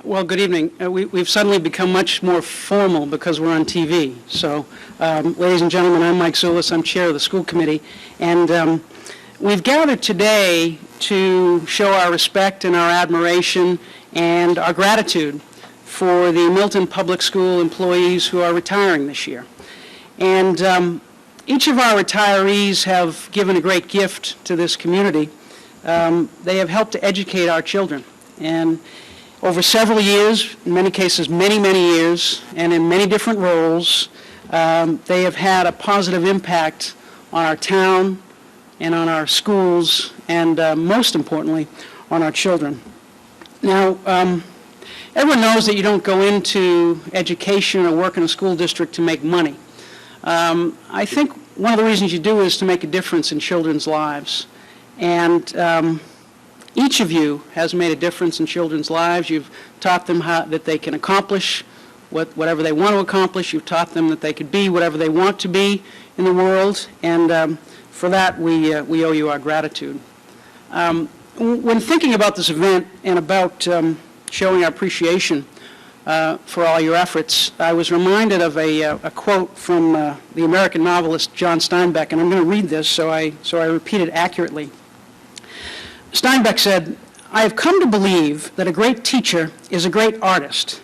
Well, good evening. We've suddenly become much more formal because we're on TV. So, ladies and gentlemen, I'm Mike Zulis. I'm chair of the school committee. And we've gathered today to show our respect and our admiration and our gratitude for the Milton Public School employees who are retiring this year. And each of our retirees have given a great gift to this community. They have helped to educate our children. And over several years, in many cases many years, and in many different roles, they have had a positive impact on our town and on our schools and most importantly on our children. Now, everyone knows that you don't go into education or work in a school district to make money. I think one of the reasons you do is to make a difference in children's lives. And each of you has made a difference in children's lives. You've taught them that they can accomplish whatever they want to accomplish. You've taught them that they could be whatever they want to be in the world. And for that, we owe you our gratitude. When thinking about this event and about showing our appreciation for all your efforts, I was reminded of a quote from the American novelist John Steinbeck, and I'm going to read this so I repeat it accurately. Steinbeck said, "I have come to believe that a great teacher is a great artist,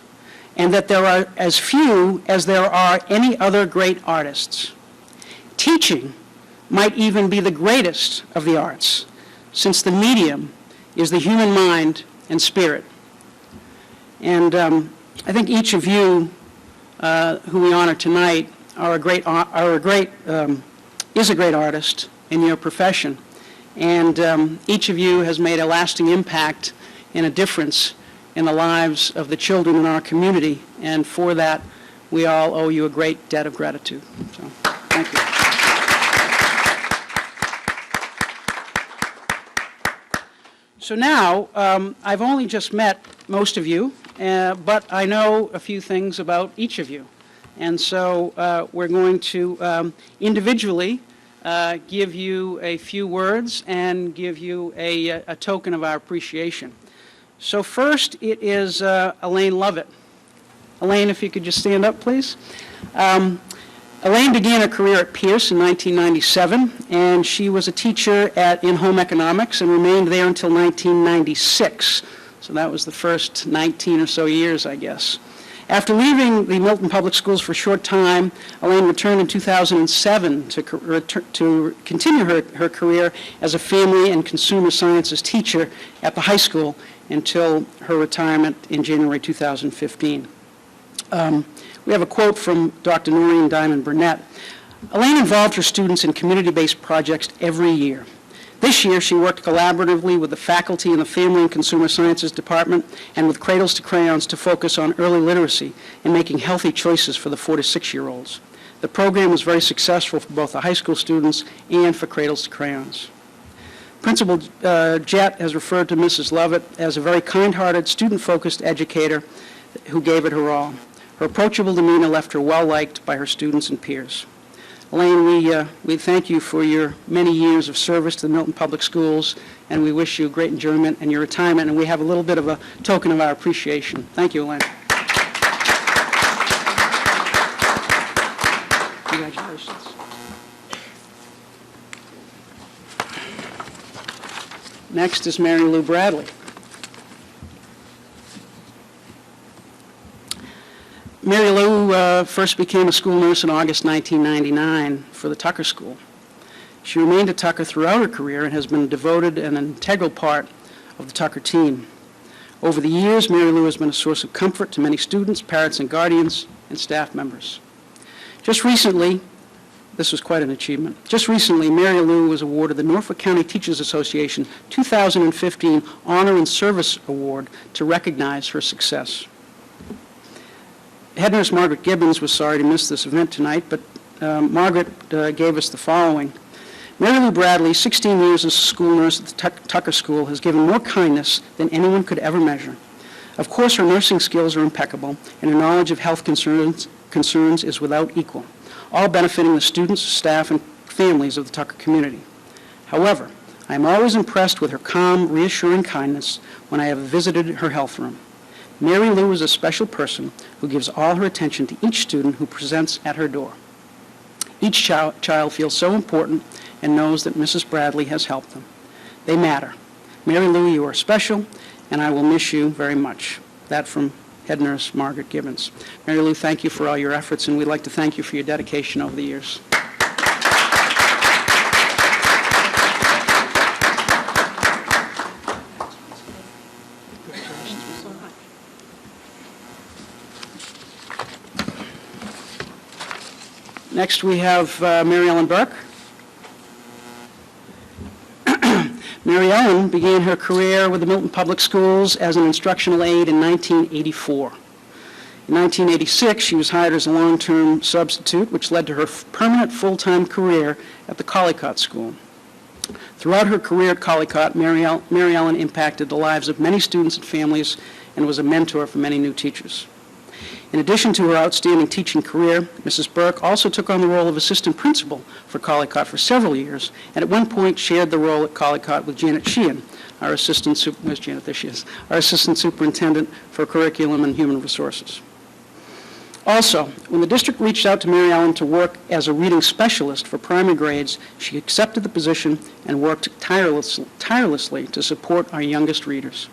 and that there are as few as there are any other great artists. Teaching might even be the greatest of the arts, since the medium is the human mind and spirit." And I think each of you who we honor tonight is a great artist in your profession. And each of you has made a lasting impact and a difference in the lives of the children in our community. And for that, we all owe you a great debt of gratitude. So, thank you. So now, I've only just met most of you, but I know a few things about each of you. And so we're going to individually give you a few words and give you a token of our appreciation. So first, it is Elaine Lovett. Elaine, if you could just stand up, please. Elaine began her career at Pierce in 1997, and she was a teacher in home economics and remained there until 1996. So that was the first 19 or so years, I guess. After leaving the Milton Public Schools for a short time, Elaine returned in 2007 to continue her career as a family and consumer sciences teacher at the high school until her retirement in January 2015. We have a quote from Dr. Noreen Diamond Burnett. "Elaine involved her students in community-based projects every year. This year, she worked collaboratively with the faculty in the Family and Consumer Sciences Department and with Cradles to Crayons to focus on early literacy and making healthy choices for the 4 to 6-year-olds. The program was very successful for both the high school students and for Cradles to Crayons." Principal Jett has referred to Mrs. Lovett as a very kind-hearted, student-focused educator who gave it her all. Her approachable demeanor left her well-liked by her students and peers. Elaine, we thank you for your many years of service to the Milton Public Schools, and we wish you great enjoyment in your retirement, and we have a little bit of a token of our appreciation. Thank you, Elaine. Congratulations. Next is Mary Lou Bradley. Mary Lou first became a school nurse in August 1999 for the Tucker School. She remained at Tucker throughout her career and has been a devoted and an integral part of the Tucker team. Over the years, Mary Lou has been a source of comfort to many students, parents, and guardians, and staff members. Just recently, this was quite an achievement. Just recently, Mary Lou was awarded the Norfolk County Teachers Association 2015 Honor and Service Award to recognize her success. Head nurse Margaret Gibbons was sorry to miss this event tonight, but Margaret gave us the following. "Mary Lou Bradley, 16 years as a school nurse at the Tucker School, has given more kindness than anyone could ever measure. Of course, her nursing skills are impeccable, and her knowledge of health concerns is without equal, all benefiting the students, staff, and families of the Tucker community. However, I am always impressed with her calm, reassuring kindness when I have visited her health room. Mary Lou is a special person who gives all her attention to each student who presents at her door. Each child feels so important and knows that Mrs. Bradley has helped them. They matter. Mary Lou, you are special, and I will miss you very much. That from Head Nurse Margaret Gibbons. Mary Lou, thank you for all your efforts, and we'd like to thank you for your dedication over the years. Next, we have Mary Ellen Burke. Mary Ellen began her career with the Milton Public Schools as an instructional aide in 1984. In 1986, she was hired as a long-term substitute, which led to her permanent full-time career at the Collycott School. Throughout her career at Collycott, Mary Ellen impacted the lives of many students and families and was a mentor for many new teachers. In addition to her outstanding teaching career, Mrs. Burke also took on the role of assistant principal for Collycott for several years, and at one point shared the role at Collycott with Janet Sheehan, our assistant superintendent for curriculum and human resources. Also, when the district reached out to Mary Ellen to work as a reading specialist for primary grades, she accepted the position and worked tirelessly to support our youngest readers.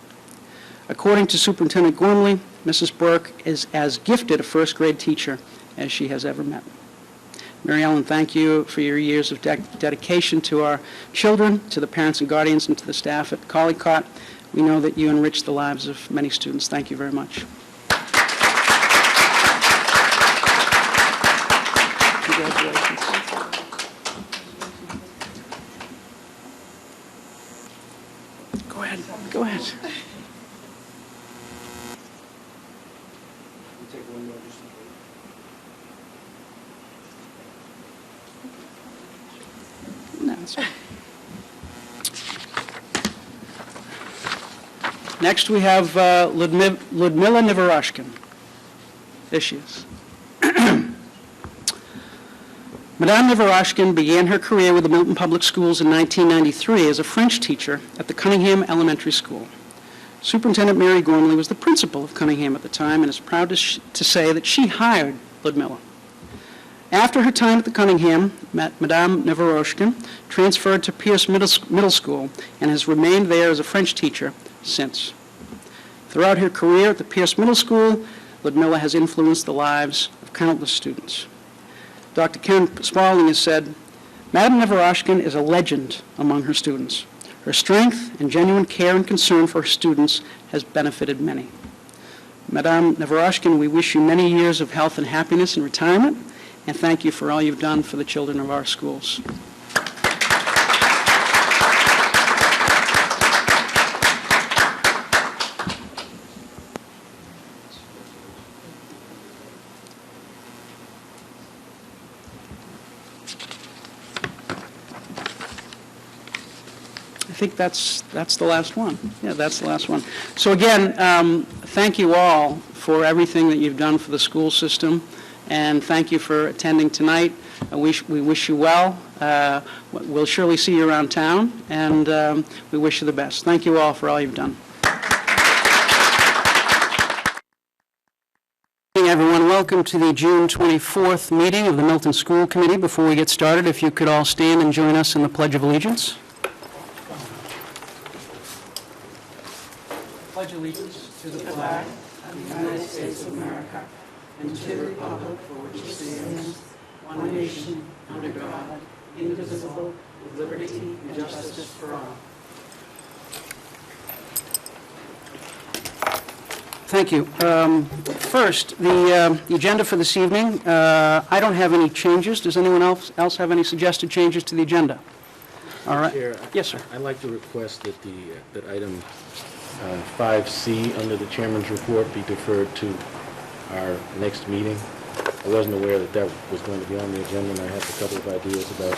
According to Superintendent Gormley, Mrs. Burke is as gifted a first-grade teacher as she has ever met. Mary Ellen, thank you for your years of dedication to our children, to the parents and guardians, and to the staff at Collycott. We know that you enrich the lives of many students. Thank you very much. Congratulations. Go ahead. Go ahead. No, that's fine. Next, we have Ludmila Nivaroshkin. There she is. Madame Nivaroshkin began her career with the Milton Public Schools in 1993 as a French teacher at the Cunningham Elementary School. Superintendent Mary Gormley was the principal of Cunningham at the time and is proud to say that she hired Ludmila. After her time at the Cunningham, Madame Nivaroshkin transferred to Pierce Middle School and has remained there as a French teacher since. Throughout her career at the Pierce Middle School, Ludmila has influenced the lives of countless students. Dr. Ken Spaulding has said, Madame Nivaroshkin is a legend among her students. Her strength and genuine care and concern for her students has benefited many. Madame Nivaroshkin, we wish you many years of health and happiness in retirement, and thank you for all you've done for the children of our schools. I think that's the last one. Yeah, that's the last one. So again, thank you all for everything that you've done for the school system, and thank you for attending tonight. We wish you well. We'll surely see you around town, and we wish you the best. Thank you all for all you've done. Good evening, everyone. Welcome to the June 24th meeting of the Milton School Committee. Before we get started, if you could all stand and join us in the Pledge of Allegiance. Pledge allegiance to the flag of the United States of America and to the republic for which it stands, one nation, under God, indivisible, with liberty and justice for all. Thank you. First, the agenda for this evening. I don't have any changes. Does anyone else have any suggested changes to the agenda? All right. Chair, yes, sir. I'd like to request that that item 5C under the chairman's report be deferred to our next meeting. I wasn't aware that was going to be on the agenda, and I have a couple of ideas about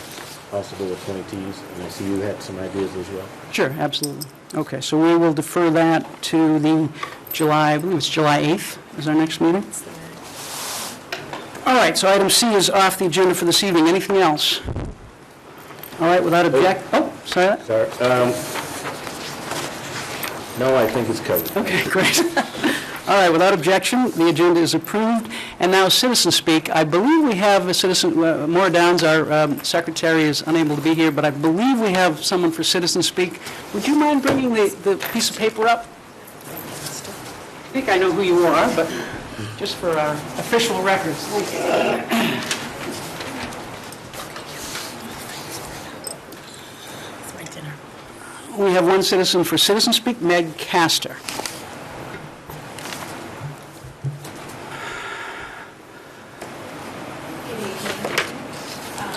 possible appointees, and I see you had some ideas as well. Sure, absolutely. Okay, so we will defer that to the I believe it's July 8th is our next meeting. All right, so item C is off the agenda for this evening. Anything else? All right, without sorry. Sorry. No, I think it's covered. Okay, great. All right, without objection, the agenda is approved. And now citizen speak. I believe we have a citizen, Maura Downs, our secretary, is unable to be here, but I believe we have someone for citizen speak. Would you mind bringing the piece of paper up? I think I know who you are, but just for our official records. Thank you. We have one citizen for citizen speak, Meg Castor.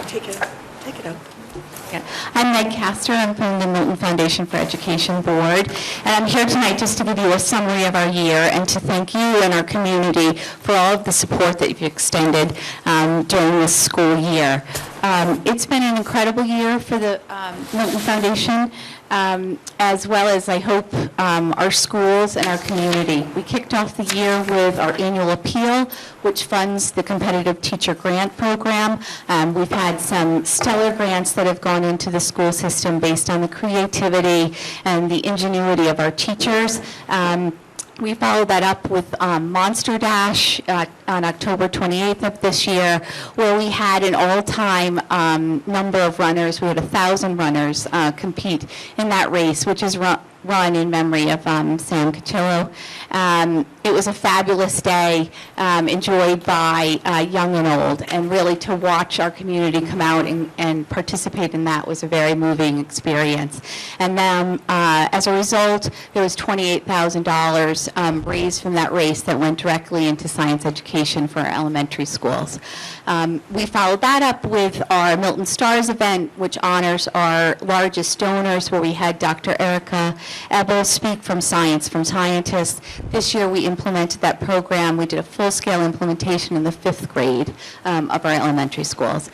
Take it up. Yeah. I'm Meg Castor. I'm from the Milton Foundation for Education Board, and I'm here tonight just to give you a summary of our year and to thank you and our community for all of the support that you've extended during this school year. It's been an incredible year for the Milton Foundation, as well as, I hope, our schools and our community. We kicked off the year with our annual appeal, which funds the competitive teacher grant program. We've had some stellar grants that have gone into the school system based on the creativity and the ingenuity of our teachers. We followed that up with Monster Dash on October 28th of this year, where we had an all-time number of runners. We had 1,000 runners compete in that race, which is run in memory of Sam Cotillo. It was a fabulous day, enjoyed by young and old, and really to watch our community come out and participate in that was a very moving experience. And then as a result, there was $28,000 raised from that race that went directly into science education for our elementary schools. We followed that up with our Milton Stars event, which honors our largest donors, where we had Dr. Erica Ebel speak from scientists. This year we implemented that program. We did a full-scale implementation in the 5th grade of our elementary schools.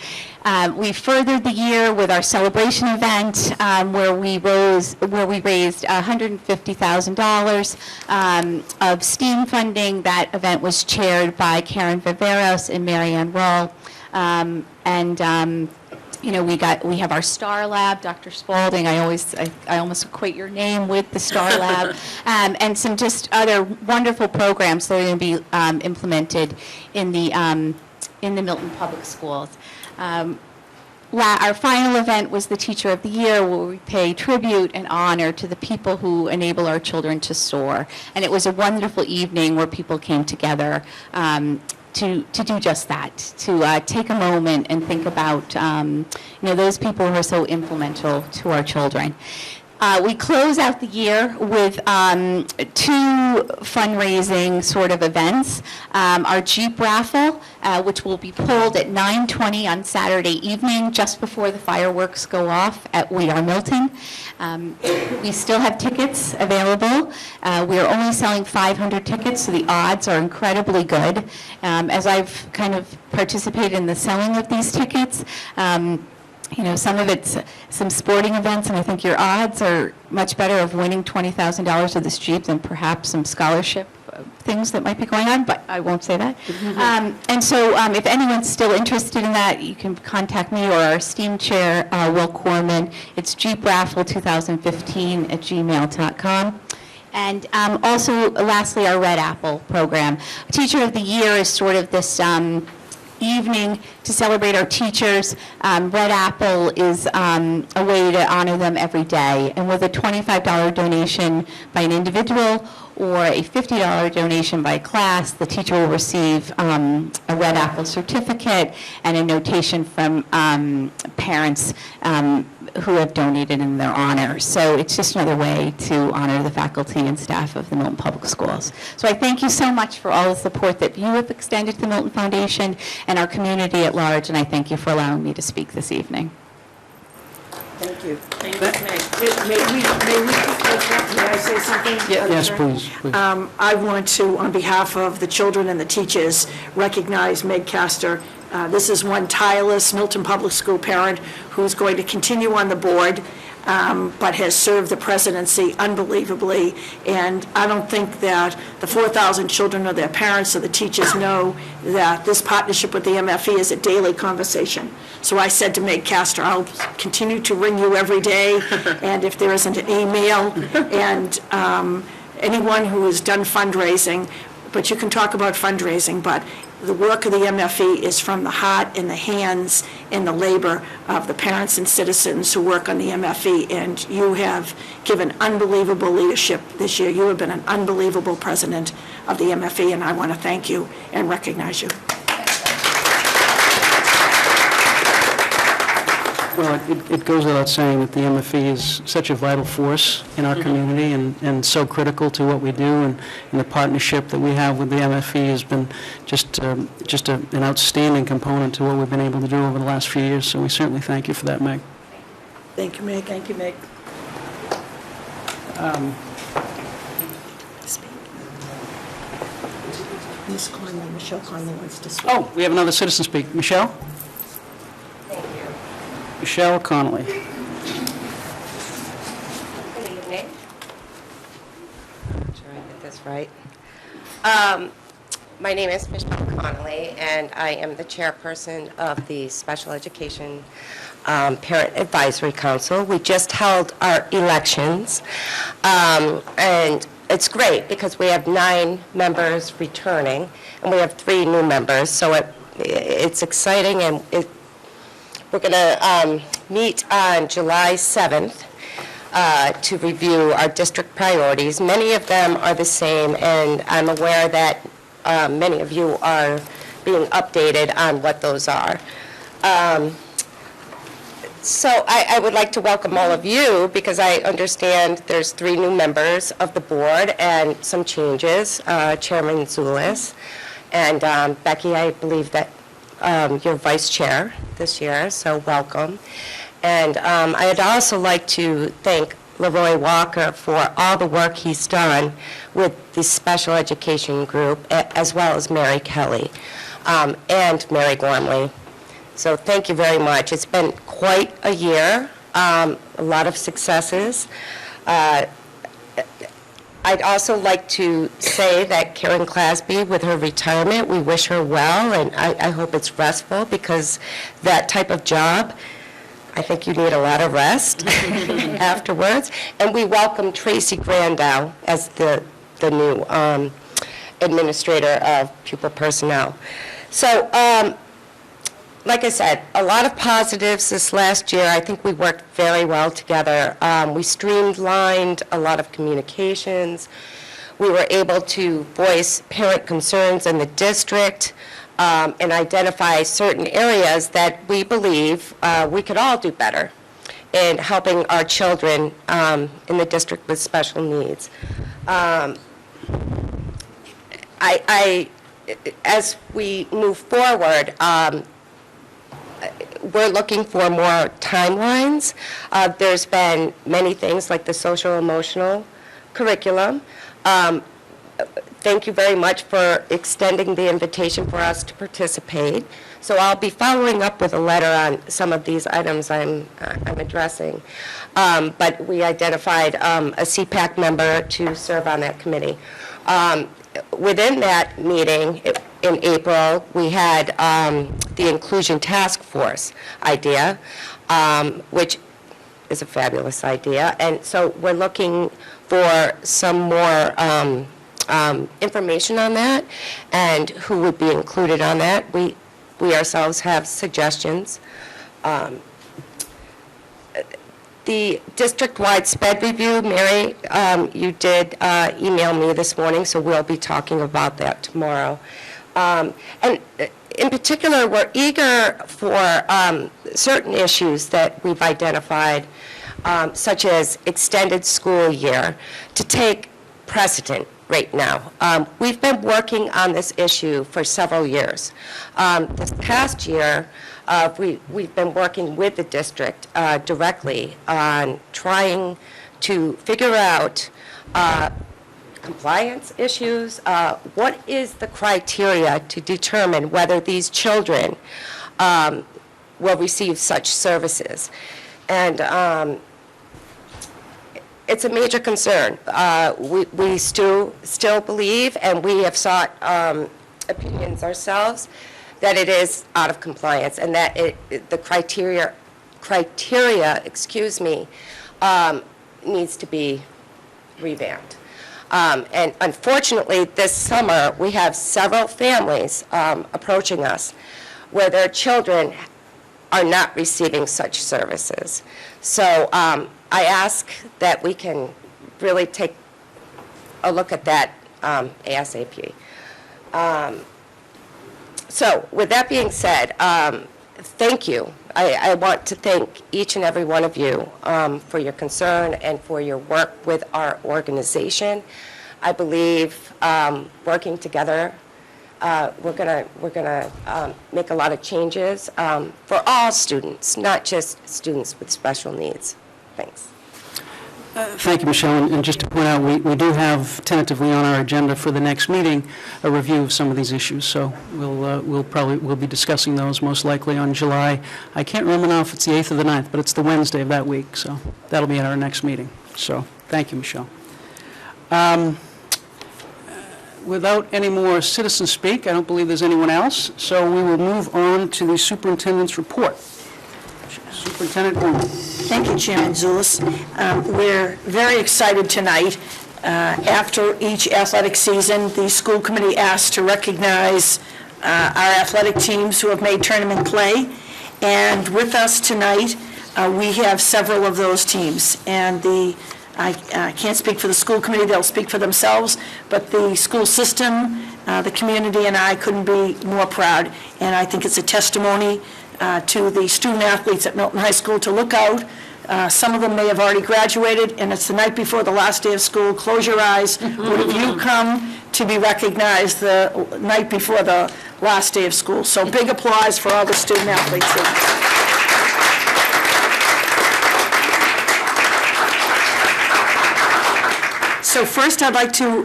We furthered the year with our celebration event, where we raised $150,000 of STEAM funding. That event was chaired by Karen Viveros and Marianne Rull. You know, we have our Star Lab, Dr. Spalding. I almost equate your name with the Star Lab, and some just other wonderful programs that are going to be implemented in the Milton Public Schools. Our final event was the Teacher of the Year, where we pay tribute and honor to the people who enable our children to soar. And it was a wonderful evening where people came together to do just that, to take a moment and think about those people who are so influential to our children. We close out the year with 2 fundraising sort of events. Our Jeep raffle, which will be pulled at 9:20 on Saturday evening, just before the fireworks go off at We Are Milton. We still have tickets available. We are only selling 500 tickets, so the odds are incredibly good. As I've kind of participated in the selling of these tickets, some of it's some sporting events, and I think your odds are much better of winning $20,000 of this Jeep than perhaps some scholarship things that might be going on, but I won't say that. And so if anyone's still interested in that, you can contact me or our esteemed chair, Will Corman. It's jeepraffle2015@gmail.com. And also, lastly, our Red Apple program. Teacher of the Year is sort of this evening to celebrate our teachers. Red Apple is a way to honor them every day. And with a $25 donation by an individual or a $50 donation by a class, the teacher will receive a Red Apple certificate and a notation from parents who have donated in their honor. So it's just another way to honor the faculty and staff of the Milton Public Schools. So I thank you so much for all the support that you have extended to the Milton Foundation and our community at large, and I thank you for allowing me to speak this evening. Thank you. May I say something? Yes, please. I want to, on behalf of the children and the teachers, recognize Meg Castor. This is one tireless Milton Public School parent who's going to continue on the board, but has served the presidency unbelievably. And I don't think that the 4,000 children or their parents or the teachers know that this partnership with the MFE is a daily conversation. So I said to Meg Castor, I'll continue to ring you every day, and if there isn't an email, and anyone who has done fundraising, but you can talk about fundraising, but the work of the MFE is from the heart and the hands and the labor of the parents and citizens who work on the MFE, and you have given unbelievable leadership this year. You have been an unbelievable president of the MFE, and I want to thank you and recognize you. Well, it goes without saying that the MFE is such a vital force in our community and so critical to what we do, and the partnership that we have with the MFE has been just an outstanding component to what we've been able to do over the last few years, so we certainly thank you for that, Meg. Thank you, Meg. Thank you, Meg. Ms. Conley, Michelle Conley wants to speak. Oh, we have another citizen speak. Michelle? Michelle Connolly. Good evening. Make sure I get this right. My name is Michelle Connolly, and I am the chairperson of the Special Education Parent Advisory Council. We just held our elections, and it's great because we have 9 members returning, and we have 3 new members, so it's exciting, and we're going to meet on July 7th to review our district priorities. Many of them are the same, and I'm aware that many of you are being updated on what those are. So I would like to welcome all of you, because I understand there's 3 new members of the board and some changes. Chairman Zulis and Becky, I believe that you're vice chair this year, so welcome. And I'd also like to thank Leroy Walker for all the work he's done with the special education group, as well as Mary Kelly and Mary Gormley. So thank you very much. It's been quite a year, a lot of successes. I'd also like to say that Karen Clasby, with her retirement, we wish her well, and I hope it's restful, because that type of job, I think you need a lot of rest afterwards. And we welcome Tracy Grandow as the new administrator of pupil personnel. So, like I said, a lot of positives this last year. I think we worked very well together. We streamlined a lot of communications. We were able to voice parent concerns in the district and identify certain areas that we believe we could all do better in helping our children in the district with special needs. As we move forward, we're looking for more timelines. There's been many things like the social emotional curriculum. Thank you very much for extending the invitation for us to participate. So I'll be following up with a letter on some of these items I'm addressing. But we identified a CPAC member to serve on that committee. Within that meeting in April, we had the Inclusion Task Force idea, which is a fabulous idea. And so we're looking for some more information on that and who would be included on that. We ourselves have suggestions. The district-wide sped review, Mary, you did email me this morning, so we'll be talking about that tomorrow. And in particular, we're eager for certain issues that we've identified, such as extended school year, to take precedent right now. We've been working on this issue for several years. This past year, we've been working with the district directly on trying to figure out compliance issues. What is the criteria to determine whether these children will receive such services? And it's a major concern. We still believe, and we have sought opinions ourselves, that it is out of compliance, and that the criteria, needs to be revamped. And unfortunately, this summer, we have several families approaching us where their children are not receiving such services. So I ask that we can really take a look at that ASAP. So with that being said, thank you. I want to thank each and every one of you for your concern and for your work with our organization. I believe working together, we're gonna make a lot of changes for all students, not just students with special needs. Thanks. Thank you, Michelle. And just to point out, we do have tentatively on our agenda for the next meeting a review of some of these issues. So we'll be discussing those most likely on July. I can't remember now if it's the 8th or the 9th, but it's the Wednesday of that week. So that'll be at our next meeting. So thank you, Michelle. Without any more citizen speak, I don't believe there's anyone else. So we will move on to the superintendent's report. Superintendent Green. Thank you, Chairman Zulus. We're very excited tonight. After each athletic season, the school committee asked to recognize our athletic teams who have made tournament play. And with us tonight, we have several of those teams. And I can't speak for the school committee, they'll speak for themselves, but the school system, the community, and I couldn't be more proud. And I think it's a testimony to the student athletes at Milton High School to look out. Some of them may have already graduated, and it's the night before the last day of school. Close your eyes. Would have you come to be recognized the night before the last day of school? So big applause for all the student athletes. So first, I'd like to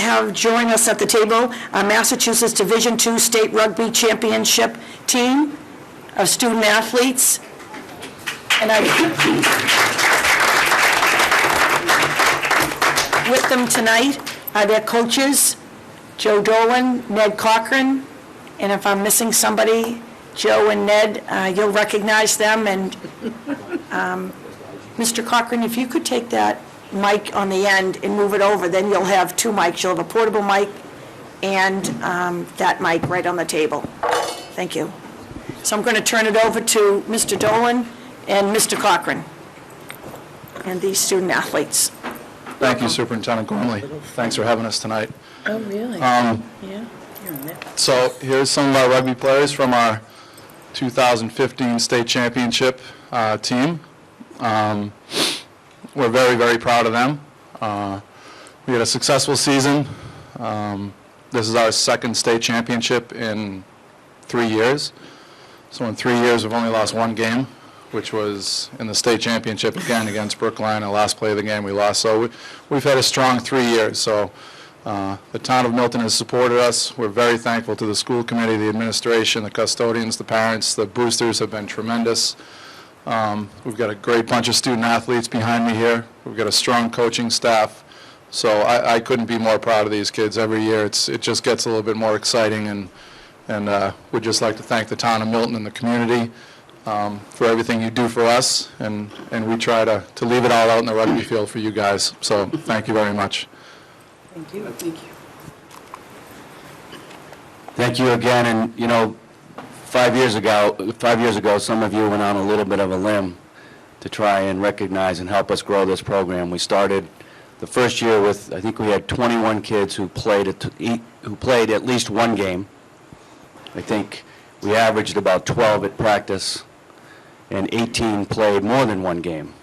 have join us at the table Massachusetts Division II State Rugby Championship team of student athletes. And with them tonight are their coaches, Joe Dolan, Ned Cochran, and if I'm missing somebody, Joe and Ned, you'll recognize them. And Mr. Cochran, if you could take that mic on the end and move it over, then you'll have two mics. You'll have a portable mic and that mic right on the table. Thank you. So I'm going to turn it over to Mr. Dolan and Mr. Cochran and these student athletes. Thank you, Superintendent Gormley. Thanks for having us tonight. Oh, really? Yeah. So here's some of our rugby players from our 2015 state championship team. We're very, very proud of them. We had a successful season. This is our second state championship in 3 years. So in 3 years, we've only lost one game, which was in the state championship again against Brookline. The last play of the game we lost. So we've had a strong 3 years. So the town of Milton has supported us. We're very thankful to the school committee, the administration, the custodians, the parents. The boosters have been tremendous. We've got a great bunch of student athletes behind me here. We've got a strong coaching staff. So I couldn't be more proud of these kids. Every year it just gets a little bit more exciting, and we'd just like to thank the town of Milton and the community for everything you do for us, and we try to leave it all out in the rugby field for you guys. So thank you very much. Thank you. Thank you. Thank you again, and you know, 5 years ago, some of you went on a little bit of a limb to try and recognize and help us grow this program. We started the first year with, I think we had 21 kids who played at least one game. I think we averaged about 12 at practice, and 18 played more than one game.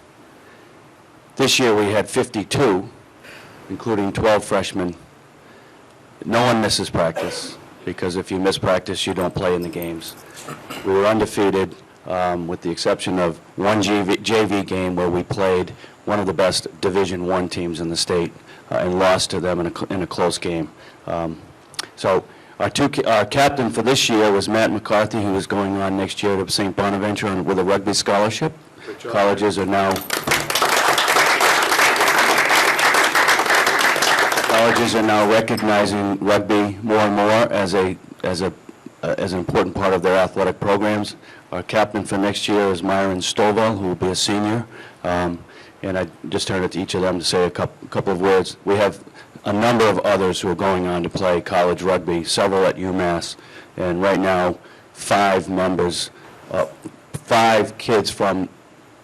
This year we had 52, including 12 freshmen. No one misses practice, because if you miss practice, you don't play in the games. We were undefeated, with the exception of one JV game where we played one of the best Division I teams in the state and lost to them in a close game. So our captain for this year was Matt McCarthy, who is going on next year to St. Bonaventure with a rugby scholarship. Colleges are now recognizing rugby more and more as an important part of their athletic programs. Our captain for next year is Myron Stovall, who will be a senior. and I just turned it to each of them to say a couple of words. We have a number of others who are going on to play college rugby, several at UMass, and right now, 5 kids from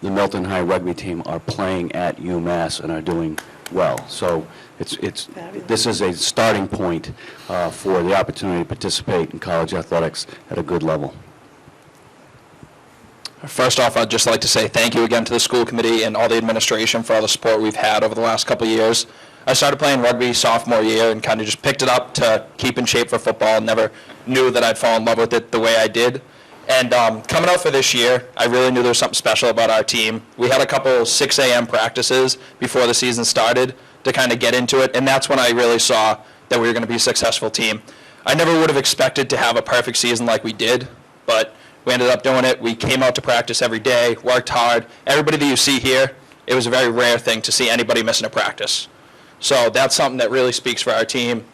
the Milton High rugby team are playing at UMass and are doing well. So this is a starting point for the opportunity to participate in college athletics at a good level. First off, I'd just like to say thank you again to the school committee and all the administration for all the support we've had over the last couple of years. I started playing rugby sophomore year and kind of just picked it up to keep in shape for football and never knew that I'd fall in love with it the way I did. And coming out for this year, I really knew there was something special about our team. We had a couple 6 a.m. practices before the season started to kind of get into it, and that's when I really saw that we were going to be a successful team. I never would have expected to have a perfect season like we did, but we ended up doing it. We came out to practice every day, worked hard. Everybody that you see here, it was a very rare thing to see anybody missing a practice. So that's something that really speaks for our team.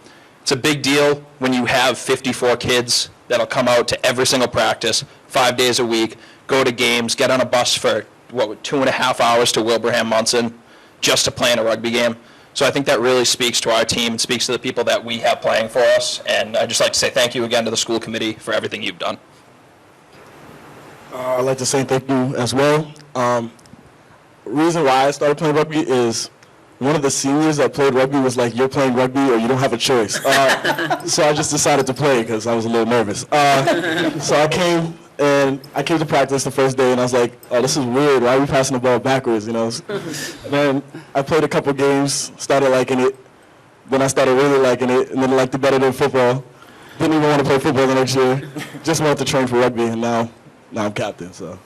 It's a big deal when you have 54 kids that'll come out to every single practice, 5 days a week, go to games, get on a bus for, 2.5 hours to Wilbraham Munson just to play in a rugby game. So I think that really speaks to our team and speaks to the people that we have playing for us. And I'd just like to say thank you again to the school committee for everything you've done. I'd like to say thank you as well. Reason why I started playing rugby is one of the seniors that played rugby was like, you're playing rugby or you don't have a choice. So I just decided to play because I was a little nervous. So I came to practice the first day and I was like, oh, this is weird. Why are we passing the ball backwards, you know? And then I played a couple games, started liking it. Then I started really liking it and then liked it better than football. Didn't even want to play football the next year. Just wanted to train for rugby and now I'm captain, so.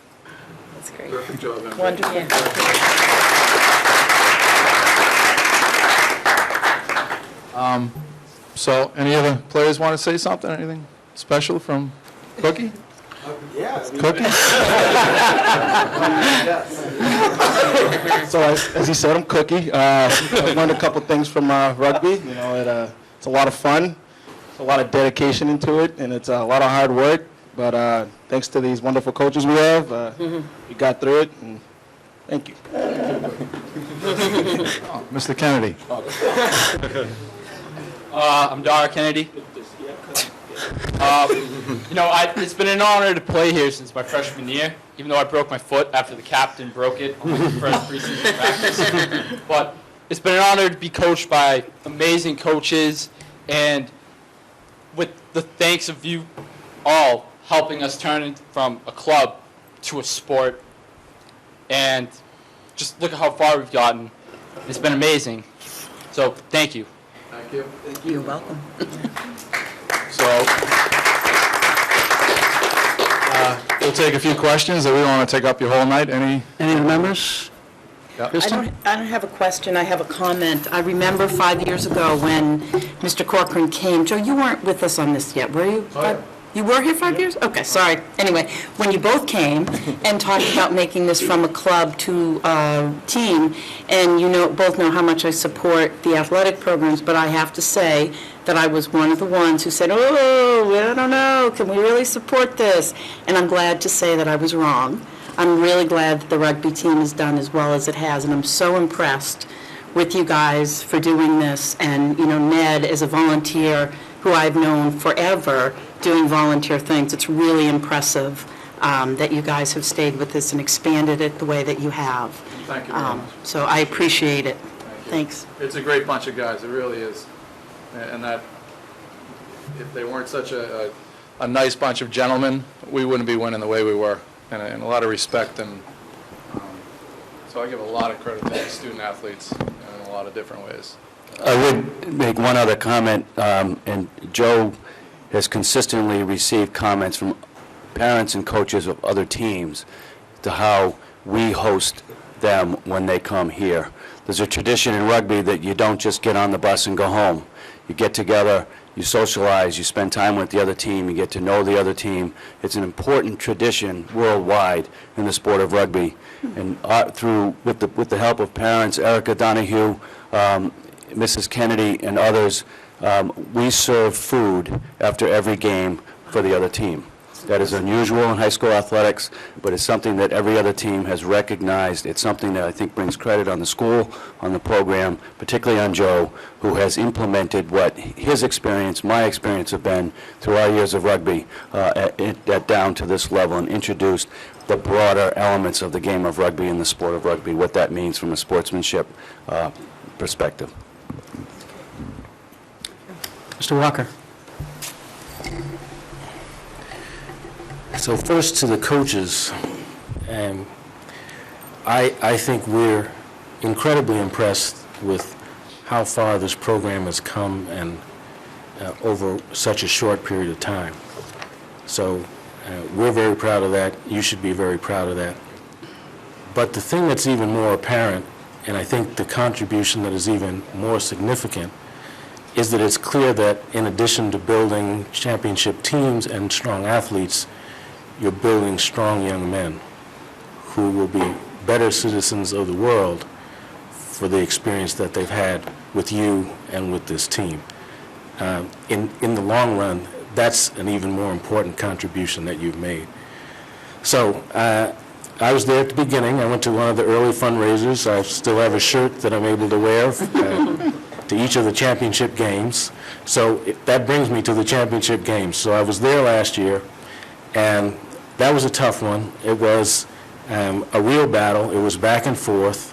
That's great. Perfect job, man. Wonderful. So, any other players want to say something? Anything special from Cookie? Yeah. Cookie? So as he said, I'm Cookie. I learned a couple things from rugby. You know, it's a lot of fun. It's a lot of dedication into it, and it's a lot of hard work. But thanks to these wonderful coaches we have, we got through it, and thank you. Oh, Mr. Kennedy. I'm Dara Kennedy. It's been an honor to play here since my freshman year, even though I broke my foot after the captain broke it on my first preseason practice. But it's been an honor to be coached by amazing coaches, and with the thanks of you all helping us turn it from a club to a sport. And just look at how far we've gotten. It's been amazing. So thank you. Thank you. You're welcome. So, we'll take a few questions that we don't want to take up your whole night. Any Any other members? Yeah. Kristen? I don't have a question, I have a comment. I remember 5 years ago when Mr. Corcoran came. Joe, you weren't with us on this yet, were you? Oh, yeah. You were here 5 years? Okay, sorry. Anyway, when you both came and talked about making this from a club to a team, and both know how much I support the athletic programs, but I have to say that I was one of the ones who said, oh, I don't know, can we really support this? And I'm glad to say that I was wrong. I'm really glad that the rugby team has done as well as it has, and I'm so impressed with you guys for doing this. And, Ned, as a volunteer who I've known forever doing volunteer things, it's really impressive that you guys have stayed with this and expanded it the way that you have. Thank you very much. So I appreciate it. Thank you. Thanks. It's a great bunch of guys, it really is. And that, if they weren't such a nice bunch of gentlemen, we wouldn't be winning the way we were. And a lot of respect, and so I give a lot of credit to the student athletes in a lot of different ways. I would make one other comment, and Joe has consistently received comments from parents and coaches of other teams to how we host them when they come here. There's a tradition in rugby that you don't just get on the bus and go home. You get together, you socialize, you spend time with the other team, you get to know the other team. It's an important tradition worldwide in the sport of rugby. And with the help of parents, Erica Donahue, Mrs. Kennedy, and others, we serve food after every game for the other team. That is unusual in high school athletics, but it's something that every other team has recognized. It's something that I think brings credit on the school, on the program, particularly on Joe, who has implemented what his experience, my experience have been through our years of rugby down to this level, and introduced the broader elements of the game of rugby and the sport of rugby, what that means from a sportsmanship perspective. Mr. Walker. So first to the coaches, I think we're incredibly impressed with how far this program has come and over such a short period of time. So we're very proud of that. You should be very proud of that. But the thing that's even more apparent, and I think the contribution that is even more significant, is that it's clear that in addition to building championship teams and strong athletes, you're building strong young men who will be better citizens of the world for the experience that they've had with you and with this team. In the long run, that's an even more important contribution that you've made. So I was there at the beginning. I went to one of the early fundraisers. I still have a shirt that I'm able to wear to each of the championship games. So that brings me to the championship games. So I was there last year, and that was a tough one. It was a real battle. It was back and forth.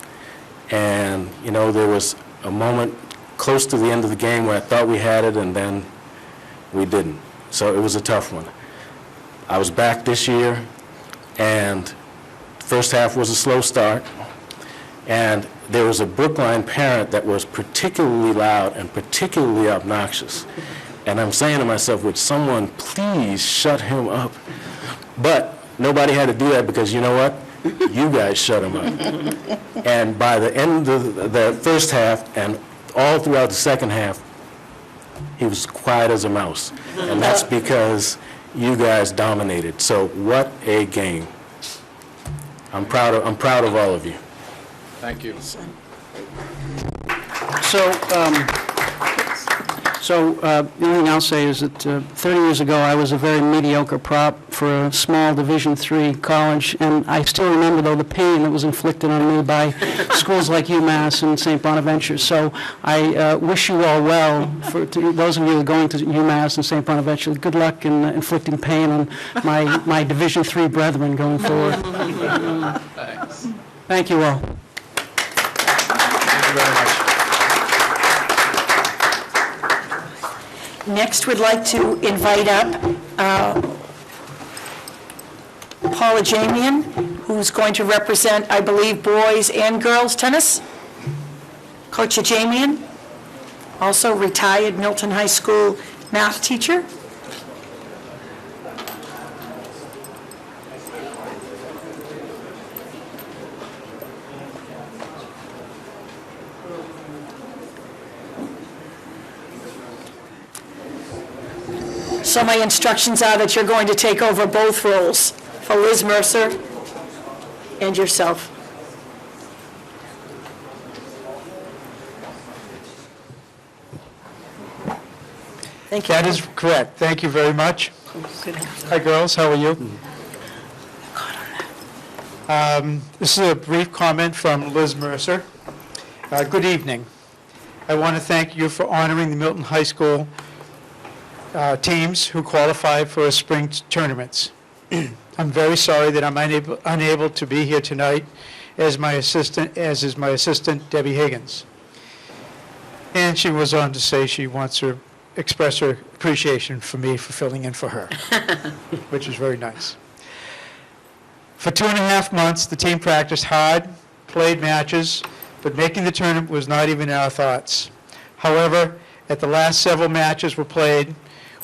And, you know, there was a moment close to the end of the game where I thought we had it, and then we didn't. So it was a tough one. I was back this year, and first half was a slow start. And there was a Brookline parent that was particularly loud and particularly obnoxious. And I'm saying to myself, would someone please shut him up? But nobody had to do that because, you know what? You guys shut him up. And by the end of the first half and all throughout the second half, he was quiet as a mouse. And that's because you guys dominated. So what a game. I'm proud of all of you. Thank you. So the only thing I'll say is that 30 years ago, I was a very mediocre prop for a small Division III college, and I still remember, though, the pain that was inflicted on me by schools like UMass and St. Bonaventure. So I wish you all well. To those of you who are going to UMass and St. Bonaventure, good luck in inflicting pain on my Division III brethren going forward. Thanks. Thank you all. Thank you very much. Next, we'd like to invite up Paula Jamian, who's going to represent, I believe, boys and girls tennis. Coach Jamian, also retired Milton High School math teacher. So my instructions are that you're going to take over both roles for Liz Mercer and yourself. Thank you. That is correct. Thank you very much. Hi, girls. How are you? This is a brief comment from Liz Mercer. Good evening. I want to thank you for honoring the Milton High School teams who qualified for spring tournaments. I'm very sorry that I'm unable to be here tonight as is my assistant, Debbie Higgins. And she was on to say she wants to express her appreciation for me for filling in for her, which is very nice. For 2.5 months, the team practiced hard, played matches, but making the tournament was not even in our thoughts. However, at the last several matches were played,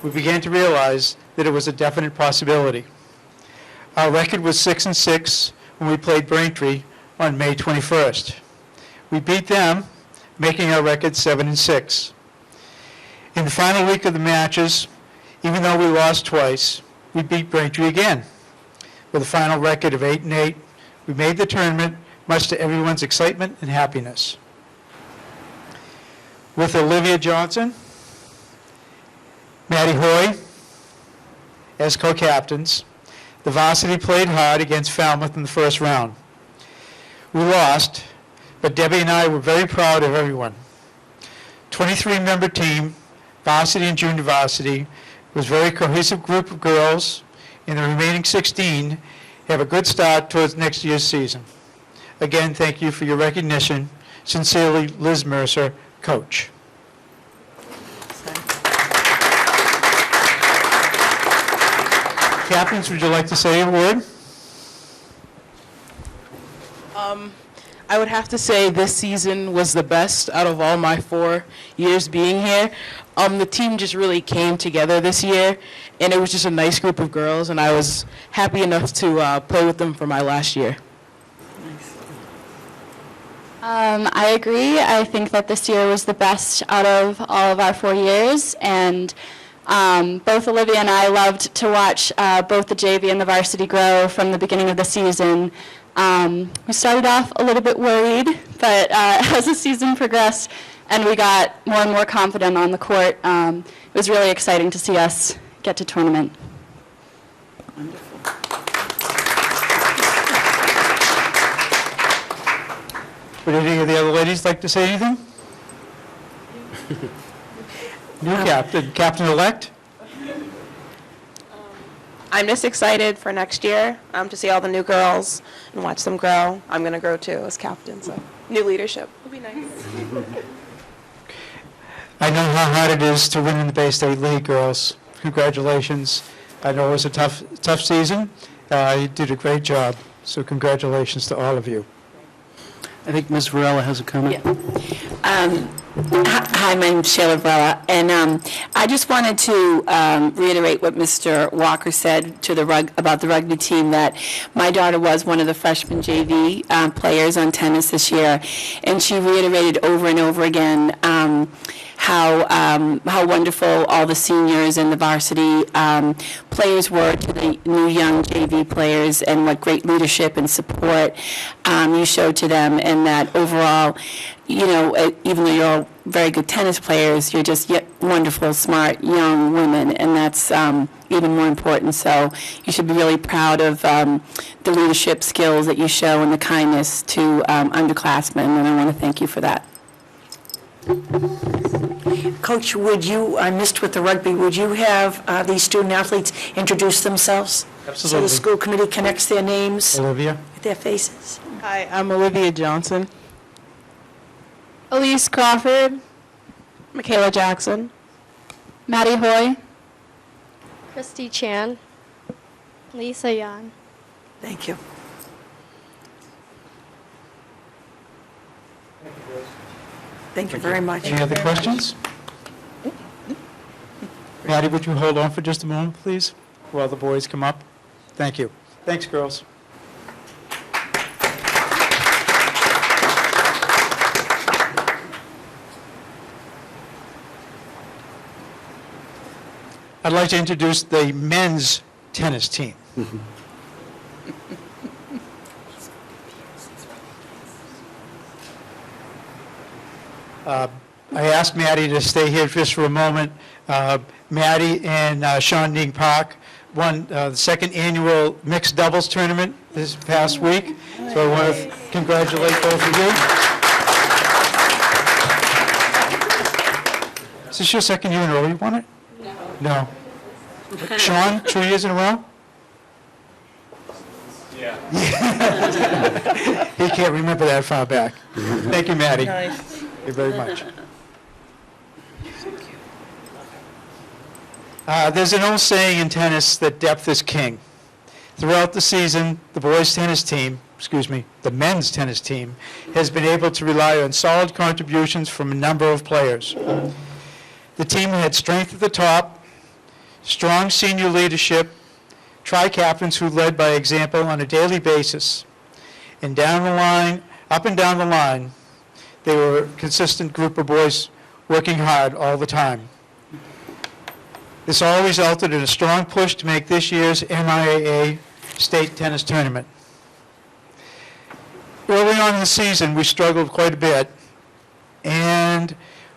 we began to realize that it was a definite possibility. Our record was 6-6 when we played Braintree on May 21st. We beat them, making our record 7-6. In the final week of the matches, even though we lost twice, we beat Braintree again. With a final record of 8-8, we made the tournament, much to everyone's excitement and happiness. With Olivia Johnson, Maddie Hoy, as co-captains. The varsity played hard against Falmouth in the first round. We lost, but Debbie and I were very proud of everyone. 23-member team, varsity and junior varsity, was a very cohesive group of girls, and the remaining 16 have a good start towards next year's season. Again, thank you for your recognition. Sincerely, Liz Mercer, Coach. Captains, would you like to say a word? I would have to say this season was the best out of all my 4 years being here. The team just really came together this year, and it was just a nice group of girls, and I was happy enough to play with them for my last year. I agree. I think that this year was the best out of all of our 4 years, and both Olivia and I loved to watch both the JV and the varsity grow from the beginning of the season. We started off a little bit worried, but as the season progressed and we got more and more confident on the court, it was really exciting to see us get to tournament. Would any of the other ladies like to say anything? New captain, captain-elect? I'm just excited for next year to see all the new girls and watch them grow. I'm going to grow too as captain, so new leadership will be nice. I know how hard it is to win in the Bay State League, girls. Congratulations. I know it was a tough season. You did a great job, so congratulations to all of you. I think Ms. Varela has a comment. Hi, my name's Sheila Varela, and I just wanted to reiterate what Mr. Walker said to about the rugby team, that my daughter was one of the freshman JV players on tennis this year, and she reiterated over and over again how wonderful all the seniors and the varsity players were to the new young JV players, and what great leadership and support you showed to them, and that overall, you know, even though you're all very good tennis players, you're just wonderful, smart, young women, and that's even more important. So you should be really proud of the leadership skills that you show and the kindness to underclassmen, and I want to thank you for that. Coach, would you, I missed with the rugby, would you have these student athletes introduce themselves? So Absolutely. the school committee connects their names Olivia? with their faces? Hi, I'm Olivia Johnson. Elise Crawford, Michaela Jackson. Maddie Hoy, Christy Chan, Lisa Young. Thank you. Thank you very much. Any other questions? Patty, would you hold on for just a moment, please, while the boys come up? Thank you. Thanks, girls. I'd like to introduce the men's tennis team. I asked Maddie to stay here just for a moment. Maddie and Sean Ning Park won the second annual mixed doubles tournament this past week. So I want to congratulate both of you. Is this your second year in a row you won it? No. No. Sean, 2 years in a row? Yeah. He can't remember that far back. Thank you, Maddie. Thank you very much. There's an old saying in tennis that depth is king. Throughout the season, the boys' tennis team, the men's tennis team, has been able to rely on solid contributions from a number of players. The team had strength at the top, strong senior leadership, tri-captains who led by example on a daily basis, and down the line, up and down the line, they were a consistent group of boys working hard all the time. This all resulted in a strong push to make this year's MIAA state tennis tournament. Early on in the season, we struggled quite a bit, and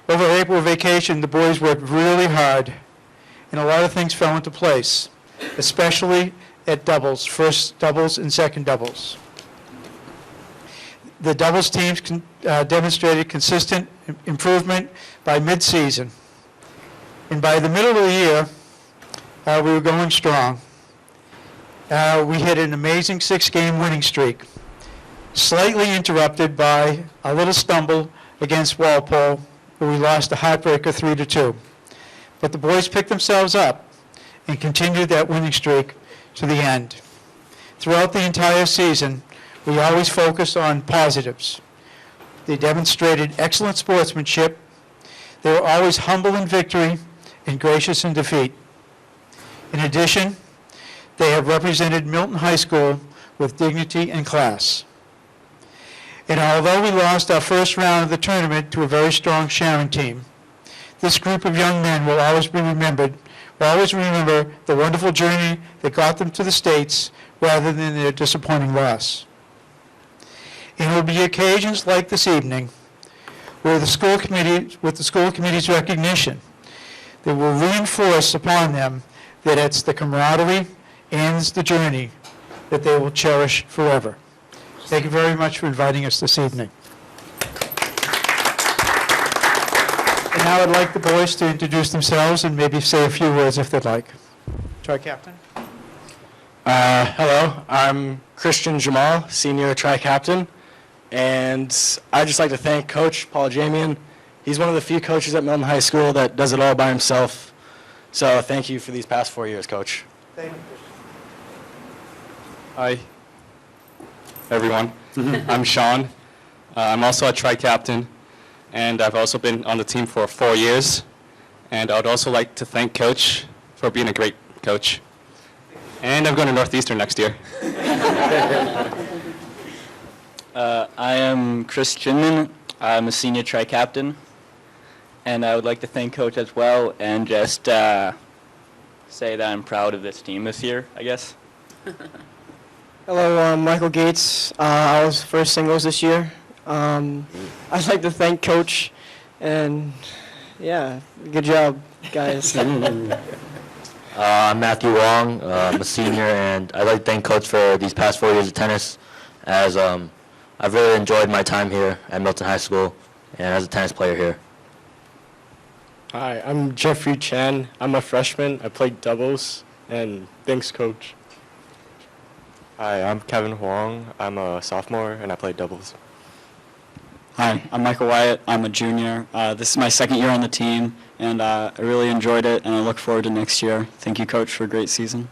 over April vacation, the boys worked really hard, and a lot of things fell into place. especially at doubles, first doubles and second doubles. The doubles teams demonstrated consistent improvement by mid-season. And by the middle of the year, we were going strong. We hit an amazing 6-game winning streak, slightly interrupted by a little stumble against Walpole, where we lost a heartbreaker 3-2. But the boys picked themselves up and continued that winning streak to the end. Throughout the entire season, we always focused on positives. They demonstrated excellent sportsmanship. They were always humble in victory and gracious in defeat. In addition, they have represented Milton High School with dignity and class. And although we lost our first round of the tournament to a very strong Sharon team, this group of young men will always be remembered, will always remember the wonderful journey that got them to the States rather than their disappointing loss. And it will be occasions like this evening where the school committee, with the school committee's recognition, that will reinforce upon them that it's the camaraderie and the journey that they will cherish forever. Thank you very much for inviting us this evening. And now I'd like the boys to introduce themselves and maybe say a few words if they'd like. Tri-captain. Hello, I'm Christian Jamal, senior tri-captain, and I'd just like to thank Coach Paul Jamian. He's one of the few coaches at Milton High School that does it all by himself. So thank you for these past 4 years, Coach. Thank you. Hi, everyone. I'm Sean. I'm also a tri-captain, and I've also been on the team for 4 years. And I would also like to thank Coach for being a great coach. And I'm going to Northeastern next year. I am Chris Chinman. I'm a senior tri-captain. And I would like to thank Coach as well and just say that I'm proud of this team this year, I guess. Hello, I'm Michael Gates. I was first singles this year. I'd like to thank Coach, and yeah, good job, guys. I'm Matthew Wong. I'm a senior, and I'd like to thank Coach for these past 4 years of tennis, as I've really enjoyed my time here at Milton High School and as a tennis player here. Hi, I'm Jeffrey Chan. I'm a freshman. I played doubles, and thanks, Coach. Hi, I'm Kevin Huang. I'm a sophomore, and I played doubles. Hi, I'm Michael Wyatt. I'm a junior. This is my second year on the team, and I really enjoyed it, and I look forward to next year. Thank you, Coach, for a great season.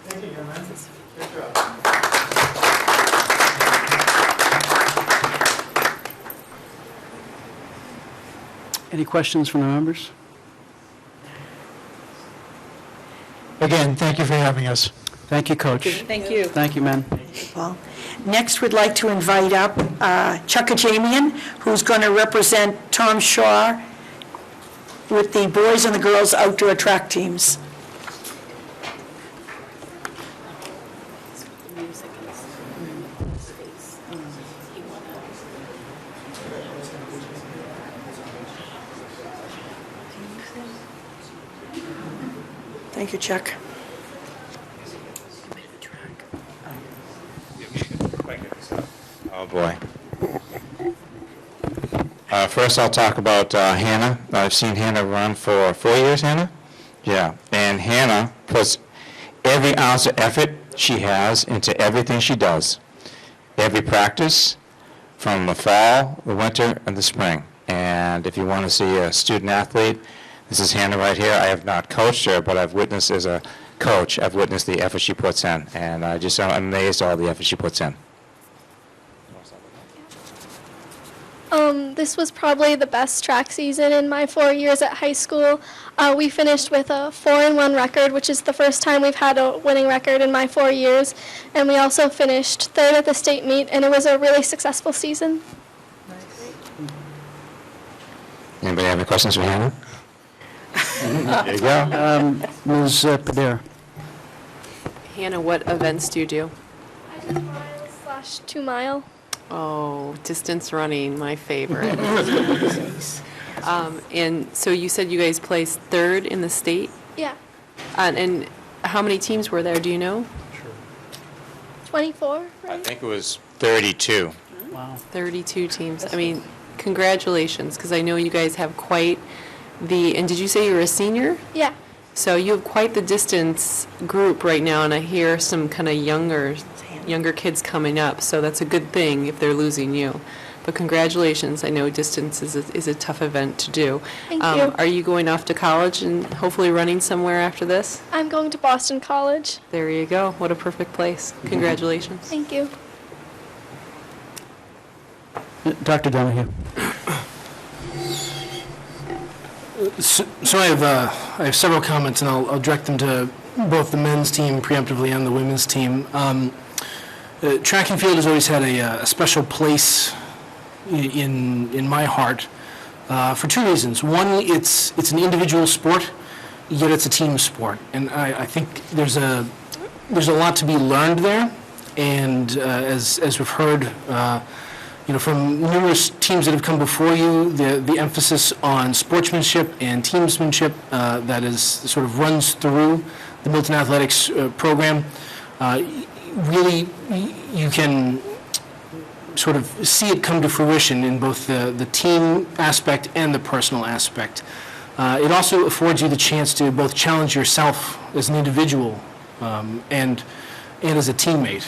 Thank you, young man. Good job. Any questions from the members? Again, thank you for having us. Thank you, Coach. Thank you. Thank you, men. Paul. Next, we'd like to invite up Chuck Ajamian, who's going to represent Tom Shaw with the boys and the girls outdoor track teams. Thank you, Chuck. Oh, boy. First, I'll talk about Hannah. I've seen Hannah run for 4 years, Hannah? Yeah. And Hannah puts every ounce of effort she has into everything she does. Every practice, from the fall, the winter, and the spring. And if you want to see a student athlete, this is Hannah right here. I have not coached her, but I've witnessed as a coach, I've witnessed the effort she puts in. And I just am amazed at all the effort she puts in. This was probably the best track season in my 4 years at high school. We finished with a 4-1 record, which is the first time we've had a winning record in my 4 years. And we also finished third at the state meet, and it was a really successful season. Anybody have any questions for Hannah? There you go. Ms. Padera. Hannah, what events do you do? I did /2 mile. Oh, distance running, my favorite. And so you said you guys placed third in the state? Yeah. And how many teams were there, do you know? 24, I right? think it was 32. Wow. 32 teams. I mean, congratulations, because I know you guys have quite the, and did you say you were a senior? Yeah. So you have quite the distance group right now, and I hear some kind of younger kids coming up, so that's a good thing if they're losing you. But congratulations. I know distance is a tough event to do. Thank you. Are you going off to college and hopefully running somewhere after this? I'm going to Boston College. There you go. What a perfect place. Congratulations. Thank you. Dr. Donahue. So I have several comments, and I'll direct them to both the men's team preemptively and the women's team. Track and field has always had a special place in my heart for two reasons. One, it's an individual sport, yet it's a team sport, and I think there's a lot to be learned there. And as we've heard, from numerous teams that have come before you, the emphasis on sportsmanship and teamsmanship that is sort of runs through the Milton Athletics program, really you can sort of see it come to fruition in both the team aspect and the personal aspect. It also affords you the chance to both challenge yourself as an individual and as a teammate,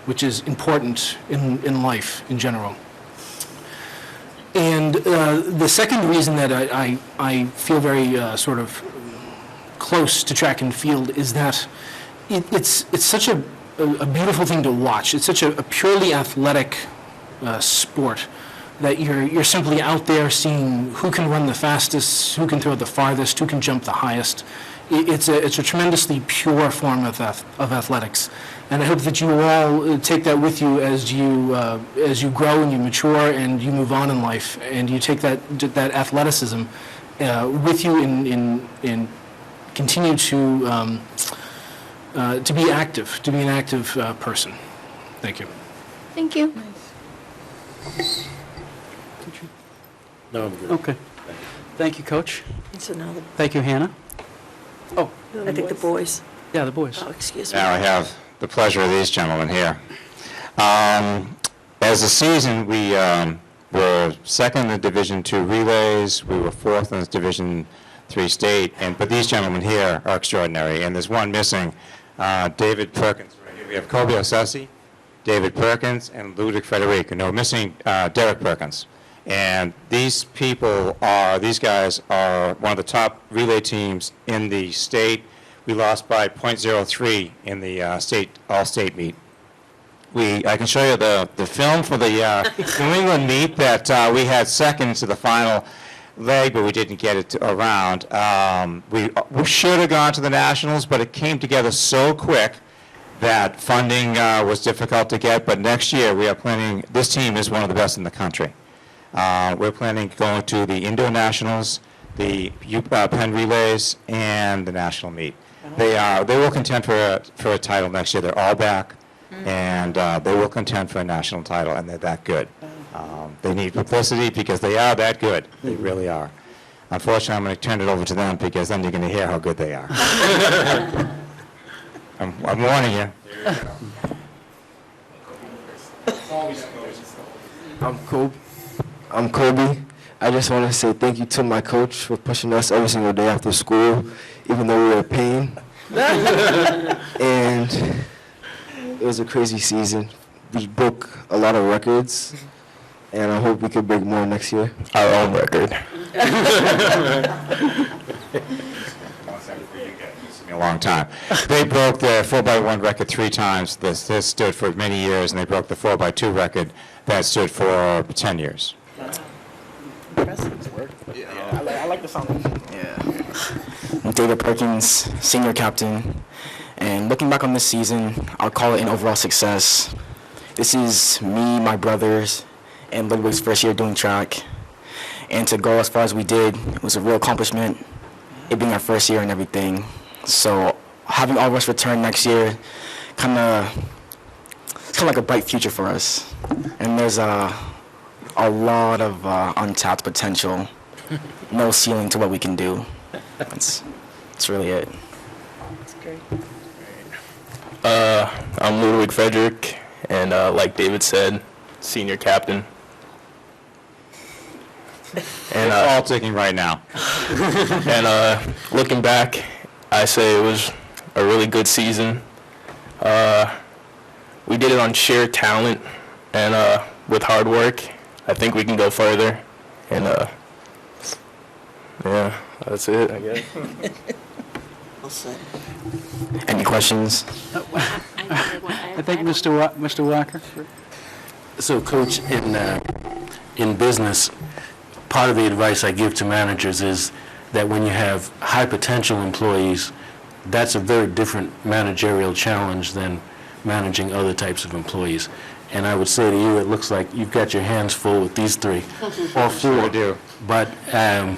which is important in life in general. And the second reason that I feel very sort of close to track and field is that it's such a beautiful thing to watch. It's such a purely athletic sport that you're simply out there seeing who can run the fastest, who can throw the farthest, who can jump the highest. It's a tremendously pure form of athletics, and I hope that you all take that with you as you grow and you mature and you move on in life, and you take that athleticism with you and continue to be active, to be an active person. Thank you. Thank you. No, I'm good. Okay. Thank you, Coach. It's another, Thank you, Hannah. Oh, I think the boys. yeah, the boys. Oh, excuse me. Now I have the pleasure of these gentlemen here. As a season, we were second in the Division II relays. We were fourth in the Division III state. But these gentlemen here are extraordinary. And there's one missing, David Perkins. Right here. We have Kobe Osesi, David Perkins, and Ludwig Frederic. No, missing Derek Perkins. And these guys are one of the top relay teams in the state. We lost by .03 in the all-state meet. I can show you the film for the New England meet that we had second to the final leg, but we didn't get it around. We should have gone to the Nationals, but it came together so quick that funding was difficult to get. But next year, we are planning, this team is one of the best in the country. We're planning going to the Indo Nationals, the Penn Relays, and the National Meet. They will contend for a title next year. They're all back, and they will contend for a national title, and they're that good. They need publicity because they are that good. They really are. Unfortunately, I'm going to turn it over to them because then you're going to hear how good they are. I'm warning you. I'm Kobe. I just want to say thank you to my coach for pushing us every single day after school, even though we were in pain. And it was a crazy season. We broke a lot of records, and I hope we could break more next year. Our own record. A long time. They broke the 4x1 record 3 times. This stood for many years, and they broke the 4x2 record that stood for 10 years. I like the song. Yeah. I'm David Perkins, senior captain, and looking back on this season, I'll call it an overall success. This is me, my brothers, and Ludwig's first year doing track, and to go as far as we did was a real accomplishment, it being our first year and everything. So having all of us return next year, it's kind of like a bright future for us, and there's a lot of untapped potential. No ceiling to what we can do. That's really it. That's great. I'm Ludwig Frederick, and like David said, senior captain. And all ticking right now. And looking back, I say it was a really good season. We did it on sheer talent and with hard work. I think we can go further. And yeah, that's it, I guess. Any questions? I think Mr. Walker. So, Coach, in business, part of the advice I give to managers is that when you have high potential employees, that's a very different managerial challenge than managing other types of employees. And I would say to you, it looks like you've got your hands full with these three, or four. Sure do. But I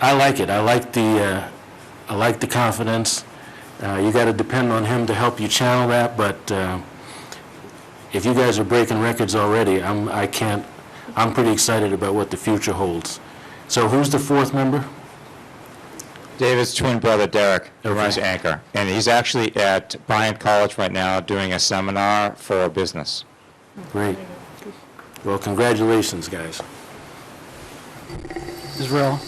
like it. I like the confidence. You got to depend on him to help you channel that. But if you guys are breaking records already, I'm pretty excited about what the future holds. So who's the fourth member? David's twin brother, Derek, who runs Anchor. And he's actually at Bryant College right now doing a seminar for business. Great. Well, congratulations, guys. Israel?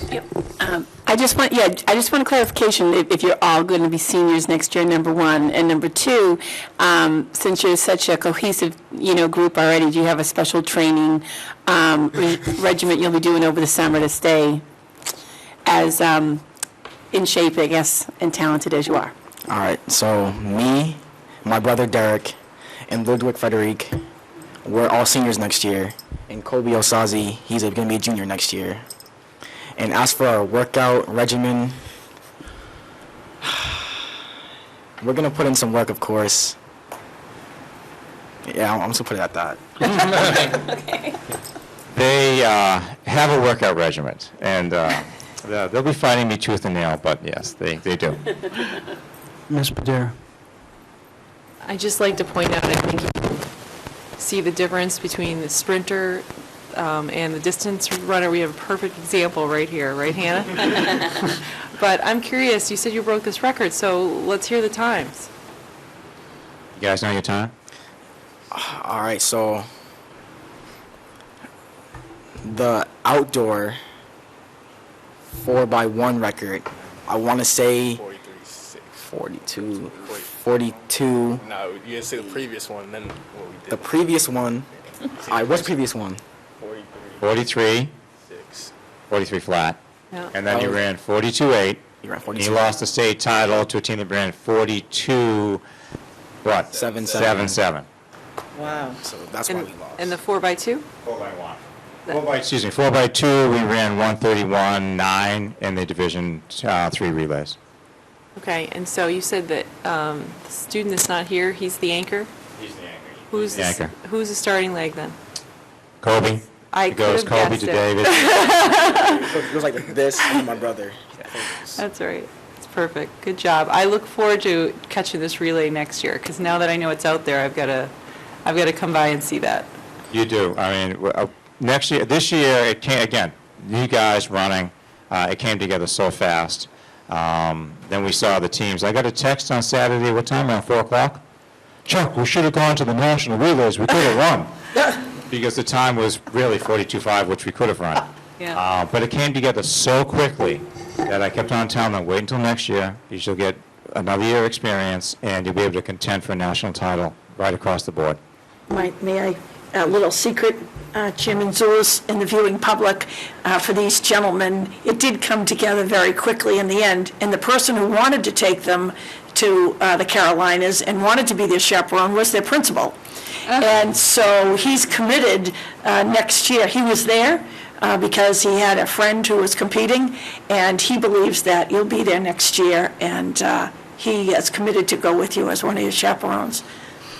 I just want a clarification, if you're all going to be seniors next year, number one. And number two, since you're such a cohesive, group already, do you have a special training regiment you'll be doing over the summer to stay as in shape, I guess, and talented as you are? All right, so me, my brother Derek, and Ludwig Frederick, we're all seniors next year. And Kobe Osazi, he's going to be a junior next year. And as for our workout regimen, we're going to put in some work, of course. Yeah, I'm just going to put it at that. Okay. They have a workout regimen, and they'll be fighting me tooth and nail, but yes, they do. Ms. Padera? I'd just like to point out, I think you see the difference between the sprinter and the distance runner. We have a perfect example right here, right, Hannah? But I'm curious, you said you broke this record, so let's hear the times. You guys know your time? All right, so the outdoor 4x1 record, I want to say 42. No, you didn't say the previous one, then what we did. The previous one, what's the previous one? 43. 43 flat. Yeah. And then you ran 42.8. You ran 42. And you lost the state title to a team that ran 42, what? 7.7. Wow. So that's why we lost. And the 4x2? 4x1. 4x2, we ran 131.9 in the Division 3 relays. Okay, and so you said that the student that's not here, he's the anchor? He's the anchor. Who's the anchor. Who's the starting leg then? Kobe. I It goes could have Kobe to guessed it. David. It goes like this, and my brother. That's right. It's perfect. Good job. I look forward to catching this relay next year, because now that I know it's out there, I've got to come by and see that. You do. I mean, this year, it came, again, you guys running, it came together so fast. Then we saw the teams. I got a text on Saturday, what time, around 4 o'clock? Chuck, we should have gone to the national relays. We could have run. Because the time was really 42.5, which we could have run. Yeah. But it came together so quickly that I kept on telling them, wait until next year. You shall get another year of experience, and you'll be able to contend for a national title right across the board. May I, a little secret, Chairman Zulus and the viewing public, for these gentlemen, it did come together very quickly in the end, and the person who wanted to take them to the Carolinas and wanted to be their chaperone was their principal. And so he's committed next year. He was there because he had a friend who was competing, and he believes that you'll be there next year, and he is committed to go with you as one of your chaperones.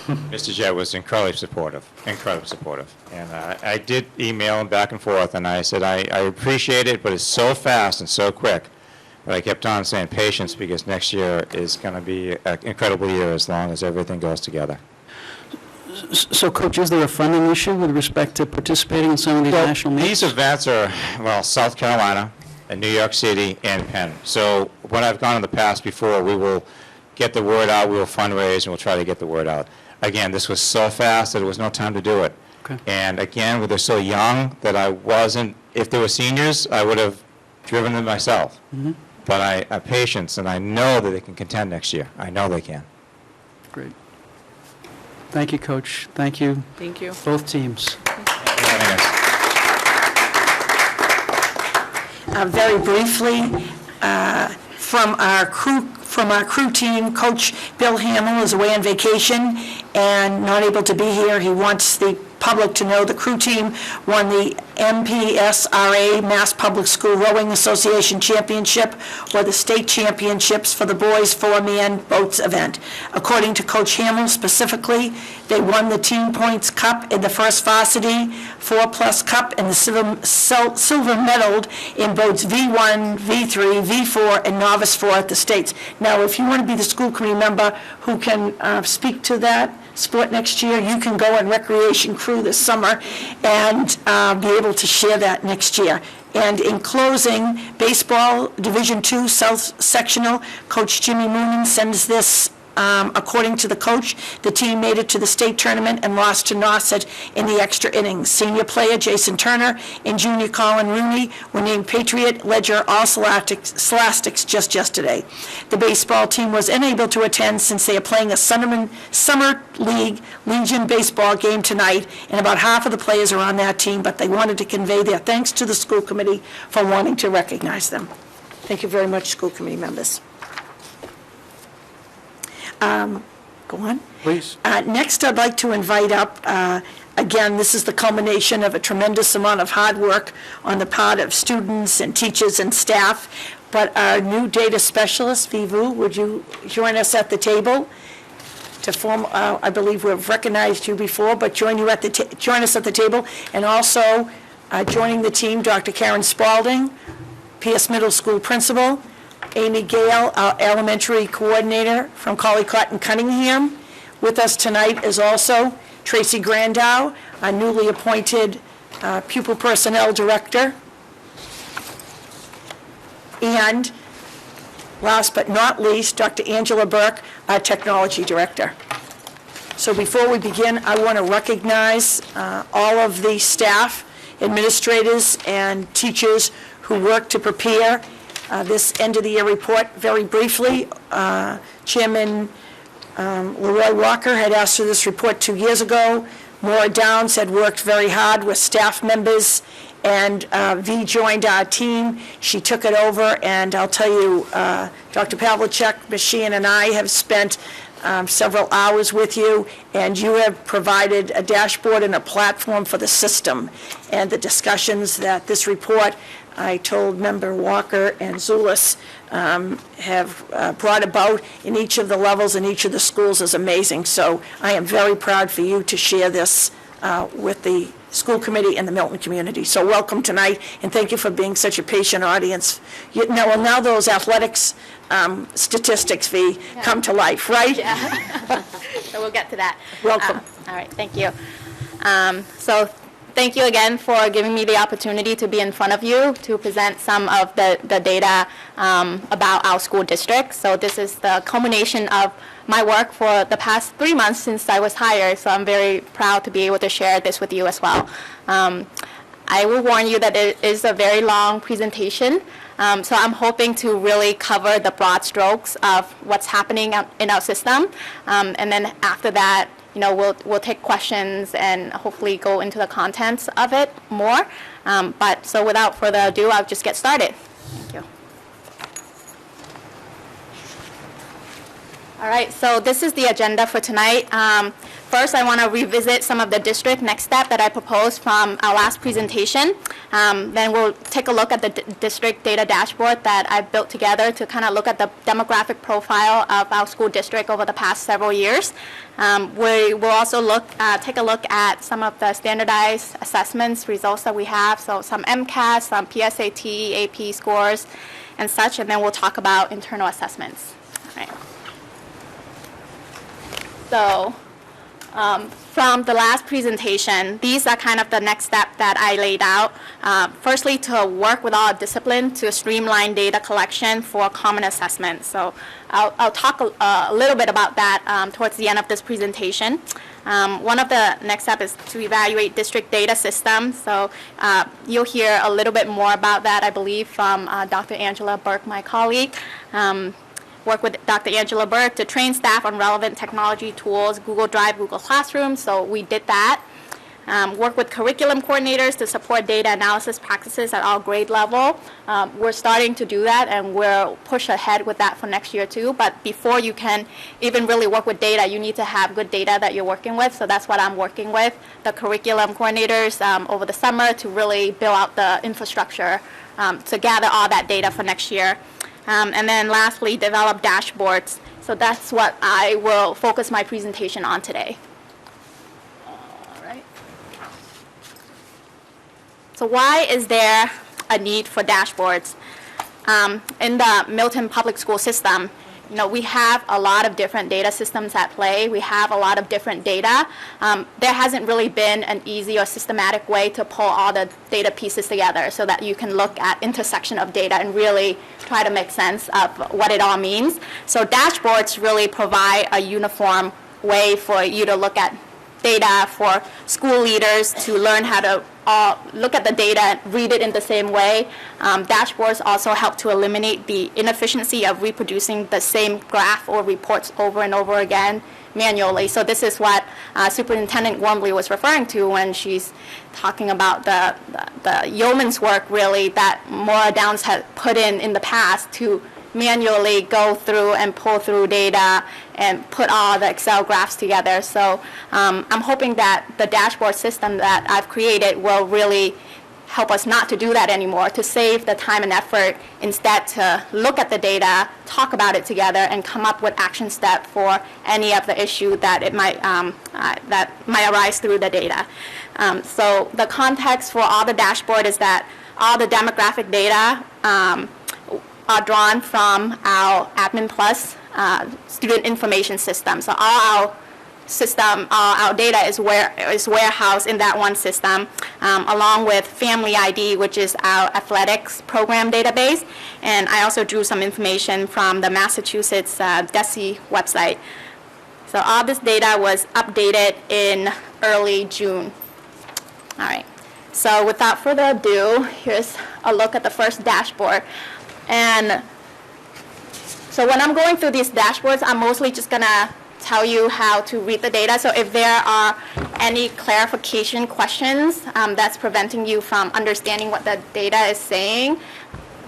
Mr. Jett was incredibly supportive. And I did email him back and forth, and I said, I appreciate it, but it's so fast and so quick. But I kept on saying patience, because next year is going to be an incredible year as long as everything goes together. So, Coach, is there a funding issue with respect to participating in some of these national meets? These events are, South Carolina and New York City and Penn. So when I've gone in the past before, we will get the word out. We'll fundraise, and we'll try to get the word out. Again, this was so fast that there was no time to do it. Okay. And again, they're so young that I wasn't, if they were seniors, I would have driven them myself. Mhm. But I have patience, and I know that they can contend next year. I know they can. Great. Thank you, Coach. Thank you, Thank you. both teams. Very briefly, from our crew team, Coach Bill Hamill is away on vacation and not able to be here. He wants the public to know the crew team won the MPSRA, Mass Public School Rowing Association Championship, or the state championships for the boys 4-man boats event. According to Coach Hamill specifically, they won the Team Points Cup in the first varsity, 4+ Cup, and the silver medaled in boats V1, V3, V4, and Novice 4 at the states. Now, if you want to be the school committee member who can speak to that sport next year, you can go on recreation crew this summer and be able to share that next year. And in closing, baseball Division II South Sectional, Coach Jimmy Moonen sends this. According to the coach, the team made it to the state tournament and lost to Nauset in the extra innings. Senior player Jason Turner and junior Colin Rooney were named Patriot Ledger All-Scholastics just yesterday. The baseball team was unable to attend since they are playing a Summer League Legion baseball game tonight, and about half of the players are on that team, but they wanted to convey their thanks to the school committee for wanting to recognize them. Thank you very much, school committee members. Go on. Please. Next, I'd like to invite up, again, this is the culmination of a tremendous amount of hard work on the part of students and teachers and staff, but our new data specialist, Vivu, would you join us at the table to form, I believe we've recognized you before, but join us at the table, and also joining the team, Dr. Karen Spalding, Pierce Middle School Principal, Amy Gale, our elementary coordinator from Collycott and Cunningham. With us tonight is also Tracy Grandow, our newly appointed pupil personnel director. And last but not least, Dr. Angela Burke, our technology director. So before we begin, I want to recognize all of the staff, administrators, and teachers who work to prepare this end-of-the-year report. Very briefly, Chairman Leroy Walker had asked for this report 2 years ago. Maura Downs had worked very hard with staff members, and V joined our team. She took it over, and I'll tell you, Dr. Pavlicek, Ms. Sheehan, and I have spent several hours with you, and you have provided a dashboard and a platform for the system. And the discussions that this report, I told Member Walker and Zulus, have brought about in each of the levels in each of the schools is amazing. So I am very proud for you to share this with the school committee and the Milton community. So welcome tonight, and thank you for being such a patient audience. Now those athletics statistics, V, come to life, right? Yeah. So we'll get to that. Welcome. All right, thank you. So thank you again for giving me the opportunity to be in front of you to present some of the data about our school district. So this is the culmination of my work for the past 3 months since I was hired, so I'm very proud to be able to share this with you as well. I will warn you that it is a very long presentation, so I'm hoping to really cover the broad strokes of what's happening in our system, and then after that, we'll take questions and hopefully go into the contents of it more. But so without further ado, I'll just get started. Thank you. All right, so this is the agenda for tonight. First, I want to revisit some of the district next step that I proposed from our last presentation. Then we'll take a look at the district data dashboard that I built together to kind of look at the demographic profile of our school district over the past several years. We will also take a look at some of the standardized assessments results that we have, so some MCAS, some PSAT, AP scores, and such, and then we'll talk about internal assessments. All right. So From the last presentation, these are kind of the next step that I laid out. Firstly, to work with all discipline to streamline data collection for common assessment. So I'll talk a little bit about that towards the end of this presentation. One of the next steps is to evaluate district data systems. So you'll hear a little bit more about that, I believe, from Dr. Angela Burke, my colleague. Work with Dr. Angela Burke to train staff on relevant technology tools, Google Drive, Google Classroom, so we did that. Work with curriculum coordinators to support data analysis practices at all grade level. We're starting to do that, and we'll push ahead with that for next year too. But before you can even really work with data, you need to have good data that you're working with. So that's what I'm working with, the curriculum coordinators over the summer to really build out the infrastructure to gather all that data for next year. And then lastly, develop dashboards. So that's what I will focus my presentation on today. All right. So why is there a need for dashboards? In the Milton Public School system, you know, we have a lot of different data systems at play. We have a lot of different data. There hasn't really been an easy or systematic way to pull all the data pieces together so that you can look at intersection of data and really try to make sense of what it all means. So dashboards really provide a uniform way for you to look at data, for school leaders to learn how to look at the data and read it in the same way. Dashboards also help to eliminate the inefficiency of reproducing the same graph or reports over and over again manually. So this is what Superintendent Wormley was referring to when she's talking about the yeoman's work, really, that Maura Downs had put in the past to manually go through and pull through data and put all the Excel graphs together. So I'm hoping that the dashboard system that I've created will really help us not to do that anymore, to save the time and effort, instead to look at the data, talk about it together, and come up with action step for any of the issue that it might that might arise through the data. So the context for all the dashboard is that all the demographic data are drawn from our Admin Plus student information system. So all our system, our data is warehoused in that one system, along with Family ID, which is our athletics program database. And I also drew some information from the Massachusetts DESE website. So all this data was updated in early June. All right. So without further ado, here's a look at the first dashboard. And so when I'm going through these dashboards, I'm mostly just going to tell you how to read the data. So if there are any clarification questions that's preventing you from understanding what the data is saying,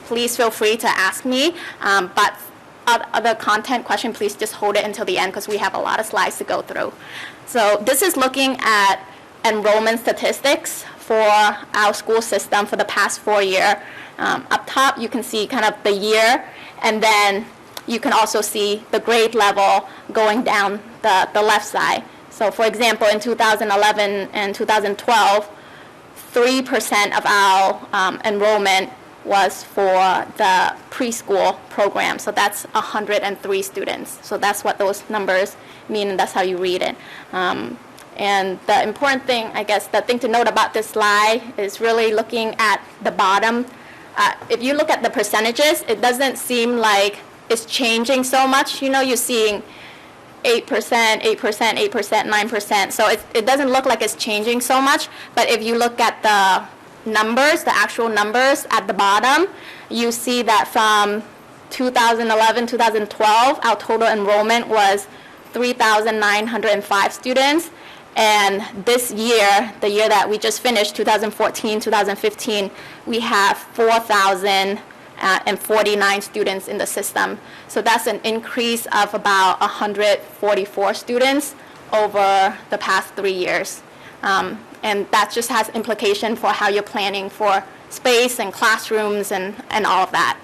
please feel free to ask me. But other content question, please just hold it until the end because we have a lot of slides to go through. So this is looking at enrollment statistics for our school system for the past 4 years. Up top, you can see kind of the year, and then you can also see the grade level going down the left side. So for example, in 2011 and 2012, 3% of our enrollment was for the preschool program. So that's 103 students. So that's what those numbers mean, and that's how you read it. And the important thing, I guess, the thing to note about this slide is really looking at the bottom. If you look at the percentages, it doesn't seem like it's changing so much. You know, you're seeing 8%, 8%, 8%, 9%. So it doesn't look like it's changing so much. But if you look at the numbers, the actual numbers at the bottom, you see that from 2011, 2012, our total enrollment was 3,905 students. And this year, the year that we just finished, 2014, 2015, we have 4,049 students in the system. So that's an increase of about 144 students over the past 3 years. And that just has implication for how you're planning for space and classrooms and all of that.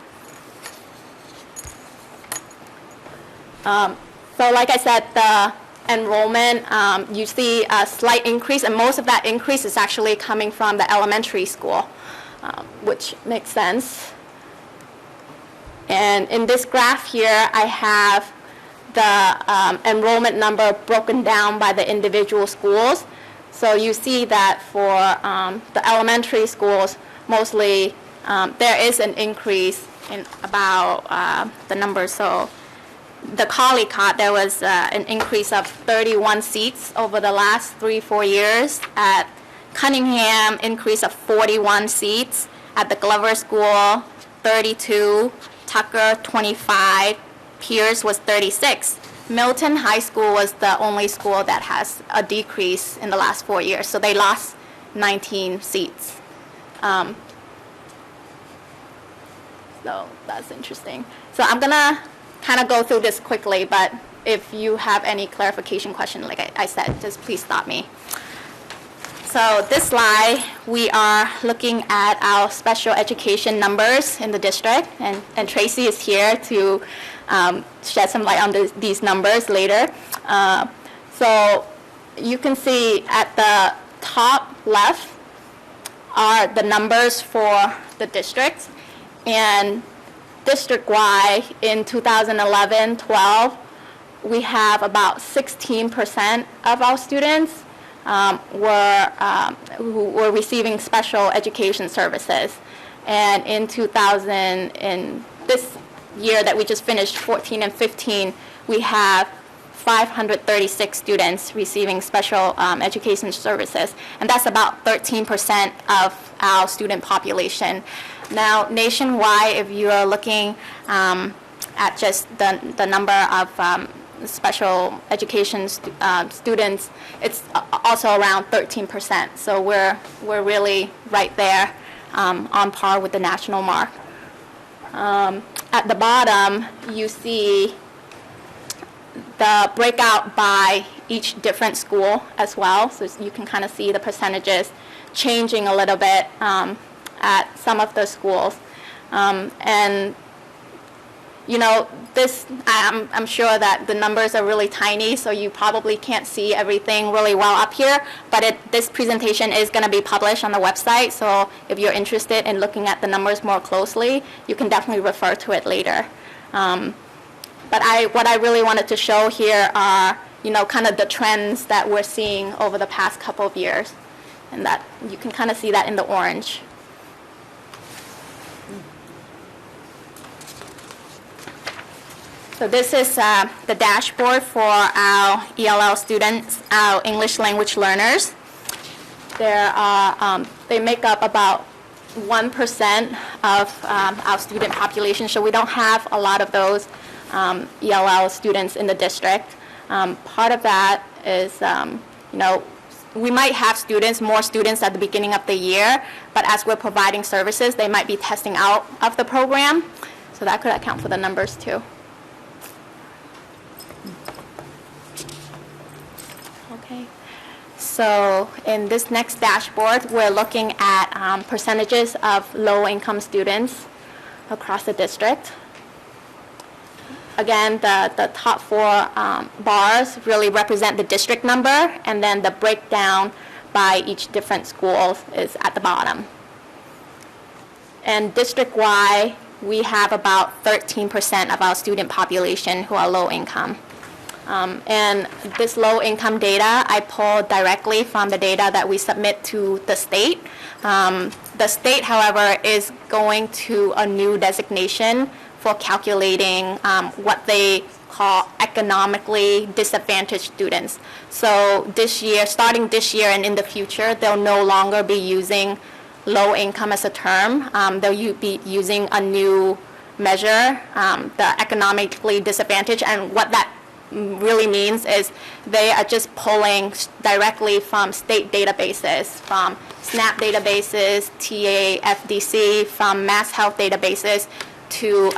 So like I said, the enrollment, you see a slight increase, and most of that increase is actually coming from the elementary school, which makes sense. And in this graph here, I have the enrollment number broken down by the individual schools. So you see that for the elementary schools, mostly there is an increase in about the numbers. So the Collicott, there was an increase of 31 seats over the last 3-4 years. At Cunningham, increase of 41 seats. At the Glover School, 32. Tucker, 25. Pierce was 36. Milton High School was the only school that has a decrease in the last 4 years. So they lost 19 seats. So that's interesting. So I'm going to kind of go through this quickly, but if you have any clarification question, like I said, just please stop me. So this slide, we are looking at our special education numbers in the district, and Tracy is here to shed some light on these numbers later. So you can see at the top left are the numbers for the districts, and district-wide in 2011-12, we have about 16% of our students who were receiving special education services. And in this year that we just finished, 14 and 15, we have 536 students receiving special education services, and that's about 13% of our student population. Now, nationwide, if you are looking at just the number of special education students, it's also around 13%. So we're really right there on par with the national mark. At the bottom, you see the breakout by each different school as well. So you can kind of see the percentages changing a little bit at some of the schools. And you know, I'm sure that the numbers are really tiny, so you probably can't see everything really well up here, but this presentation is going to be published on the website, so if you're interested in looking at the numbers more closely, you can definitely refer to it later. But what I really wanted to show here are, you know, kind of the trends that we're seeing over the past couple of years, and that you can kind of see that in the orange. So this is the dashboard for our ELL students, our English language learners. They make up about 1% of our student population, so we don't have a lot of those ELL students in the district. Part of that is, you know, we might have more students at the beginning of the year, but as we're providing services, they might be testing out of the program, so that could account for the numbers too. So in this next dashboard, we're looking at percentages of low-income students across the district. Again, the top 4 bars really represent the district number, and then the breakdown by each different school is at the bottom. And district-wide, we have about 13% of our student population who are low-income. And this low-income data, I pulled directly from the data that we submit to the state. The state, however, is going to a new designation for calculating what they call economically disadvantaged students. So this year, starting this year and in the future, they'll no longer be using low income as a term. They'll be using a new measure, the economically disadvantaged, and what that really means is they are just pulling directly from state databases, from SNAP databases, TAFDC, from Mass Health databases to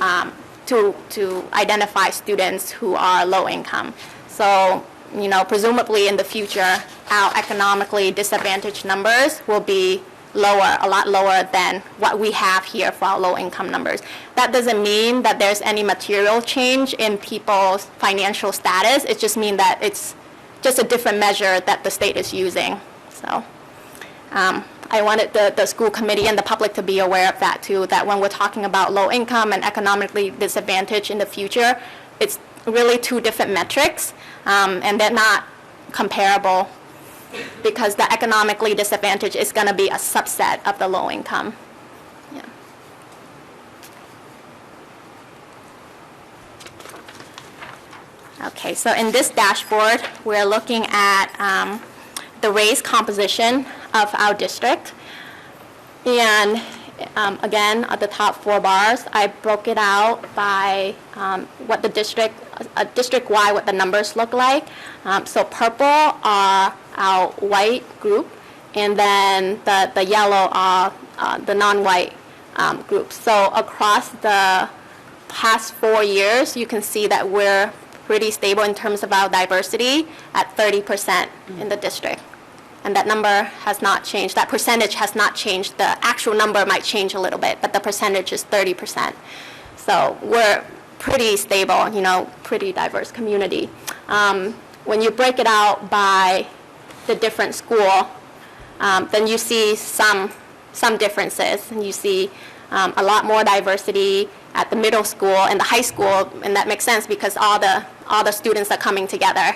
identify students who are low income. So, you know, presumably in the future, our economically disadvantaged numbers will be lower, a lot lower than what we have here for our low-income numbers. That doesn't mean that there's any material change in people's financial status. It just means that it's just a different measure that the state is using. So I wanted the school committee and the public to be aware of that too, that when we're talking about low income and economically disadvantaged in the future, it's really two different metrics, and they're not comparable because the economically disadvantaged is going to be a subset of the low income. Yeah. Okay, so in this dashboard, we're looking at the race composition of our district. And again, at the top 4 bars, I broke it out by what the district-wide, what the numbers look like. So purple are our white group, and then the yellow are the non-white groups. So across the past 4 years, you can see that we're pretty stable in terms of our diversity at 30% in the district. And that number has not changed. That percentage has not changed. The actual number might change a little bit, but the percentage is 30%. So we're pretty stable, you know, pretty diverse community. When you break it out by the different school, then you see some differences. And you see a lot more diversity at the middle school and the high school, and that makes sense because all the students are coming together.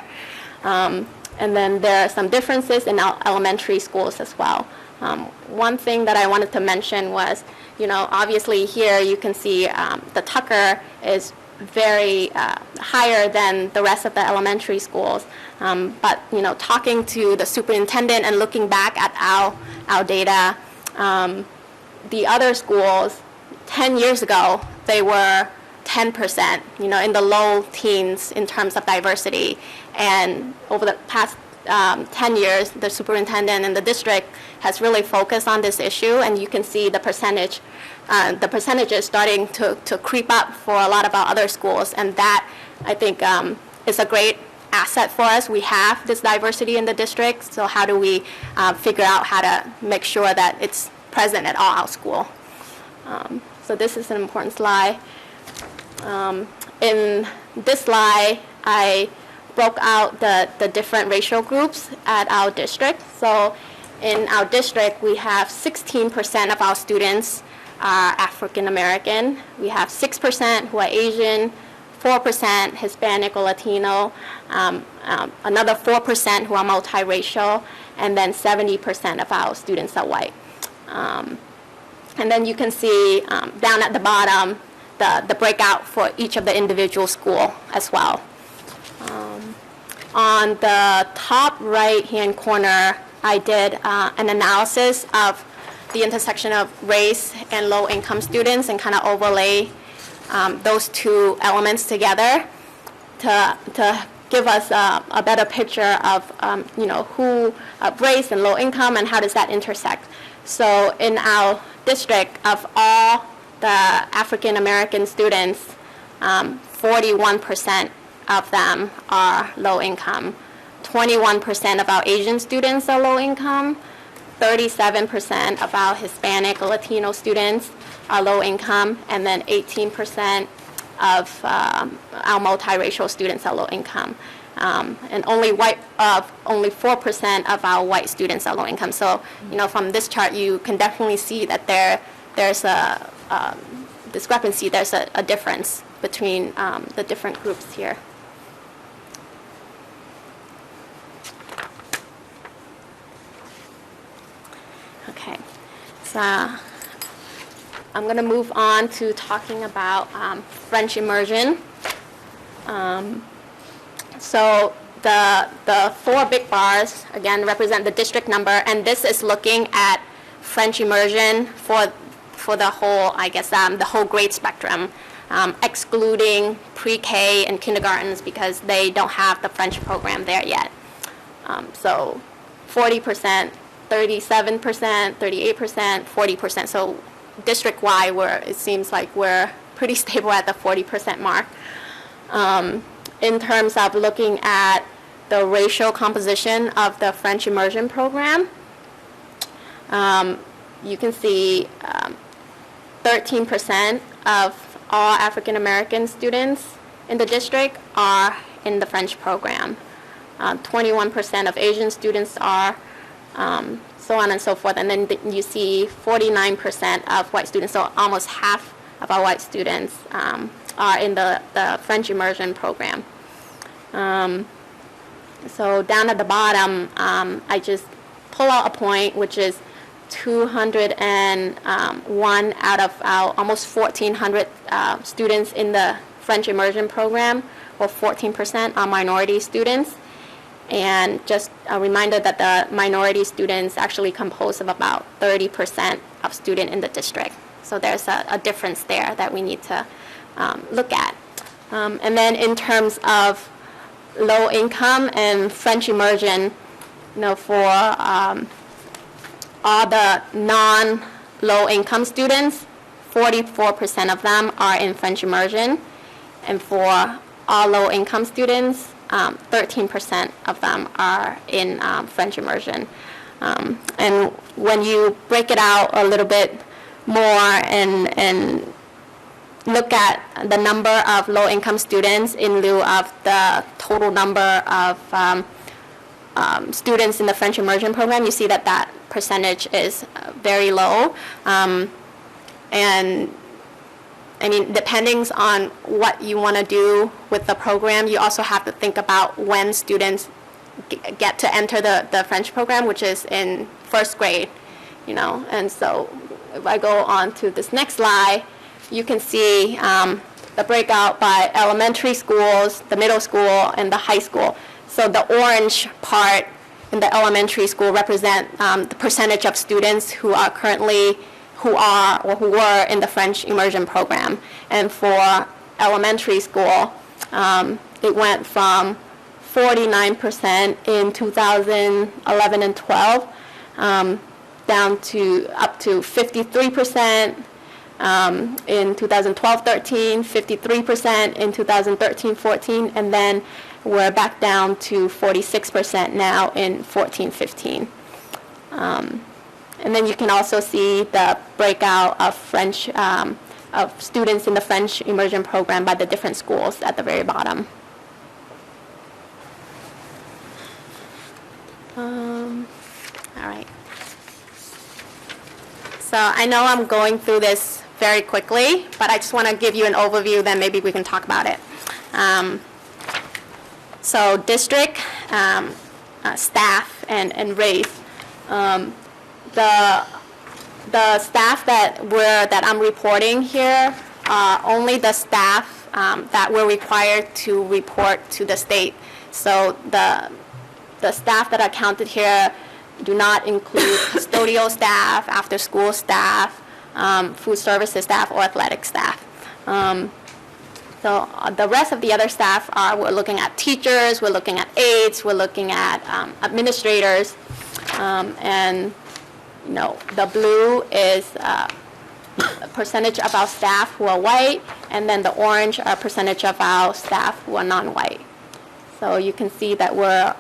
And then there are some differences in our elementary schools as well. One thing that I wanted to mention was, you know, obviously here you can see the Tucker is very higher than the rest of the elementary schools. But, you know, talking to the superintendent and looking back at our data, the other schools, 10 years ago, they were 10%, you know, in the low teens in terms of diversity. And over the past 10 years, the superintendent and the district has really focused on this issue, and you can see the percentages starting to creep up for a lot of our other schools, and that, I think, is a great asset for us. We have this diversity in the district, so how do we figure out how to make sure that it's present at all our school? So this is an important slide. In this slide, I broke out the different racial groups at our district. So in our district, we have 16% of our students are African American. We have 6% who are Asian, 4% Hispanic or Latino, another 4% who are multiracial, and then 70% of our students are white. And then you can see down at the bottom the breakout for each of the individual school as well. On the top right-hand corner, I did an analysis of the intersection of race and low-income students and kind of overlay those two elements together to give us a better picture of you know, race and low income and how does that intersect. So in our district, of all the African American students, 41% of them are low income. 21% of our Asian students are low income. 37% of our Hispanic or Latino students are low income, and then 18% of our multiracial students are low income. And only 4% of our white students are low income. So, you know, from this chart, you can definitely see that there's a discrepancy, there's a difference between the different groups here. Okay, so I'm going to move on to talking about French immersion. So the four big bars, again, represent the district number, and this is looking at French immersion for the whole, I guess, the whole grade spectrum, excluding pre-K and kindergartens because they don't have the French program there yet. So 40%, 37%, 38%, 40%. So district-wide, it seems like we're pretty stable at the 40% mark. In terms of looking at the racial composition of the French immersion program, you can see 13% of all African American students in the district are in the French program. 21% of Asian students are, so on and so forth. And then you see 49% of white students, so almost half of our white students are in the French immersion program. So down at the bottom, I just pull out a point, which is 201 out of our almost 1,400 students in the French immersion program, or 14% are minority students. And just a reminder that the minority students actually compose of about 30% of students in the district. So there's a difference there that we need to look at. And then in terms of low income and French immersion, for all the non-low income students, 44% of them are in French immersion. And for all low income students, 13% of them are in French immersion. And when you break it out a little bit more and look at the number of low-income students in lieu of the total number of students in the French immersion program, you see that that percentage is very low. And I mean, depending on what you want to do with the program, you also have to think about when students get to enter the French program, which is in first grade, And so if I go on to this next slide, you can see the breakout by elementary schools, the middle school, and the high school. So the orange part in the elementary school represent the percentage of students who are currently who were in the French immersion program. And for elementary school, it went from 49% in 2011 and 12 down to up to 53% in 2012-13, 53% in 2013-14, and then we're back down to 46% now in 14-15. And then you can also see the breakout of French, of students in the French immersion program by the different schools at the very bottom. All right. So I know I'm going through this very quickly, but I just want to give you an overview, then maybe we can talk about it. So district, staff, and race. The staff that I'm reporting here are only the staff that were required to report to the state. So the staff that are counted here do not include custodial staff, after-school staff, food services staff, or athletic staff. So the rest of the other staff we're looking at teachers, we're looking at aides, we're looking at administrators, and the blue is a percentage of our staff who are white, and then the orange are a percentage of our staff who are non-white. So you can see that we're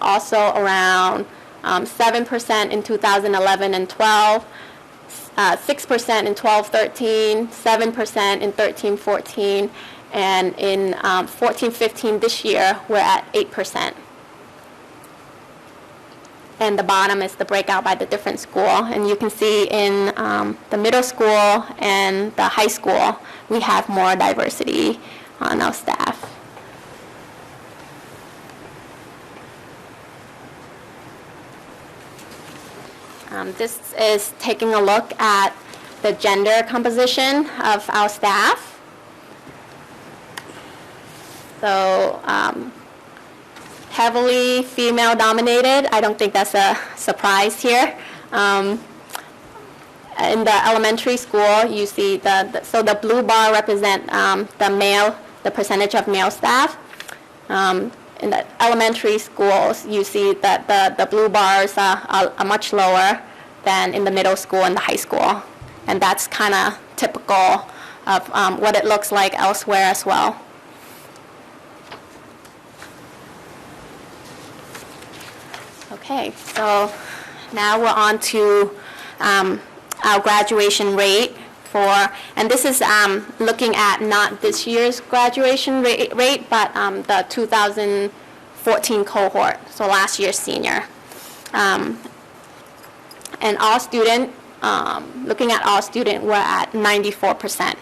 also around 7% in 2011 and 12, 6% in 12-13, 7% in 13-14, and in 14-15 this year, we're at 8%. And the bottom is the breakout by the different school. And you can see in the middle school and the high school, we have more diversity on our staff. This is taking a look at the gender composition of our staff. So heavily female dominated. I don't think that's a surprise here. In the elementary school, you see so the blue bar represent the percentage of male staff. In the elementary schools, you see that the blue bars are much lower than in the middle school and the high school. And that's kind of typical of what it looks like elsewhere as well. Okay, so now we're on to our graduation rate and this is looking at not this year's graduation rate, but the 2014 cohort, so last year's senior. And all student, looking at all student, we're at 94%.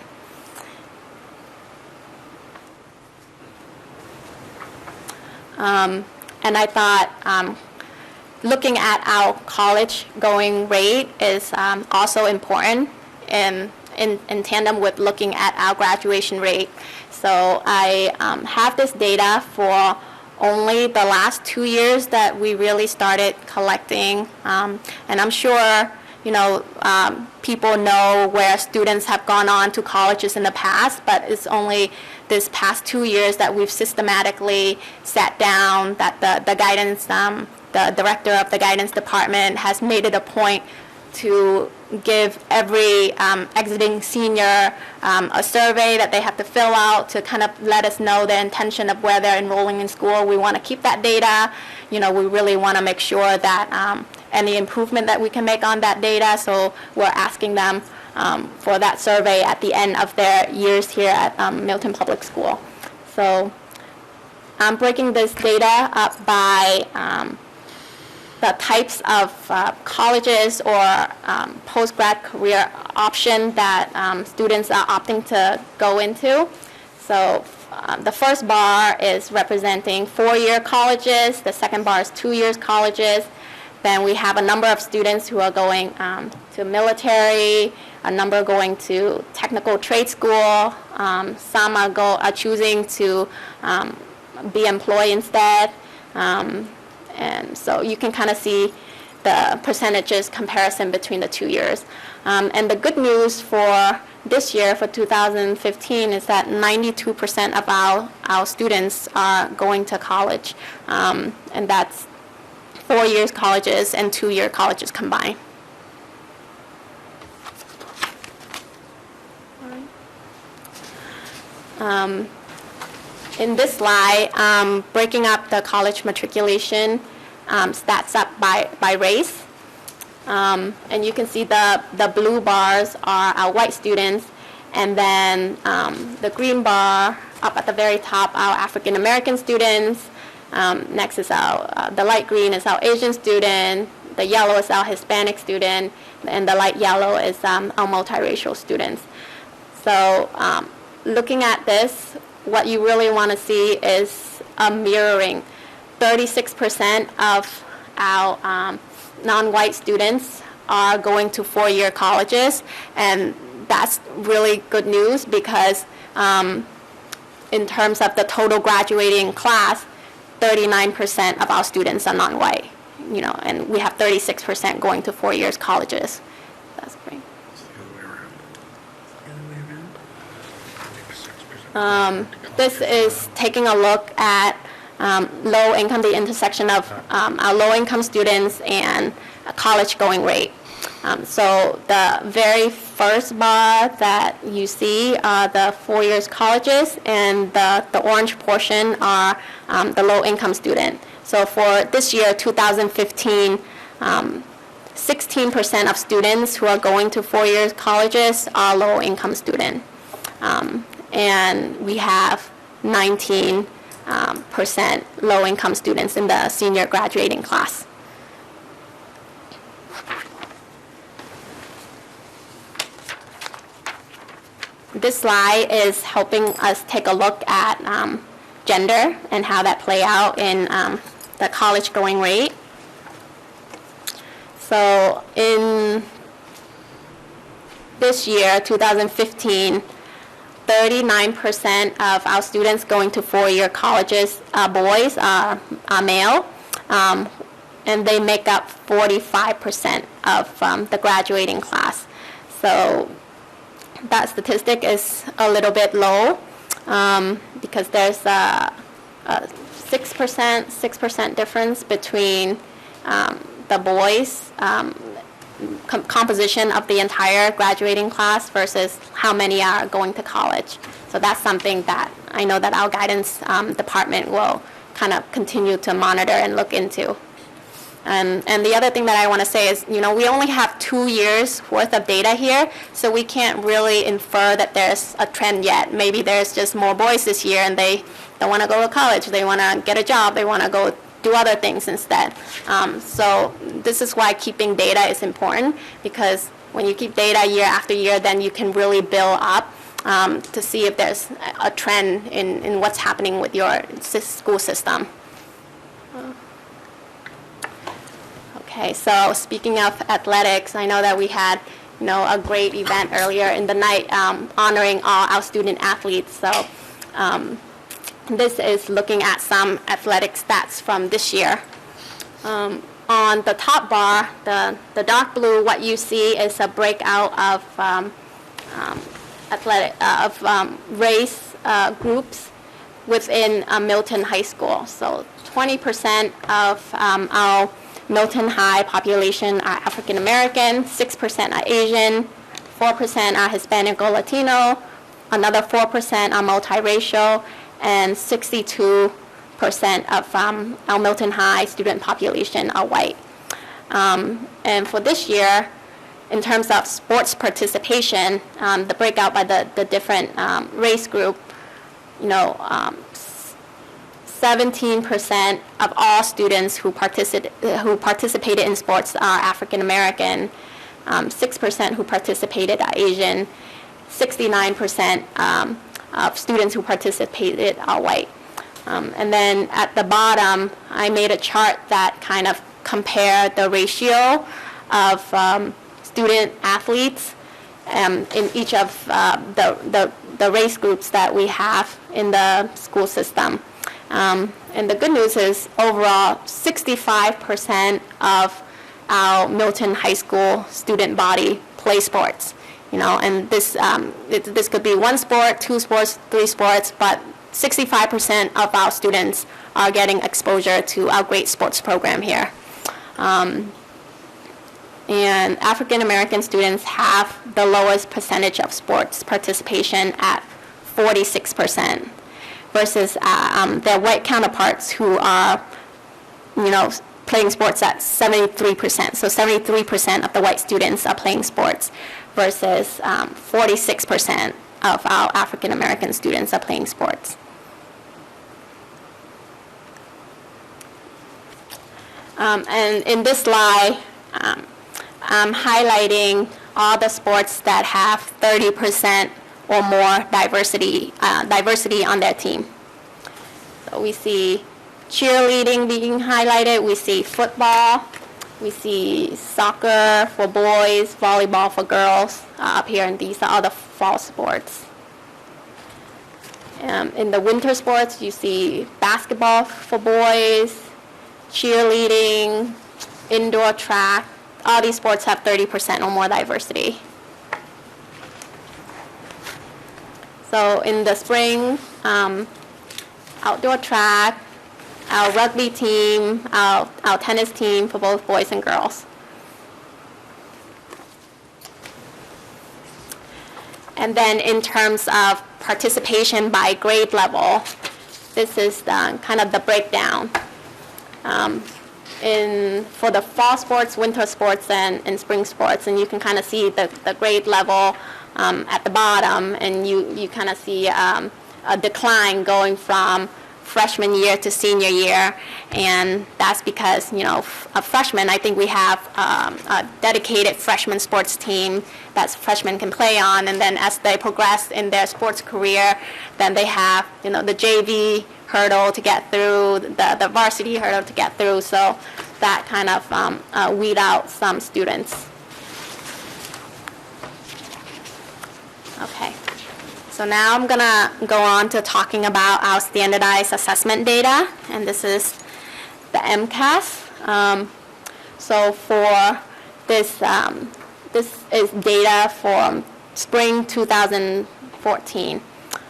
And I thought looking at our college going rate is also important in tandem with looking at our graduation rate. So I have this data for only the last 2 years that we really started collecting. And I'm sure, people know where students have gone on to colleges in the past, but it's only this past 2 years that we've systematically sat down, that the guidance, the director of the guidance department has made it a point to give every exiting senior a survey that they have to fill out to kind of let us know their intention of where they're enrolling in school. We want to keep that data. We really want to make sure that any improvement that we can make on that data, so we're asking them for that survey at the end of their years here at Milton Public School. So I'm breaking this data up by the types of colleges or post-grad career option that students are opting to go into. So the first bar is representing 4-year colleges. The second bar is 2 years colleges. Then we have a number of students who are going to military, a number going to technical trade school. Some are choosing to be employed instead. And so you can kind of see the percentages comparison between the 2 years. And the good news for this year, for 2015, is that 92% of our students are going to college. And that's 4 years colleges and 2-year colleges combined. In this slide, breaking up the college matriculation stats up by race. And you can see the blue bars are our white students, and then the green bar up at the very top, our African American students. Next is the light green is our Asian student, the yellow is our Hispanic student, and the light yellow is our multiracial students. So looking at this, what you really want to see is a mirroring. 36% of our non-white students are going to 4-year colleges, and that's really good news because in terms of the total graduating class, 39% of our students are non-white, and we have 36% going to 4 years colleges. That's great. This is taking a look at low income, the intersection of our low income students and college going rate. So the very first bar that you see are the 4 years colleges, and the orange portion are the low income student. So for this year, 2015, 16% of students who are going to 4 years colleges are low income student. And we have 19% low income students in the senior graduating class. This slide is helping us take a look at gender and how that play out in the college going rate. So in this year, 2015, 39% of our students going to 4-year colleges, boys, are male, and they make up 45% of the graduating class. So that statistic is a little bit low because there's a 6% difference between the boys' composition of the entire graduating class versus how many are going to college. So that's something that I know that our guidance department will kind of continue to monitor and look into. And the other thing that I want to say is, we only have 2 years worth of data here, so we can't really infer that there's a trend yet. Maybe there's just more boys this year and they don't want to go to college, they want to get a job, they want to go do other things instead. So this is why keeping data is important, because when you keep data year after year, then you can really build up to see if there's a trend in what's happening with your school system. Okay, so speaking of athletics, I know that we had, a great event earlier in the night honoring all our student athletes. So this is looking at some athletic stats from this year. On the top bar, the dark blue, what you see is a breakout of race groups within Milton High School. So 20% of our Milton High population are African American, 6% are Asian, 4% are Hispanic or Latino, another 4% are multiracial, and 62% of our Milton High student population are white. And for this year, in terms of sports participation, the breakout by the different race group, 17% of all students who participated in sports are African American, 6% who participated are Asian, 69% of students who participated are white. And then at the bottom, I made a chart that kind of compared the ratio of student athletes in each of the race groups that we have in the school system. And the good news is overall 65% of our Milton High School student body play sports. And this could be one sport, two sports, three sports, but 65% of our students are getting exposure to our great sports program here. And African American students have the lowest percentage of sports participation at 46%, versus their white counterparts who are, playing sports at 73%. So 73% of the white students are playing sports, versus 46% of our African American students are playing sports. And in this slide, I'm highlighting all the sports that have 30% or more diversity on their team. So we see cheerleading being highlighted, we see football, we see soccer for boys, volleyball for girls up here, and these are all the fall sports. In the winter sports, you see basketball for boys, cheerleading, indoor track. All these sports have 30% or more diversity. So in the spring, outdoor track, our rugby team, our tennis team for both boys and girls. And then in terms of participation by grade level, this is kind of the breakdown. For the fall sports, winter sports, and spring sports, and you can kind of see the grade level at the bottom, and you kind of see a decline going from freshman year to senior year, and that's because, a freshman, I think we have a dedicated freshman sports team that freshmen can play on, and then as they progress in their sports career, then they have, the JV hurdle to get through, the varsity hurdle to get through, so that kind of weed out some students. Okay. So now I'm going to go on to talking about our standardized assessment data, and this is the MCAS. So for this, this is data for spring 2014.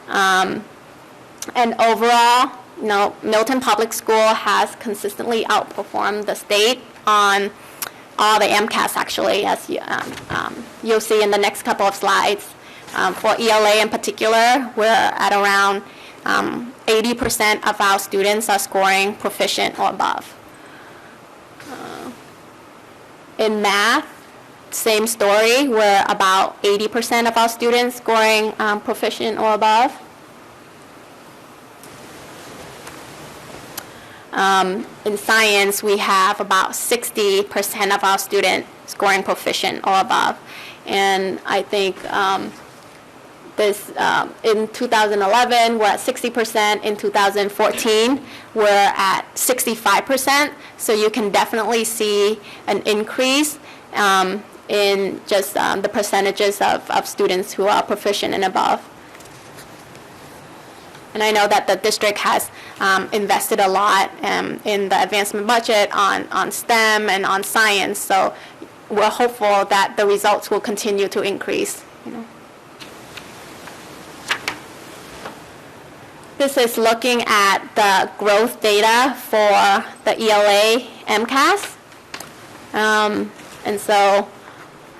And overall, Milton Public School has consistently outperformed the state on all the MCAS, actually, as you'll see in the next couple of slides. For ELA in particular, we're at around 80% of our students are scoring proficient or above. In math, same story, we're about 80% of our students scoring proficient or above. In science, we have about 60% of our students scoring proficient or above. And I think This, in 2011, we're at 60%. In 2014, we're at 65%. So you can definitely see an increase in just the percentages of students who are proficient and above. And I know that the district has invested a lot in the advancement budget on STEM and on science. So we're hopeful that the results will continue to increase. This is looking at the growth data for the ELA MCAS. And so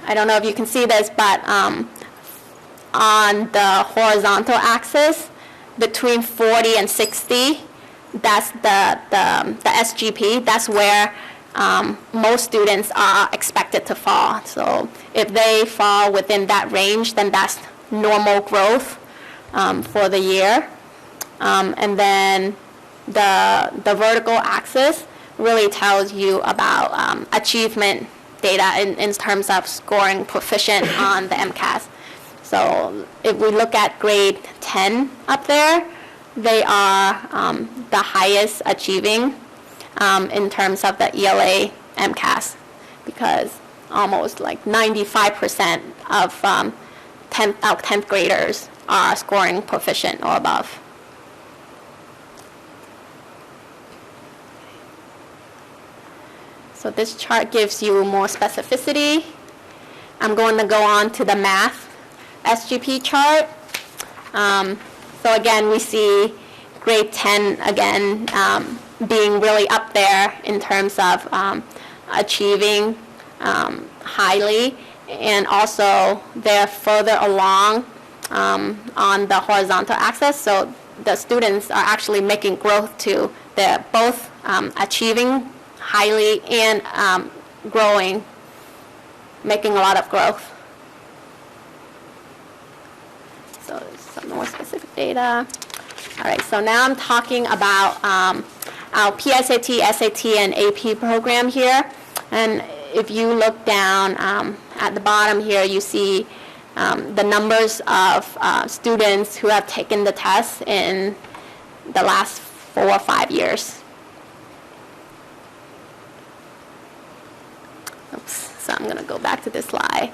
I don't know if you can see this, but on the horizontal axis, between 40 and 60, that's the SGP. That's where most students are expected to fall. So if they fall within that range, then that's normal growth for the year. And then the vertical axis really tells you about achievement data in terms of scoring proficient on the MCAS. So if we look at grade 10 up there, they are the highest achieving in terms of the ELA MCAS, because almost like 95% of 10th graders are scoring proficient or above. So this chart gives you more specificity. I'm going to go on to the math SGP chart. So again, we see grade 10 again being really up there in terms of achieving highly, and also they're further along on the horizontal axis. So the students are actually making growth too. They're both achieving highly and growing, making a lot of growth. So some more specific data. All right, so now I'm talking about our PSAT, SAT, and AP program here. And if you look down at the bottom here, you see the numbers of students who have taken the test in the last 4 or 5 years. Oops, so I'm going to go back to this slide.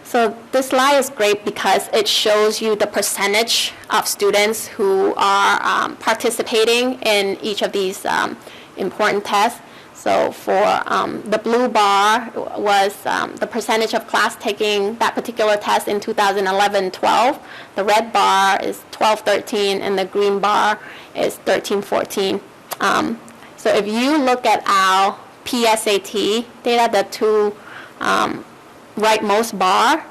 So this slide is great because it shows you the percentage of students who are participating in each of these important tests. So for the blue bar was the percentage of class taking that particular test in 2011-12. The red bar is 12-13, and the green bar is 13-14. So if you look at our PSAT data, the two rightmost bar,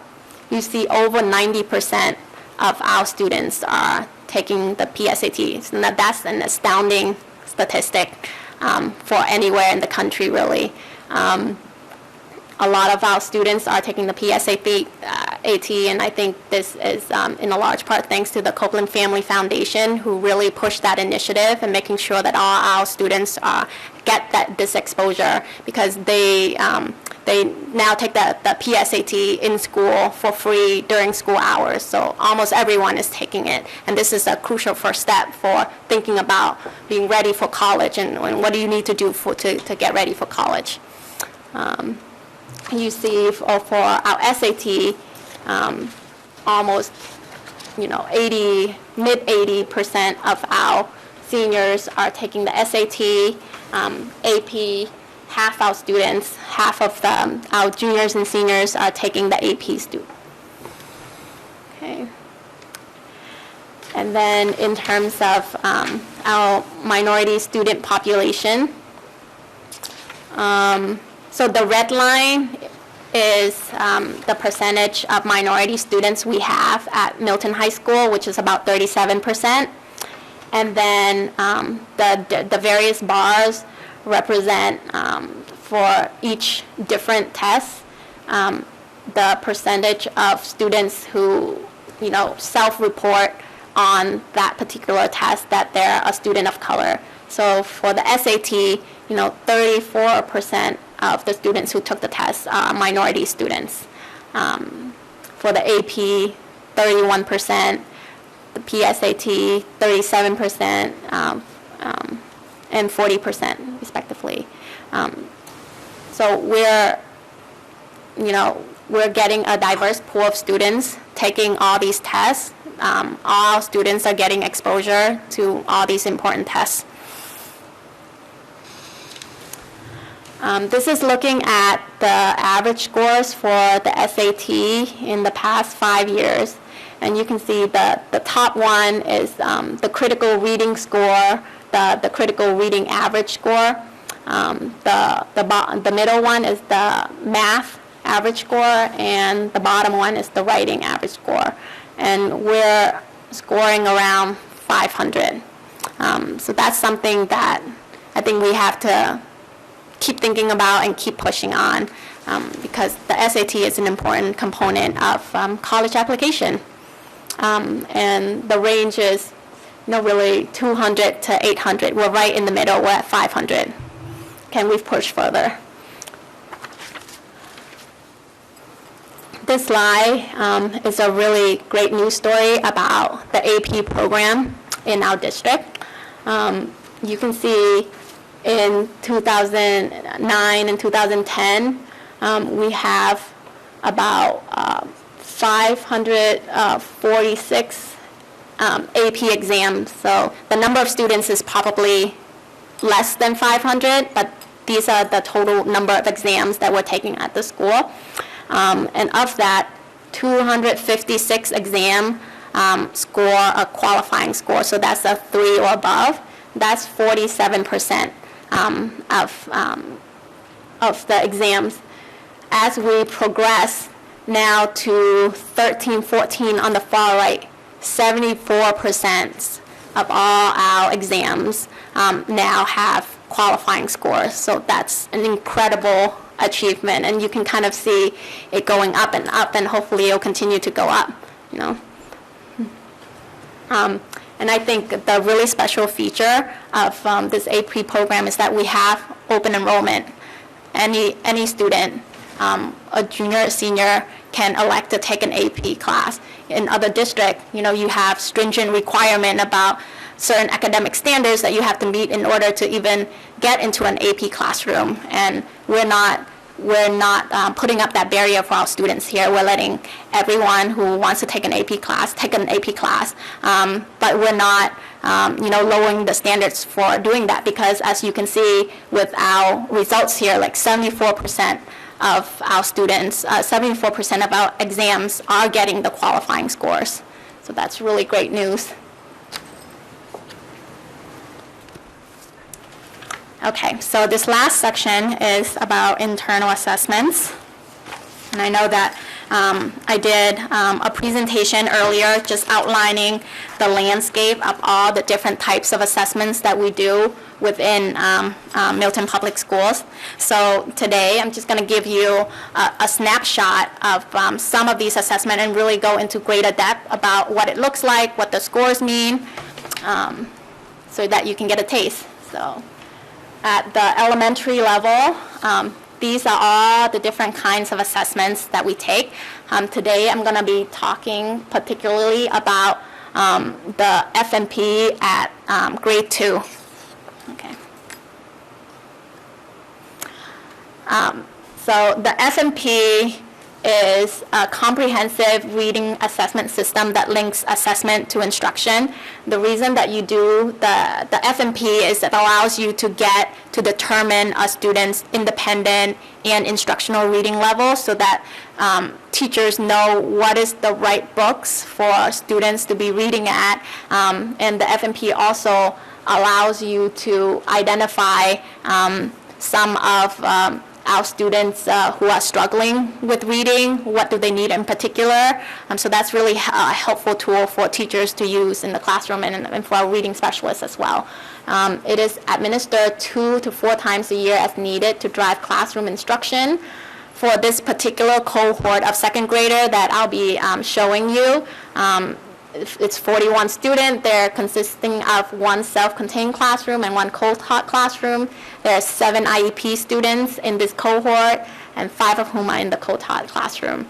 you see over 90% of our students are taking the PSAT. So that's an astounding statistic for anywhere in the country, really. A lot of our students are taking the PSAT, and I think this is in a large part thanks to the Copeland Family Foundation, who really pushed that initiative and making sure that all our students get this exposure, because they now take the PSAT in school for free during school hours. So almost everyone is taking it. And this is a crucial first step for thinking about being ready for college and what do you need to do to get ready for college. You see for our SAT, almost, mid-80% of our seniors are taking the SAT, AP, half our students, half of our juniors and seniors are taking the AP student. Okay. And then in terms of our minority student population, so the red line is the percentage of minority students we have at Milton High School, which is about 37%. And then the various bars represent for each different test the percentage of students who self-report on that particular test that they're a student of color. So for the SAT, 34% of the students who took the test are minority students. For For the AP, 31%, the PSAT, 37%, and 40% respectively. So we're getting a diverse pool of students taking all these tests. All students are getting exposure to all these important tests. This is looking at the average scores for the SAT in the past 5 years. And you can see the top one is the critical reading score, the critical reading average score. The middle one is the math average score, and the bottom one is the writing average score. And we're scoring around 500. So that's something that I think we have to keep thinking about and keep pushing on, because the SAT is an important component of college application. And the range is really 200 to 800. We're right in the middle. We're at 500. Can we push further? This slide is a really great news story about the AP program in our district. You can see in 2009 and 2010, we have about 546 AP exams. So the number of students is probably less than 500, but these are the total number of exams that we're taking at the school. And of that, 256 exam score a qualifying score, so that's a 3 or above. That's 47% of the exams. As we progress now to 13, 14 on the far right, 74% of all our exams now have qualifying scores. So that's an incredible achievement, and you can kind of see it going up, and hopefully it'll continue to go up, And I think the really special feature of this AP program is that we have open enrollment. Any student, a junior or senior, can elect to take an AP class. In other districts, you have stringent requirement about certain academic standards that you have to meet in order to even get into an AP classroom. And we're not putting up that barrier for our students here. We're letting everyone who wants to take an AP class take an AP class, but we're not, lowering the standards for doing that, because as you can see with our results here, like 74% of our students, 74% of our exams are getting the qualifying scores. So that's really great news. Okay, so this last section is about internal assessments. And I know that I did a presentation earlier just outlining the landscape of all the different types of assessments that we do within Milton Public Schools. So today I'm just going to give you a snapshot of some of these assessments and really go into greater depth about what it looks like, what the scores mean, so that you can get a taste. So at the elementary level, these are all the different kinds of assessments that we take. Today I'm going to be talking particularly about the FNP at grade 2. Okay. So the FNP is a comprehensive reading assessment system that links assessment to instruction. The reason that you do the FNP is it allows you to get to determine a student's independent and instructional reading level, so that teachers know what is the right books for students to be reading at. And the FNP also allows you to identify some of our students who are struggling with reading, what do they need in particular. So that's really a helpful tool for teachers to use in the classroom and for our reading specialists as well. It is administered 2 to 4 times a year as needed to drive classroom instruction. For this particular cohort of second grader that I'll be showing you, it's 41 students. They're consisting of 1 self-contained classroom and 1 co-taught classroom. There are 7 IEP students in this cohort, and 5 of whom are in the co-taught classroom.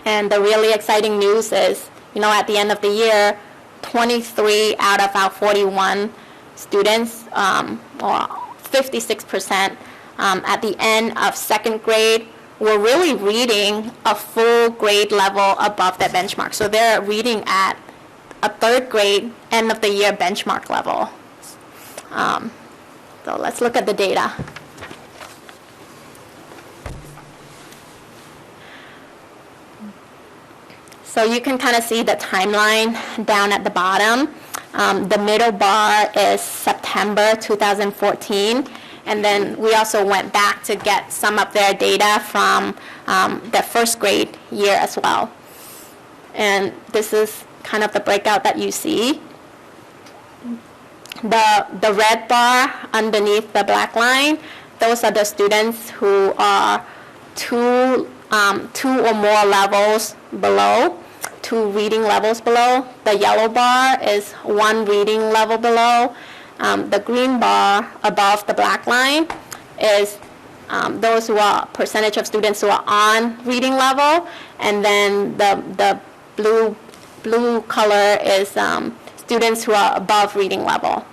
And the really exciting news is, at the end of the year, 23 out of our 41 students, or 56%, at the end of second grade, were really reading a full grade level above their benchmark. So they're reading at a third grade end of the year benchmark level. So let's look at the data. So you can kind of see the timeline down at the bottom. The middle bar is September 2014. And then we also went back to get some of their data from their first grade year as well. And this is kind of the breakout that you see. The red bar underneath the black line, those are the students who are two or more levels below, 2 reading levels below. The yellow bar is 1 reading level below. The green bar above the black line is those who are percentage of students who are on reading level, and then the blue color is students who are above reading level.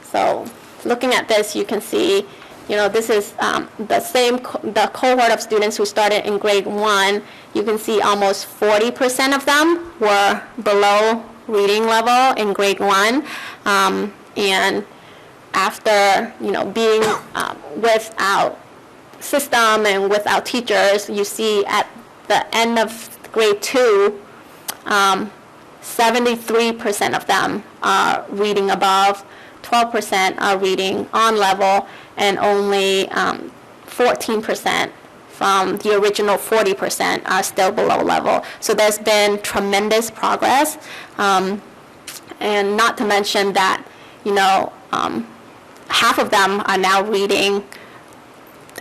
So looking at this, you can see, this is the cohort of students who started in grade 1. You can see almost 40% of them were below reading level in grade 1. And after, being without system and without teachers, you see at the end of grade 2, 73% of them are reading above, 12% are reading on level, and only 14% from the original 40% are still below level. So there's been tremendous progress, and not to mention that, half of them are now reading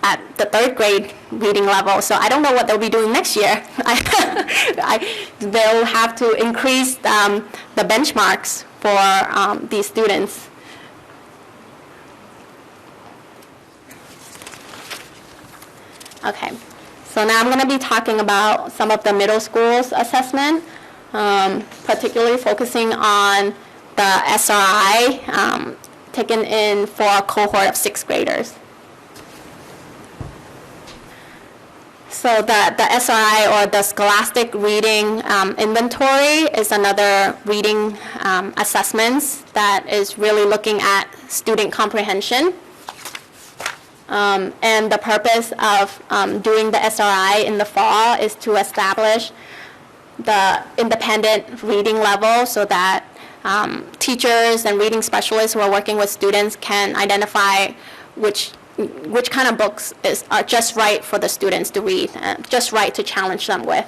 at the third grade reading level. So I don't know what they'll be doing next year. They'll have to increase the benchmarks for these students. Okay, so now I'm going to be talking about some of the middle school's assessment, particularly focusing on the SRI taken in for a cohort of 6th graders. So the SRI, or the Scholastic Reading Inventory, is another reading assessments that is really looking at student comprehension. And the purpose of doing the SRI in the fall is to establish the independent reading level so that teachers and reading specialists who are working with students can identify which kind of books are just right for the students to read, and just right to challenge them with.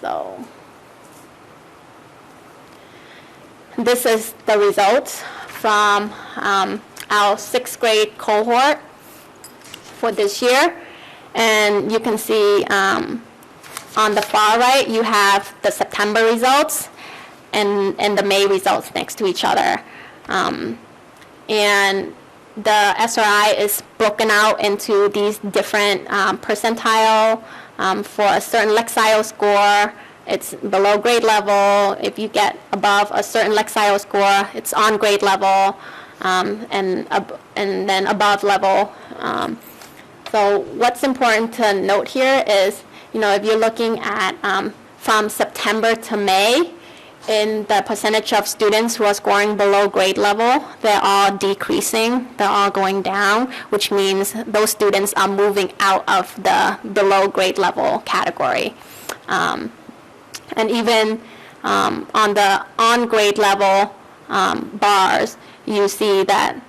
So this is the results from our 6th grade cohort for this year. And you can see on the far right, you have the September results and the May results next to each other. And the SRI is broken out into these different percentile. For a certain Lexile score, it's below grade level. If you get above a certain Lexile score, it's on grade level, and then above level. So what's important to note here is, if you're looking at from September to May, in the percentage of students who are scoring below grade level, they're all decreasing, they're all going down, which means those students are moving out of the below grade level category. And even on the on grade level bars, you see that,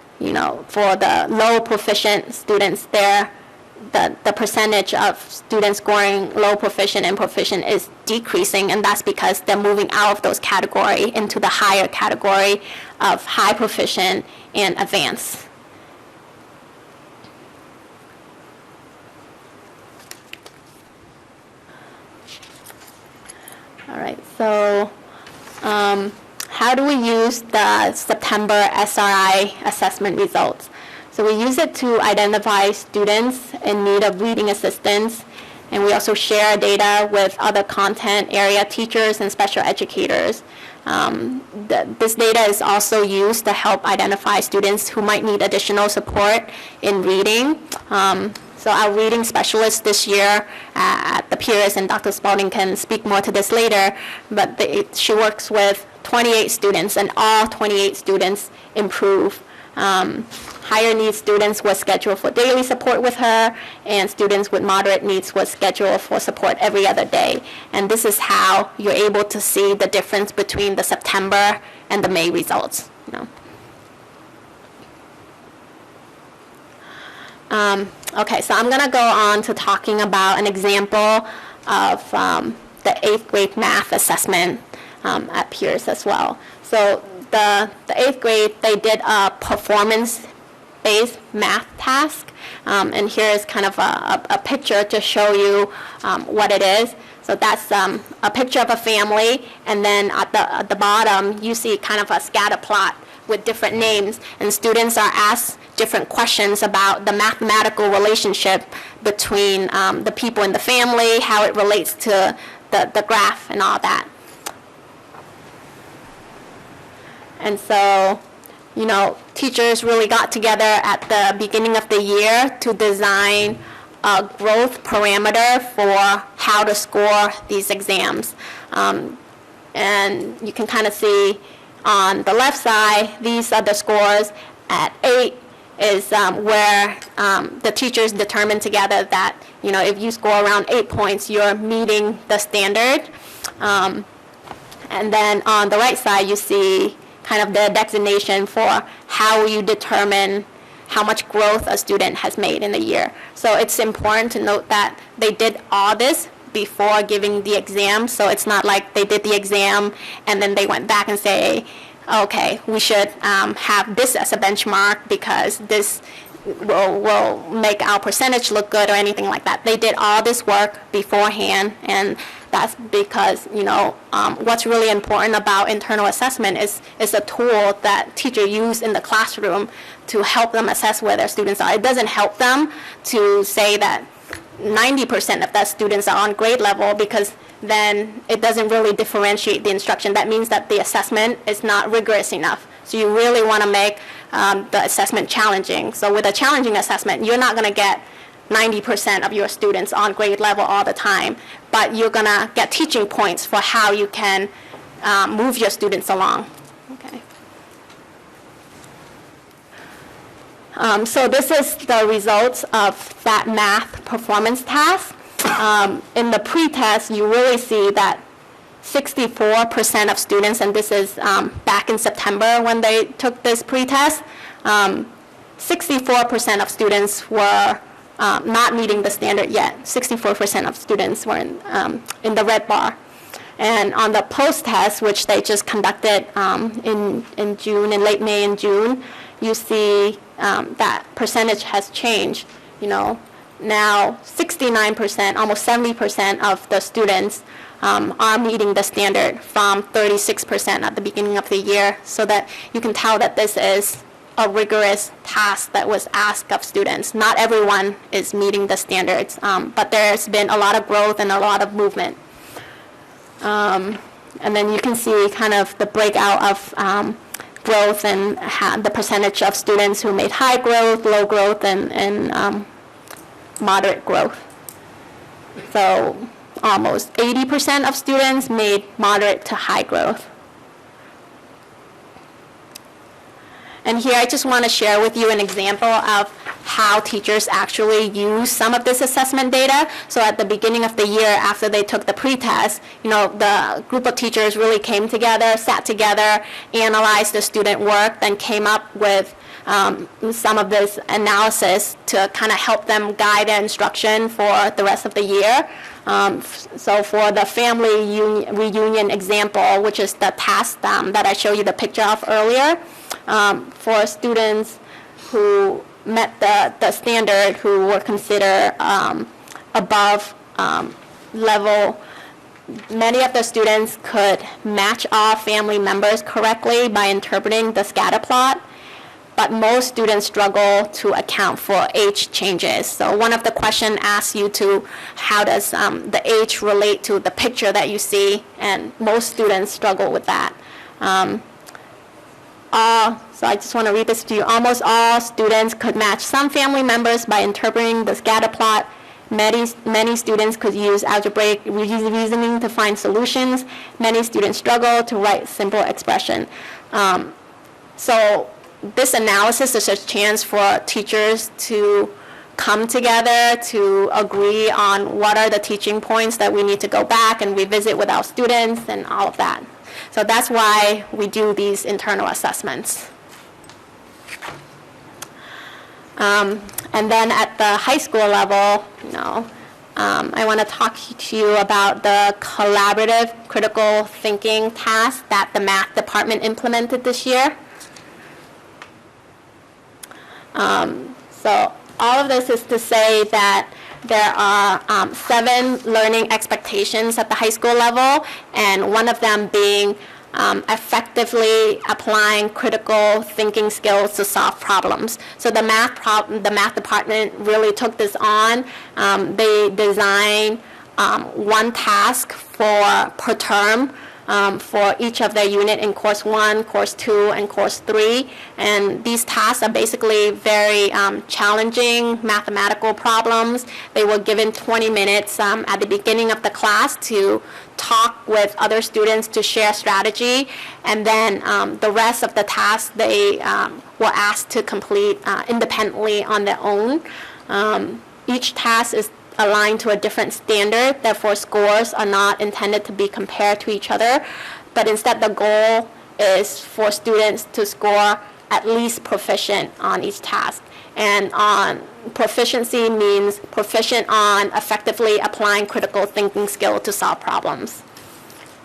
for the low proficient students there, the percentage of students scoring low proficient and proficient is decreasing, and that's because they're moving out of those category into the higher category of high proficient and advanced. All right, so how do we use the September SRI assessment results? So we use it to identify students in need of reading assistance And we also share data with other content area teachers and special educators. This data is also used to help identify students who might need additional support in reading. So our reading specialist this year at the Pierce, and Dr. Spalding can speak more to this later, but she works with 28 students, and all 28 students improve. Higher needs students were scheduled for daily support with her, and students with moderate needs were scheduled for support every other day. And this is how you're able to see the difference between the September and the May results. Okay, so I'm going to go on to talking about an example of the 8th grade math assessment at Pierce as well. So the 8th grade, they did a performance-based math task, and here is kind of a picture to show you what it is. So that's a picture of a family, and then at the bottom, you see kind of a scatter plot with different names, and students are asked different questions about the mathematical relationship between the people in the family, how it relates to the graph and all that. And so, teachers really got together at the beginning of the year to design a growth parameter for how to score these exams. And you can kind of see on the left side, these are the scores. At 8 is where the teachers determined together that, if you score around 8 points, you're meeting the standard. And then on the right side, you see kind of the designation for how you determine how much growth a student has made in a year. So it's important to note that they did all this before giving the exam, so it's not like they did the exam and then they went back and say, okay, we should have this as a benchmark because this will make our percentage look good or anything like that. They did all this work beforehand, and that's because, what's really important about internal assessment is a tool that teachers use in the classroom to help them assess where their students are. It doesn't help them to say that 90% of their students are on grade level, because then it doesn't really differentiate the instruction. That means that the assessment is not rigorous enough. So you really want to make the assessment challenging. So with a challenging assessment, you're not going to get 90% of your students on grade level all the time, but you're going to get teaching points for how you can move your students along. Okay. So this is the results of that math performance task. In the pre-test, you really see that 64% of students, and this is back in September when they took this pre-test, 64% of students were not meeting the standard yet. 64% of students were in the red bar. And on the post-test, which they just conducted in June, in late May and June, you see that percentage has changed. Now 69%, almost 70% of the students are meeting the standard from 36% at the beginning of the year, so that you can tell that this is a rigorous task that was asked of students. Not everyone is meeting the standards, but there's been a lot of growth and a lot of movement. And then you can see kind of the breakout of growth and the percentage of students who made high growth, low growth, and moderate growth. So almost 80% of students made moderate to high growth. And here I just want to share with you an example of how teachers actually use some of this assessment data. So at the beginning of the year, after they took the pre-test, the group of teachers really came together, sat together, analyzed the student work, then came up with some of this analysis to kind of help them guide their instruction for the rest of the year. So for the family reunion example, which is the task that I showed you the picture of earlier, for students who met the standard, who were considered above level, many of the students could match all family members correctly by interpreting the scatter plot. but most students struggle to account for age changes. So one of the questions asks you to, how does the age relate to the picture that you see, and most students struggle with that. So I just want to read this to you. Almost all students could match some family members by interpreting the scatter plot. Many students could use algebraic reasoning to find solutions. Many students struggle to write simple expression. So this analysis is a chance for teachers to come together to agree on what are the teaching points that we need to go back and revisit with our students and all of that. So that's why we do these internal assessments. And then at the high school level, I want to talk to you about the collaborative critical thinking task that the math department implemented this year. So all of this is to say that there are 7 learning expectations at the high school level, and one of them being effectively applying critical thinking skills to solve problems. So the math department really took this on. They designed one task per term for each of their unit in course 1, course 2, and course 3. And these tasks are basically very challenging mathematical problems. They were given 20 minutes at the beginning of the class to talk with other students to share strategy. And then the rest of the tasks they were asked to complete independently on their own. Each task is aligned to a different standard, therefore scores are not intended to be compared to each other, but instead the goal is for students to score at least proficient on each task. And on proficiency means proficient on effectively applying critical thinking skill to solve problems.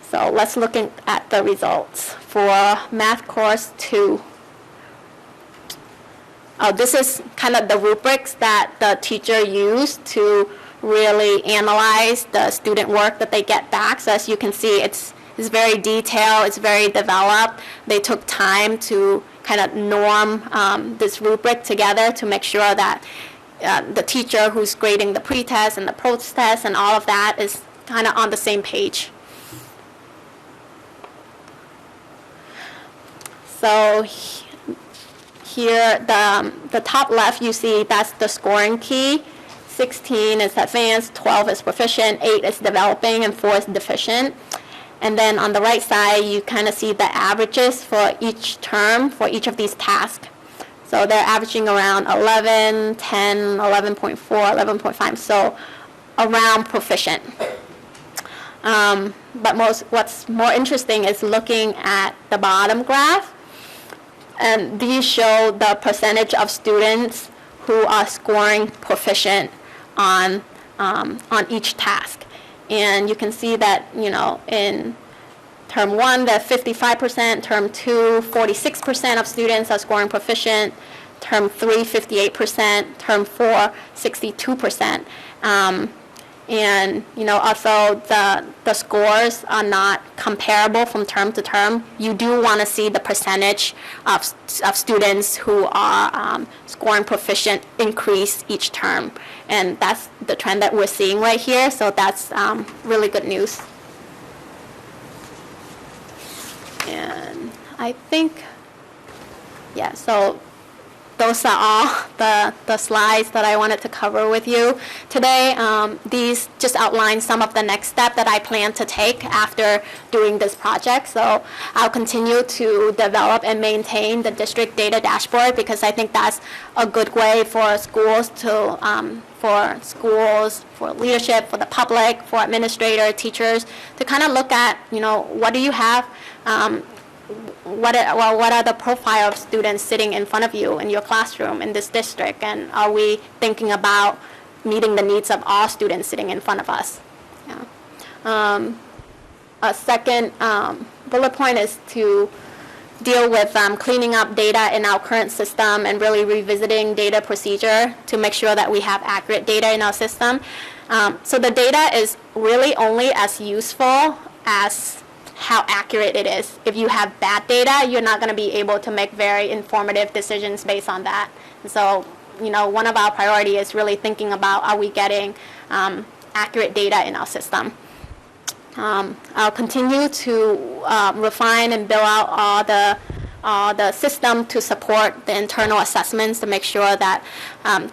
So let's look at the results. For math course 2, this is kind of the rubrics that the teacher used to really analyze the student work that they get back. So as you can see, it's very detailed, it's very developed. They took time to kind of norm this rubric together to make sure that the teacher who's grading the pre-test and the post-test and all of that is kind of on the same page. So here, the top left, you see that's the scoring key. 16 is advanced, 12 is proficient, 8 is developing, and 4 is deficient. And then on the right side, you kind of see the averages for each term for each of these tasks. So they're averaging around 11, 10, 11.4, 11.5, so around proficient. But what's more interesting is looking at the bottom graph. And these show the percentage of students who are scoring proficient on each task. And you can see that, in term 1, they're 55%, term 2, 46% of students are scoring proficient, term 3, 58%, term 4, 62%. And, although the scores are not comparable from term to term, you do want to see the percentage of students who are scoring proficient increase each term. And that's the trend that we're seeing right here, so that's really good news. And I think, so those are all the slides that I wanted to cover with you today. These just outline some of the next step that I plan to take after doing this project. So I'll continue to develop and maintain the district data dashboard, because I think that's a good way for schools to, for leadership, for the public, for administrators, teachers, to kind of look at, what do you have, what are the profile of students sitting in front of you in your classroom in this district, and are we thinking about meeting the needs of all students sitting in front of us? A second bullet point is to deal with cleaning up data in our current system and really revisiting data procedure to make sure that we have accurate data in our system. So the data is really only as useful as how accurate it is. If you have bad data, you're not going to be able to make very informative decisions based on that. And so, one of our priorities is really thinking about, are we getting accurate data in our system? I'll continue to refine and build out all the system to support the internal assessments to make sure that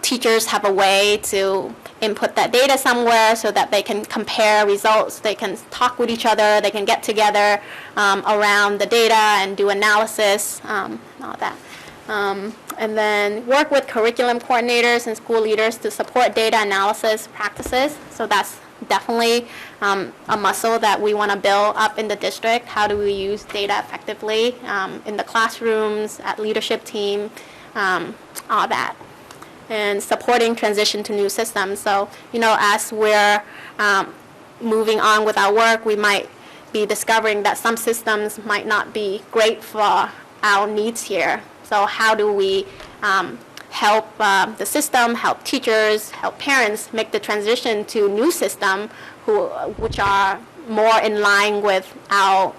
teachers have a way to input that data somewhere so that they can compare results, they can talk with each other, they can get together around the data and do analysis, and all that. And then work with curriculum coordinators and school leaders to support data analysis practices. So that's definitely a muscle that we want to build up in the district. How do we use data effectively in the classrooms, at leadership team, all that. And supporting transition to new systems. So, as we're moving on with our work, we might be discovering that some systems might not be great for our needs here. So how do we help the system, help teachers, help parents make the transition to new system which are more in line with our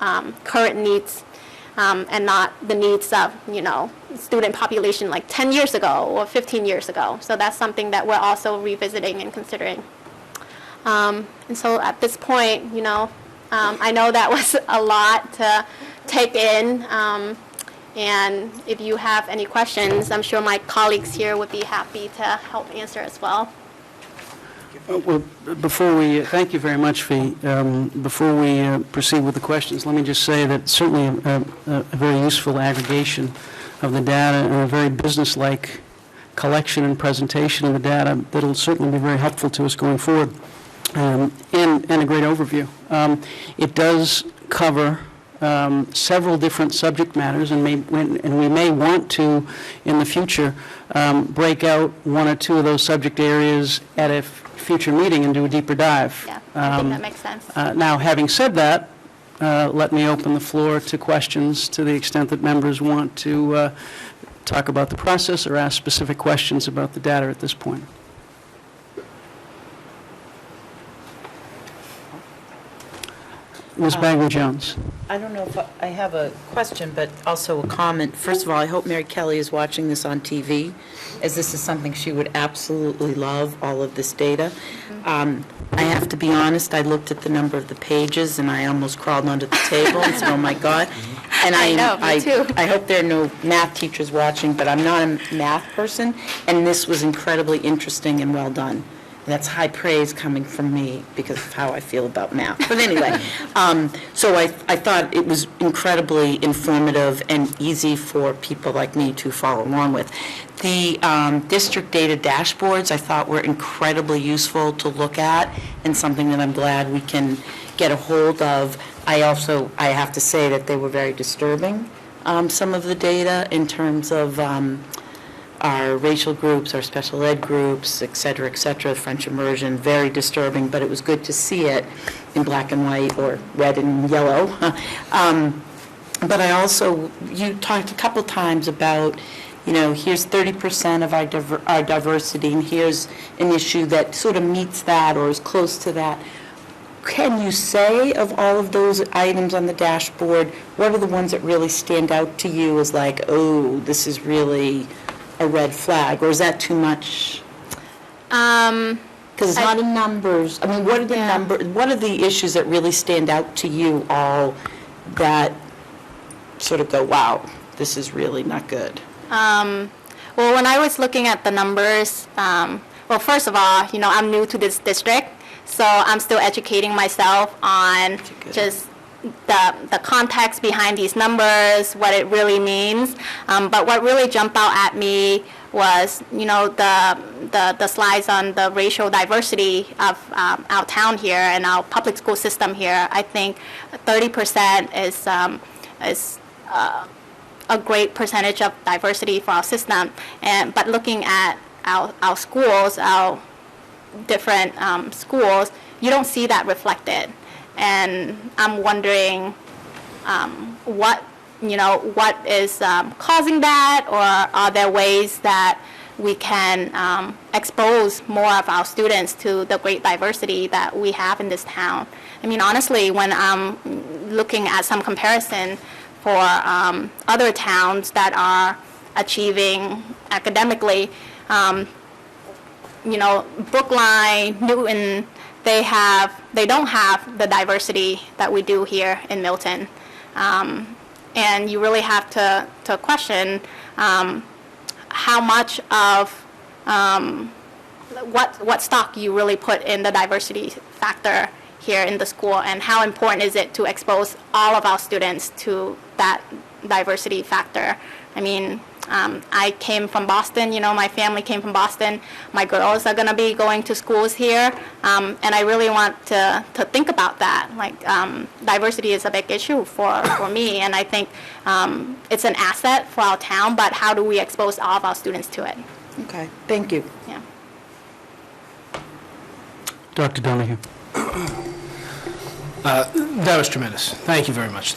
current needs and not the needs of, student population like 10 years ago or 15 years ago. So that's something that we're also revisiting and considering. And so at this point, I know that was a lot to take in. And if you have any questions, I'm sure my colleagues here would be happy to help answer as well. Well, thank you very much, Fee. Before we proceed with the questions, let me just say that certainly a very useful aggregation of the data and a very business-like collection and presentation of the data that will certainly be very helpful to us going forward, and a great overview. It does cover several different subject matters, and we may want to, in the future, break out one or two of those subject areas at a future meeting and do a deeper dive. Yeah, I think that makes sense. Now, having said that, let me open the floor to questions to the extent that members want to talk about the process or ask specific questions about the data at this point. Ms. Bagley-Jones. I don't know if I have a question, but also a comment. First of all, I hope Mary Kelly is watching this on TV, as this is something she would absolutely love, all of this data. I have to be honest, I looked at the number of the pages, and I almost crawled under the table and said, oh, my God. And I know, me too. I hope there are no math teachers watching, but I'm not a math person, and this was incredibly interesting and well done. That's high praise coming from me because of how I feel about math. But anyway, so I thought it was incredibly informative and easy for people like me to follow along with. The district data dashboards I thought were incredibly useful to look at and something that I'm glad we can get a hold of. I have to say that they were very disturbing, some of the data in terms of our racial groups, our special ed groups, et cetera, French immersion, very disturbing, but it was good to see it in black and white or red and yellow. But you talked a couple times about, here's 30% of our diversity, and here's an issue that sort of meets that or is close to that. Can you say of all of those items on the dashboard, what are the ones that really stand out to you as like, oh, this is really a red flag, or is that too much? Because it's not in numbers. I mean, what are the issues that really stand out to you all that sort of go, wow, this is really not good? Well, when I was looking at the numbers, well, first of all, I'm new to this district, so I'm still educating myself on just the context behind these numbers, what it really means. But what really jumped out at me was, the slides on the racial diversity of our town here and our public school system here. I think 30% is a great percentage of diversity for our system. But looking at our schools, our different schools, you don't see that reflected. And I'm wondering what is causing that, or are there ways that we can expose more of our students to the great diversity that we have in this town. I mean, honestly, when I'm looking at some comparison for other towns that are achieving academically, you know, Brookline, Newton, they don't have the diversity that we do here in Milton. And you really have to question how much of what stock you really put in the diversity factor here in the school, and how important is it to expose all of our students to that diversity factor. I mean, I came from Boston, you know, my family came from Boston. My girls are going to be going to schools here, and I really want to think about that. Like, diversity is a big issue for me, and I think it's an asset for our town, but how do we expose all of our students to it? Okay, thank you. Yeah. Dr. Donahue. That was tremendous. Thank you very much.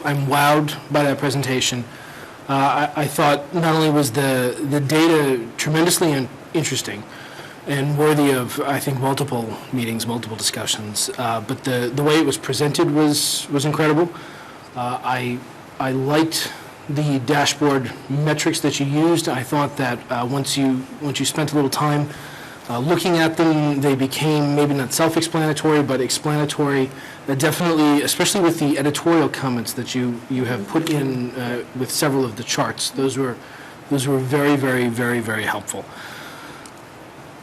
I'm wowed by that presentation. I thought not only was the data tremendously interesting and worthy of, I think, multiple meetings, multiple discussions, but the way it was presented was incredible. I liked the dashboard metrics that you used. I thought that once you spent a little time looking at them, they became maybe not self-explanatory, but explanatory. Definitely, especially with the editorial comments that you have put in with several of the charts. Those were very, very, very, very helpful.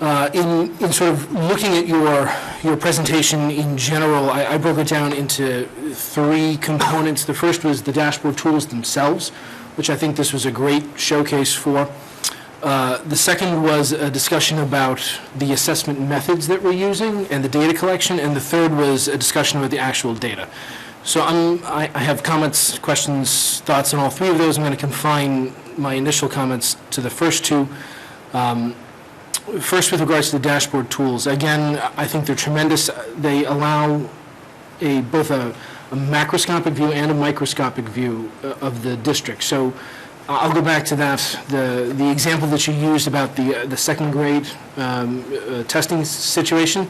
In sort of looking at your presentation in general, I broke it down into 3 components. The first was the dashboard tools themselves, which I think this was a great showcase for. The second was a discussion about the assessment methods that we're using and the data collection, and the third was a discussion about the actual data. So I have comments, questions, thoughts on all 3 of those. I'm going to confine my initial comments to the first 2. First, with regards to the dashboard tools, again, I think they're tremendous. They allow both a macroscopic view and a microscopic view of the district. So I'll go back to that, the example that you used about the second grade testing situation,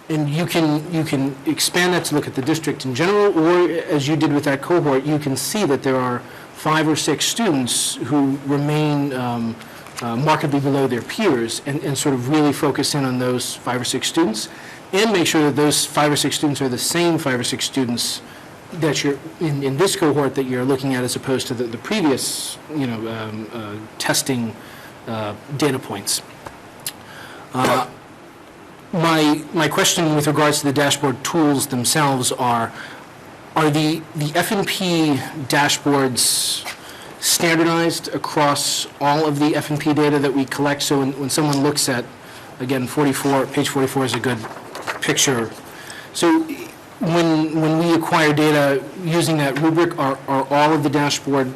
and you can expand that to look at the district in general, or as you did with that cohort, you can see that there are 5 or 6 students who remain markedly below their peers, and sort of really focus in on those 5 or 6 students, and make sure that those 5 or 6 students are the same 5 or 6 students that you're in this cohort that you're looking at, as opposed to the previous, testing data points. My question with regards to the dashboard tools themselves are the F&P dashboards standardized across all of the F&P data that we collect? So when someone looks at, again, page 44 is a good picture. So when we acquire data using that rubric, are all of the dashboard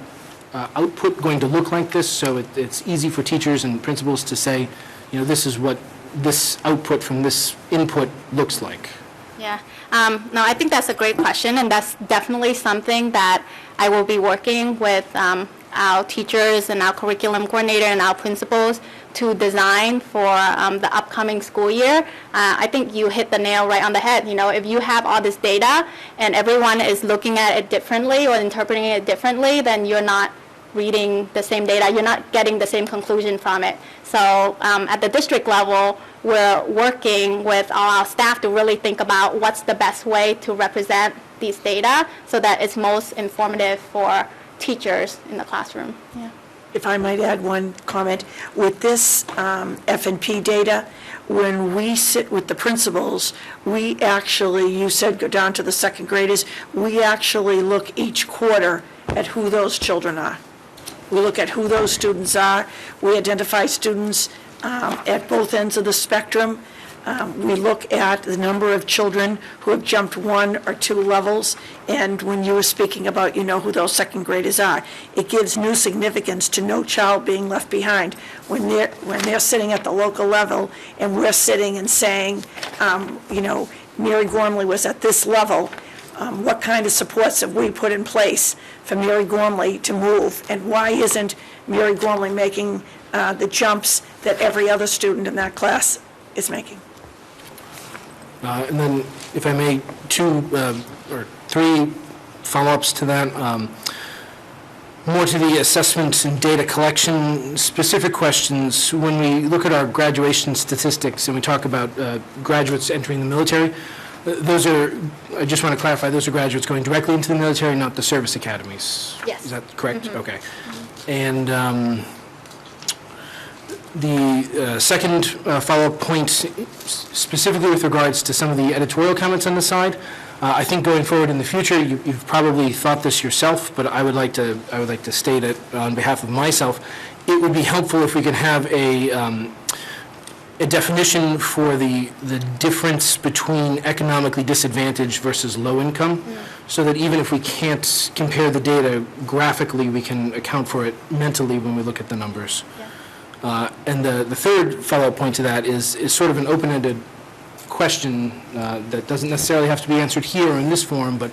output going to look like this? So it's easy for teachers and principals to say, this is what this output from this input looks like. Yeah. No, I think that's a great question, and that's definitely something that I will be working with our teachers and our curriculum coordinator and our principals to design for the upcoming school year. I think you hit the nail right on the head. If you have all this data and everyone is looking at it differently or interpreting it differently, then you're not reading the same data. You're not getting the same conclusion from it. So at the district level, we're working with all our staff to really think about what's the best way to represent these data so that it's most informative for teachers in the classroom. Yeah. If I might add one comment, with this F&P data, when we sit with the principals, we actually, you said go down to the second graders, we actually look each quarter at who those children are. We look at who those students are. We identify students at both ends of the spectrum. We look at the number of children who have jumped 1 or 2 levels, and when you were speaking about, who those second graders are, it gives new significance to no child being left behind. When they're sitting at the local level, and we're sitting and saying, Mary Gormley was at this level, what kind of supports have we put in place for Mary Gormley to move, and why isn't Mary Gormley making the jumps that every other student in that class is making. And then, if I may, 2 or 3 follow-ups to that. More to the assessment and data collection, specific questions. When we look at our graduation statistics and we talk about graduates entering the military, those are, I just want to clarify, those are graduates going directly into the military, not the service academies? Yes. Is that correct? Okay. And the second follow-up point, specifically with regards to some of the editorial comments on the side, I think going forward in the future, you've probably thought this yourself, but I would like to state it on behalf of myself. It would be helpful if we could have a definition for the difference between economically disadvantaged versus low income, so that even if we can't compare the data graphically, we can account for it mentally when we look at the numbers. And the third follow-up point to that is sort of an open-ended question that doesn't necessarily have to be answered here or in this forum, but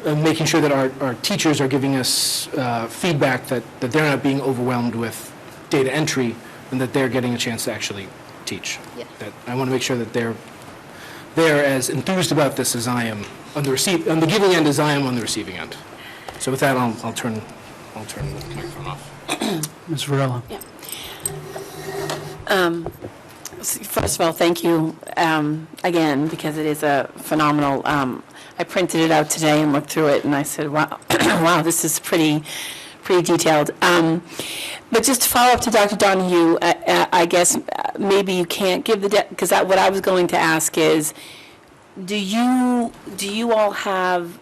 making sure that our teachers are giving us feedback that they're not being overwhelmed with data entry and that they're getting a chance to actually teach. Yeah. That I want to make sure that they're as enthused about this as I am on the giving end as I am on the receiving end. So with that, I'll turn the microphone off. Ms. Varela. Yeah. First of all, thank you again, because it is a phenomenal, I printed it out today and looked through it, and I said, wow, wow, this is pretty detailed. But just to follow up to Dr. Donahue, I guess maybe you can't give because what I was going to ask is, do you all have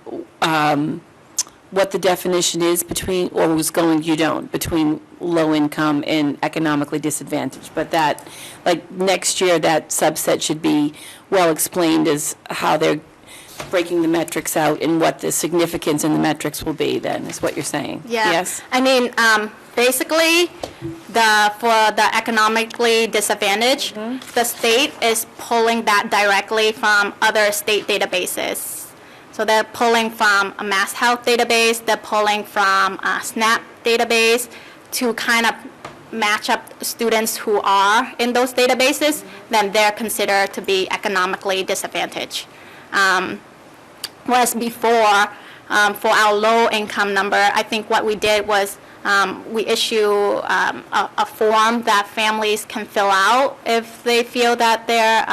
what the definition is between, or you don't, between low income and economically disadvantaged, but that, like, next year, that subset should be well explained as how they're breaking the metrics out and what the significance in the metrics will be then, is what you're saying? Yeah. Yes? I mean, basically, for the economically disadvantaged, the state is pulling that directly from other state databases. So they're pulling from a Mass Health database, they're pulling from a SNAP database to kind of match up students who are in those databases, then they're considered to be economically disadvantaged. Whereas before, for our low income number, I think what we did was we issue a form that families can fill out if they feel that they're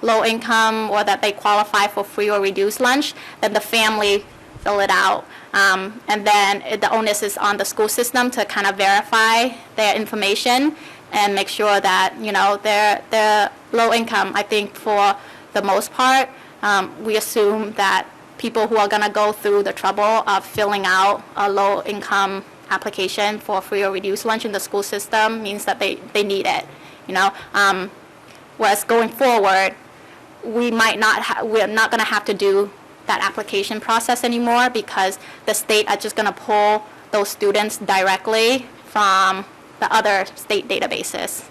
low income or that they qualify for free or reduced lunch, then the family fill it out. And then the onus is on the school system to kind of verify their information and make sure that, you know, they're low income. I think for the most part, we assume that people who are going to go through the trouble of filling out a low income application for free or reduced lunch in the school system means that they need it, you know. Whereas going forward, we're not going to have to do that application process anymore because the state are just going to pull those students directly from the other state databases.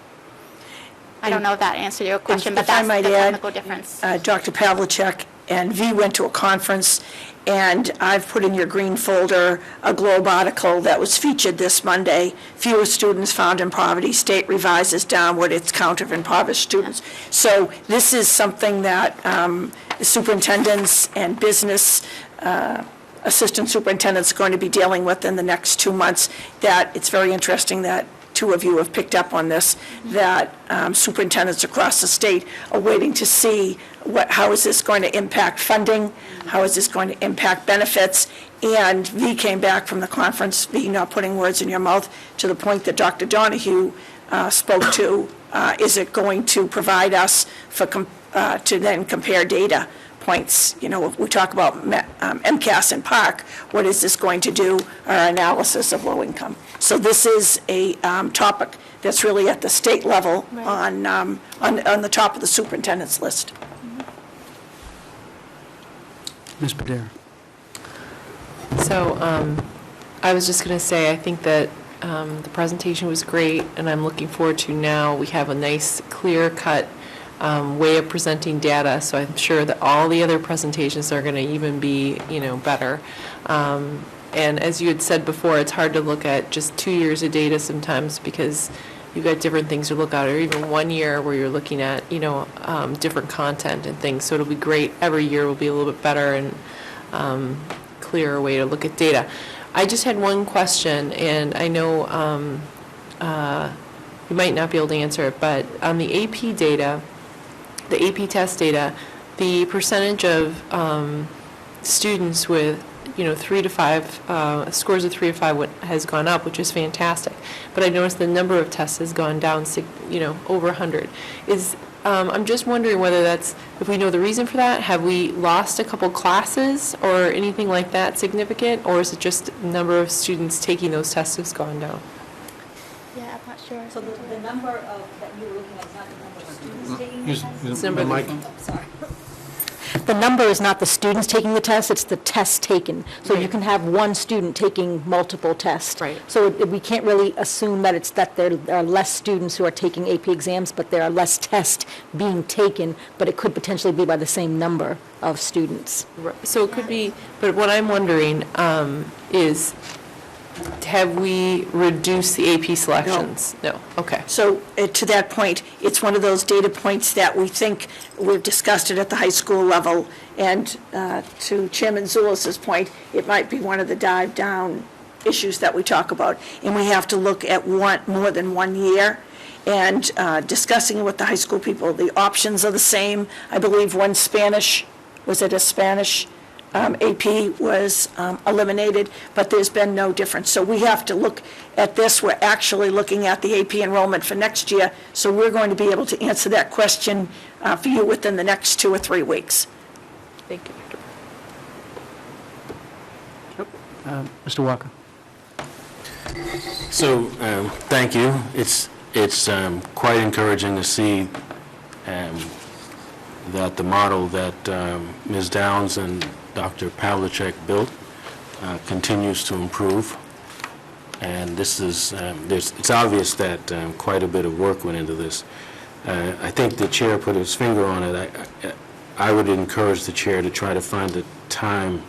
I don't know if that answered your question, but that's the technical difference. Dr. Pavlicek and V went to a conference, and I've put in your green folder a Globe article that was featured this Monday. Fewer students found in poverty. State revises downward its count of impoverished students. So this is something that the superintendents and business assistant superintendents are going to be dealing with in the next 2 months. That it's very interesting that 2 of you have picked up on this, that superintendents across the state are waiting to see how is this going to impact funding, how is this going to impact benefits, and V came back from the conference, V, not putting words in your mouth, to the point that Dr. Donahue spoke to, is it going to provide us to then compare data points? You know, if we talk about MCAS and PARC, what is this going to do, our analysis of low income? So this is a topic that's really at the state level on the top of the superintendent's list. Ms. Padera. So I was just going to say, I think that the presentation was great, and I'm looking forward to now we have a nice, clear-cut way of presenting data, so I'm sure that all the other presentations are going to even be, you know, better. And as you had said before, it's hard to look at just 2 years of data sometimes because you've got different things to look at, or even 1 year where you're looking at, different content and things. So it'll be great. Every year will be a little bit better and clearer way to look at data. I just had one question, and I know you might not be able to answer it, but on the AP data, the AP test data, the percentage of students with 3 to 5 scores of 3 to 5 has gone up, which is fantastic. But I noticed the number of tests has gone down, over 100. I'm just wondering whether that's, if we know the reason for that, have we lost a couple classes or anything like that significant, or is it just the number of students taking those tests has gone down? Yeah, I'm not sure. So the number of, that you were looking at is not the number of students taking the test? It's number of Oh, sorry. The number is not the students taking the test, it's the tests taken. So you can have one student taking multiple tests. Right. So we can't really assume that it's that there are less students who are taking AP exams, but there are less tests being taken, but it could potentially be by the same number of students. So it could be, but what I'm wondering is, have we reduced the AP selections? No. Okay. So to that point, it's one of those data points that we think we've discussed it at the high school level. And to Chairman Zulis's point, it might be one of the dive down issues that we talk about. And we have to look at more than 1 year. And discussing with the high school people, the options are the same. I believe one Spanish, was it a Spanish AP was eliminated, but there's been no difference. So we have to look at this. We're actually looking at the AP enrollment for next year, so we're going to be able to answer that question for you within the next 2 or 3 weeks. Thank you. Mr. Walker. So, thank you. It's quite encouraging to see that the model that Ms. Downs and Dr. Pavlicek built continues to improve. And this is, it's obvious that quite a bit of work went into this. I think the chair put his finger on it. I would encourage the chair to try to find the time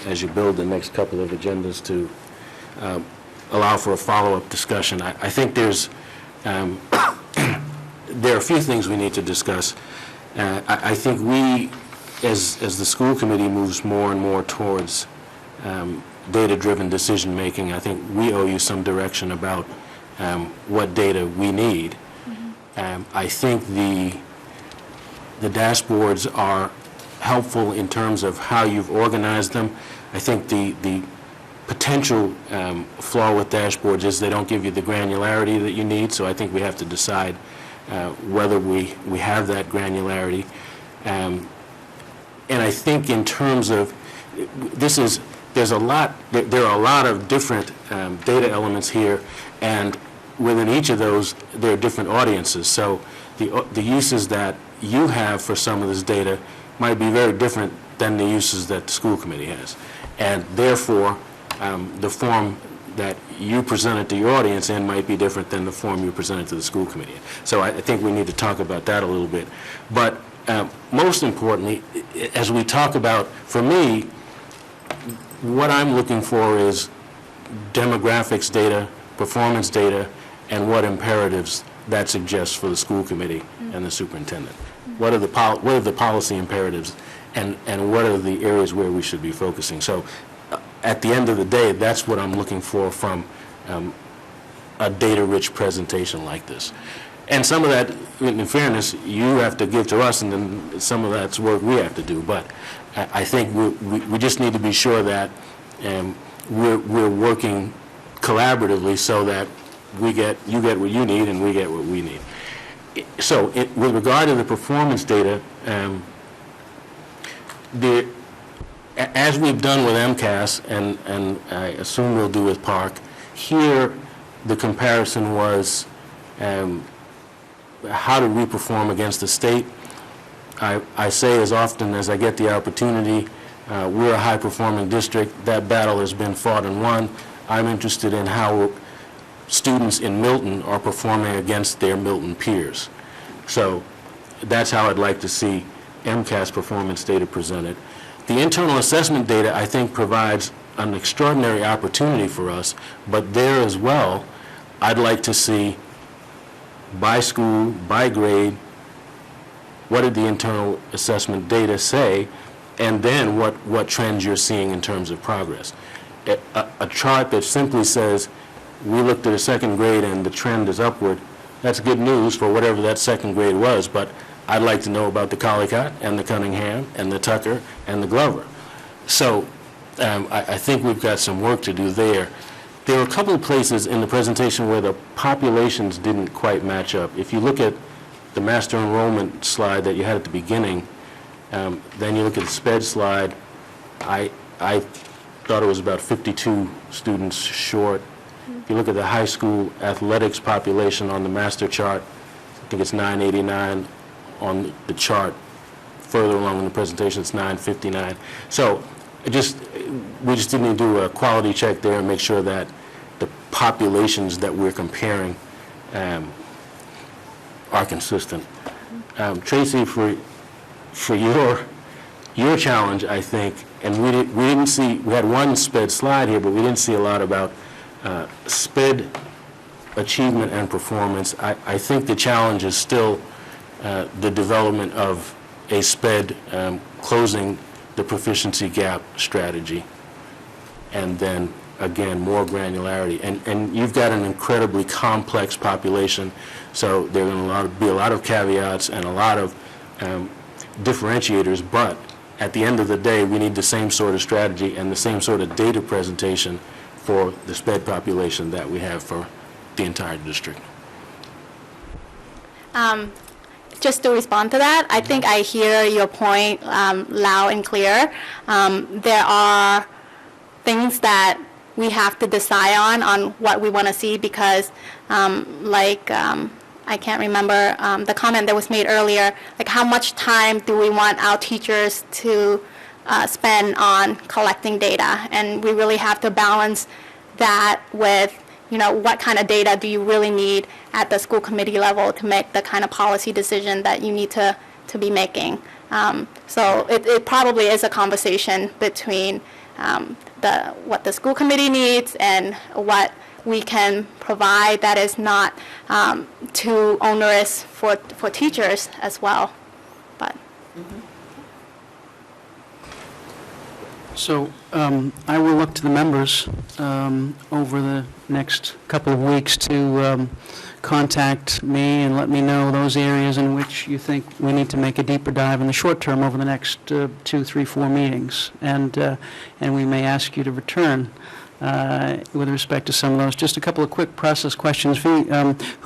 as you build the next couple of agendas to allow for a follow-up discussion. I think there are a few things we need to discuss. I think we, as the school committee moves more and more towards data-driven decision-making, I think we owe you some direction about what data we need. I think the dashboards are helpful in terms of how you've organized them. I think the potential flaw with dashboards is they don't give you the granularity that you need, so I think we have to decide whether we have that granularity. And I think in terms of, there are a lot of different data elements here, and within each of those, there are different audiences. So the uses that you have for some of this data might be very different than the uses that the school committee has. And therefore, the form that you presented to your audience in might be different than the form you presented to the school committee. So I think we need to talk about that a little bit. But most importantly, as we talk about, for me, what I'm looking for is demographics data, performance data, and what imperatives that suggests for the school committee and the superintendent. What are the policy imperatives, and what are the areas where we should be focusing? So at the end of the day, that's what I'm looking for from a data-rich presentation like this. And some of that, in fairness, you have to give to us, and then some of that's work we have to do. But I think we just need to be sure that we're working collaboratively so that you get what you need and we get what we need. So with regard to the performance data, as we've done with MCAS, and I assume we'll do with PARC, here the comparison was how did we perform against the state? I say as often as I get the opportunity, we're a high-performing district. That battle has been fought and won. I'm interested in how students in Milton are performing against their Milton peers. So that's how I'd like to see MCAS performance data presented. The internal assessment data, I think, provides an extraordinary opportunity for us, but there as well, I'd like to see by school, by grade, what did the internal assessment data say, and then what trends you're seeing in terms of progress. A chart that simply says, we looked at a second grade and the trend is upward, that's good news for whatever that second grade was, but I'd like to know about the Collicott and the Cunningham and the Tucker and the Glover. So I think we've got some work to do there. There were a couple of places in the presentation where the populations didn't quite match up. If you look at the master enrollment slide that you had at the beginning, then you look at the SPED slide, I thought it was about 52 students short. If you look at the high school athletics population on the master chart, I think it's 989. On the chart further along in the presentation, it's 959. So we just didn't do a quality check there and make sure that the populations that we're comparing are consistent. Tracy, for your challenge, I think, and we didn't see, we had one SPED slide here, but we didn't see a lot about SPED achievement and performance. I think the challenge is still the development of a SPED closing the proficiency gap strategy, and then again more granularity. And you've got an incredibly complex population, so there are going to be a lot of caveats and a lot of differentiators. But at the end of the day, we need the same sort of strategy and the same sort of data presentation for the SPED population that we have for the entire district. Just to respond to that, I think I hear your point loud and clear. There are things that we have to decide on what we want to see, because I can't remember the comment that was made earlier, like how much time do we want our teachers to spend on collecting data? And we really have to balance that with, you know, what kind of data do you really need at the school committee level to make the kind of policy decision that you need to be making. So it probably is a conversation between what the school committee needs and what we can provide that is not too onerous for teachers as well. But. So I will look to the members over the next couple of weeks to contact me and let me know those areas in which you think we need to make a deeper dive in the short term over the next 2, 3, 4 meetings. And we may ask you to return with respect to some of those. Just a couple of quick process questions. Who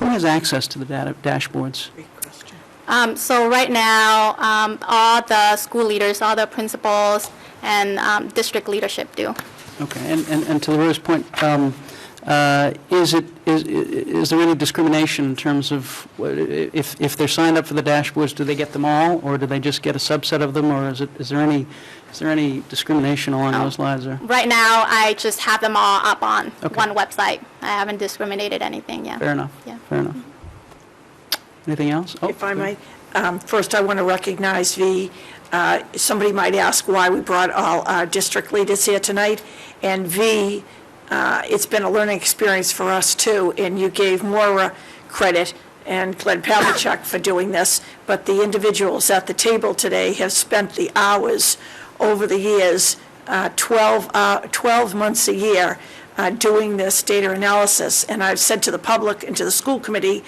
has access to the data dashboards? So right now, all the school leaders, all the principals, and district leadership do. Okay, and to Laura's point, is there any discrimination in terms of if they're signed up for the dashboards, do they get them all, or do they just get a subset of them, or is there any discrimination along those lines? Or? Right now, I just have them all up on one website. I haven't discriminated anything yet. Fair enough. Yeah. Fair enough. Anything else? Oh, if I might, first I want to recognize V. Somebody might ask why we brought all our district leaders here tonight, and V, it's been a learning experience for us too, and you gave more credit and Glenn Pavlicek for doing this, but the individuals at the table today have spent the hours over the years, 12 months a year, doing this data analysis. And I've said to the public and to the school committee,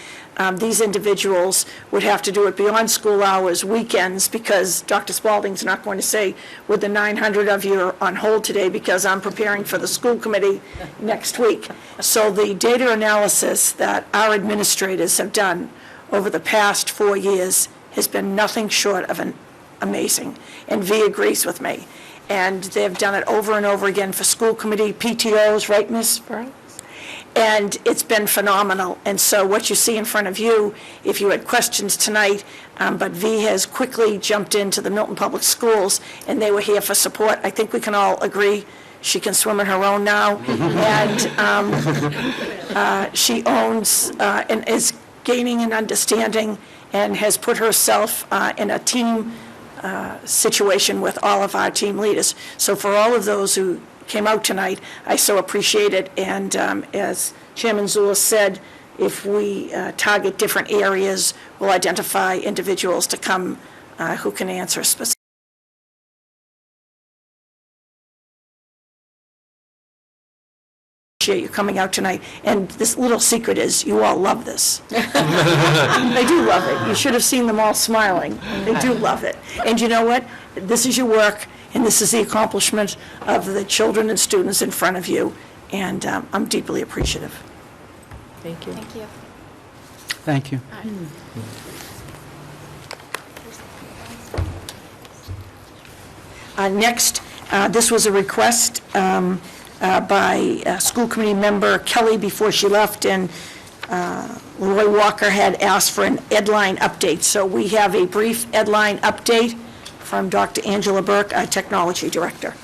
these individuals would have to do it beyond school hours, weekends, because Dr. Spalding's not going to say, with the 900 of you on hold today because I'm preparing for the school committee next week. So the data analysis that our administrators have done over the past 4 years has been nothing short of amazing. And V agrees with me. And they've done it over and over again for school committee, PTOs, right, Ms. Burrows? And it's been phenomenal. And so what you see in front of you, if you had questions tonight, but V has quickly jumped into the Milton Public Schools, and they were here for support. I think we can all agree she can swim on her own now. And she owns and is gaining an understanding and has put herself in a team situation with all of our team leaders. So for all of those who came out tonight. I so appreciate it. And as Chairman Zulus said, if we target different areas, we'll identify individuals to come who can answer specific. Appreciate you coming out tonight. And this little secret is you all love this. They do love it. You should have seen them all smiling. They do love it. And you know what? This is your work, and this is the accomplishment of the children and students in front of you. And I'm deeply appreciative. Thank you. Thank you. Thank you. Next, this was a request by school committee member Kelly before she left, and Roy Walker had asked for an Edline update. So we have a brief Edline update from Dr. Angela Burke, our technology director.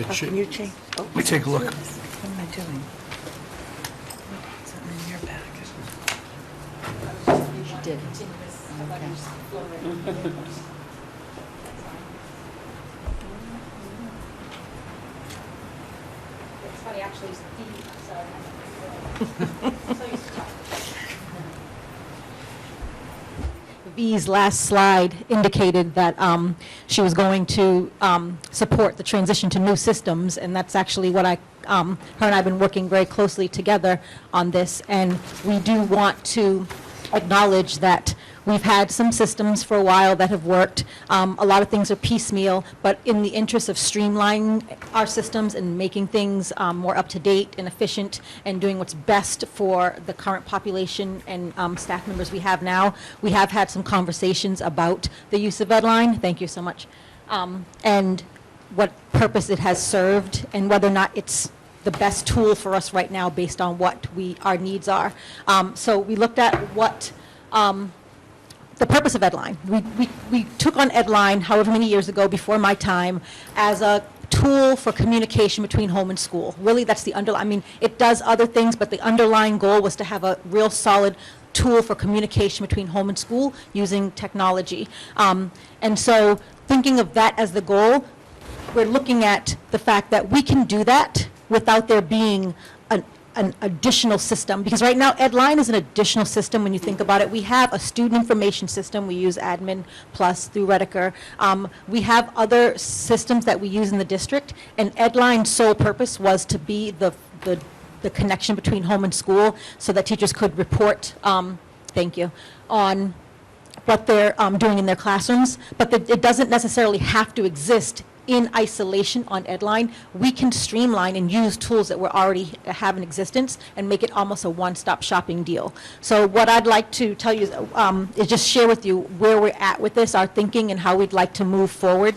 Can you change? Let me take a look. What am I doing? Something in your back. You did. It's funny, actually, V's last slide indicated that she was going to support the transition to new systems, and that's actually what her and I have been working very closely together on this, and we do want to acknowledge that we've had some systems for a while that have worked. A lot of things are piecemeal, but in the interest of streamlining our systems and making things more up-to-date and efficient and doing what's best for the current population and staff members we have now, we have had some conversations about the use of Edline. Thank you so much. And what purpose it has served and whether or not it's the best tool for us right now based on what our needs are. So we looked at what the purpose of Edline. We took on Edline however many years ago before my time as a tool for communication between home and school. Really, that's the underlying, I mean, it does other things, but the underlying goal was to have a real solid tool for communication between home and school using technology. And so thinking of that as the goal, we're looking at the fact that we can do that without there being an additional system, because right now Edline is an additional system when you think about it. We have a student information system. We use Admin Plus through Redeker. We have other systems that we use in the district, and Edline's sole purpose was to be the connection between home and school so that teachers could report, thank you, on what they're doing in their classrooms, but it doesn't necessarily have to exist in isolation on Edline. We can streamline and use tools that we already have in existence and make it almost a one-stop shopping deal. So what I'd like to tell you is just share with you where we're at with this, our thinking, and how we'd like to move forward.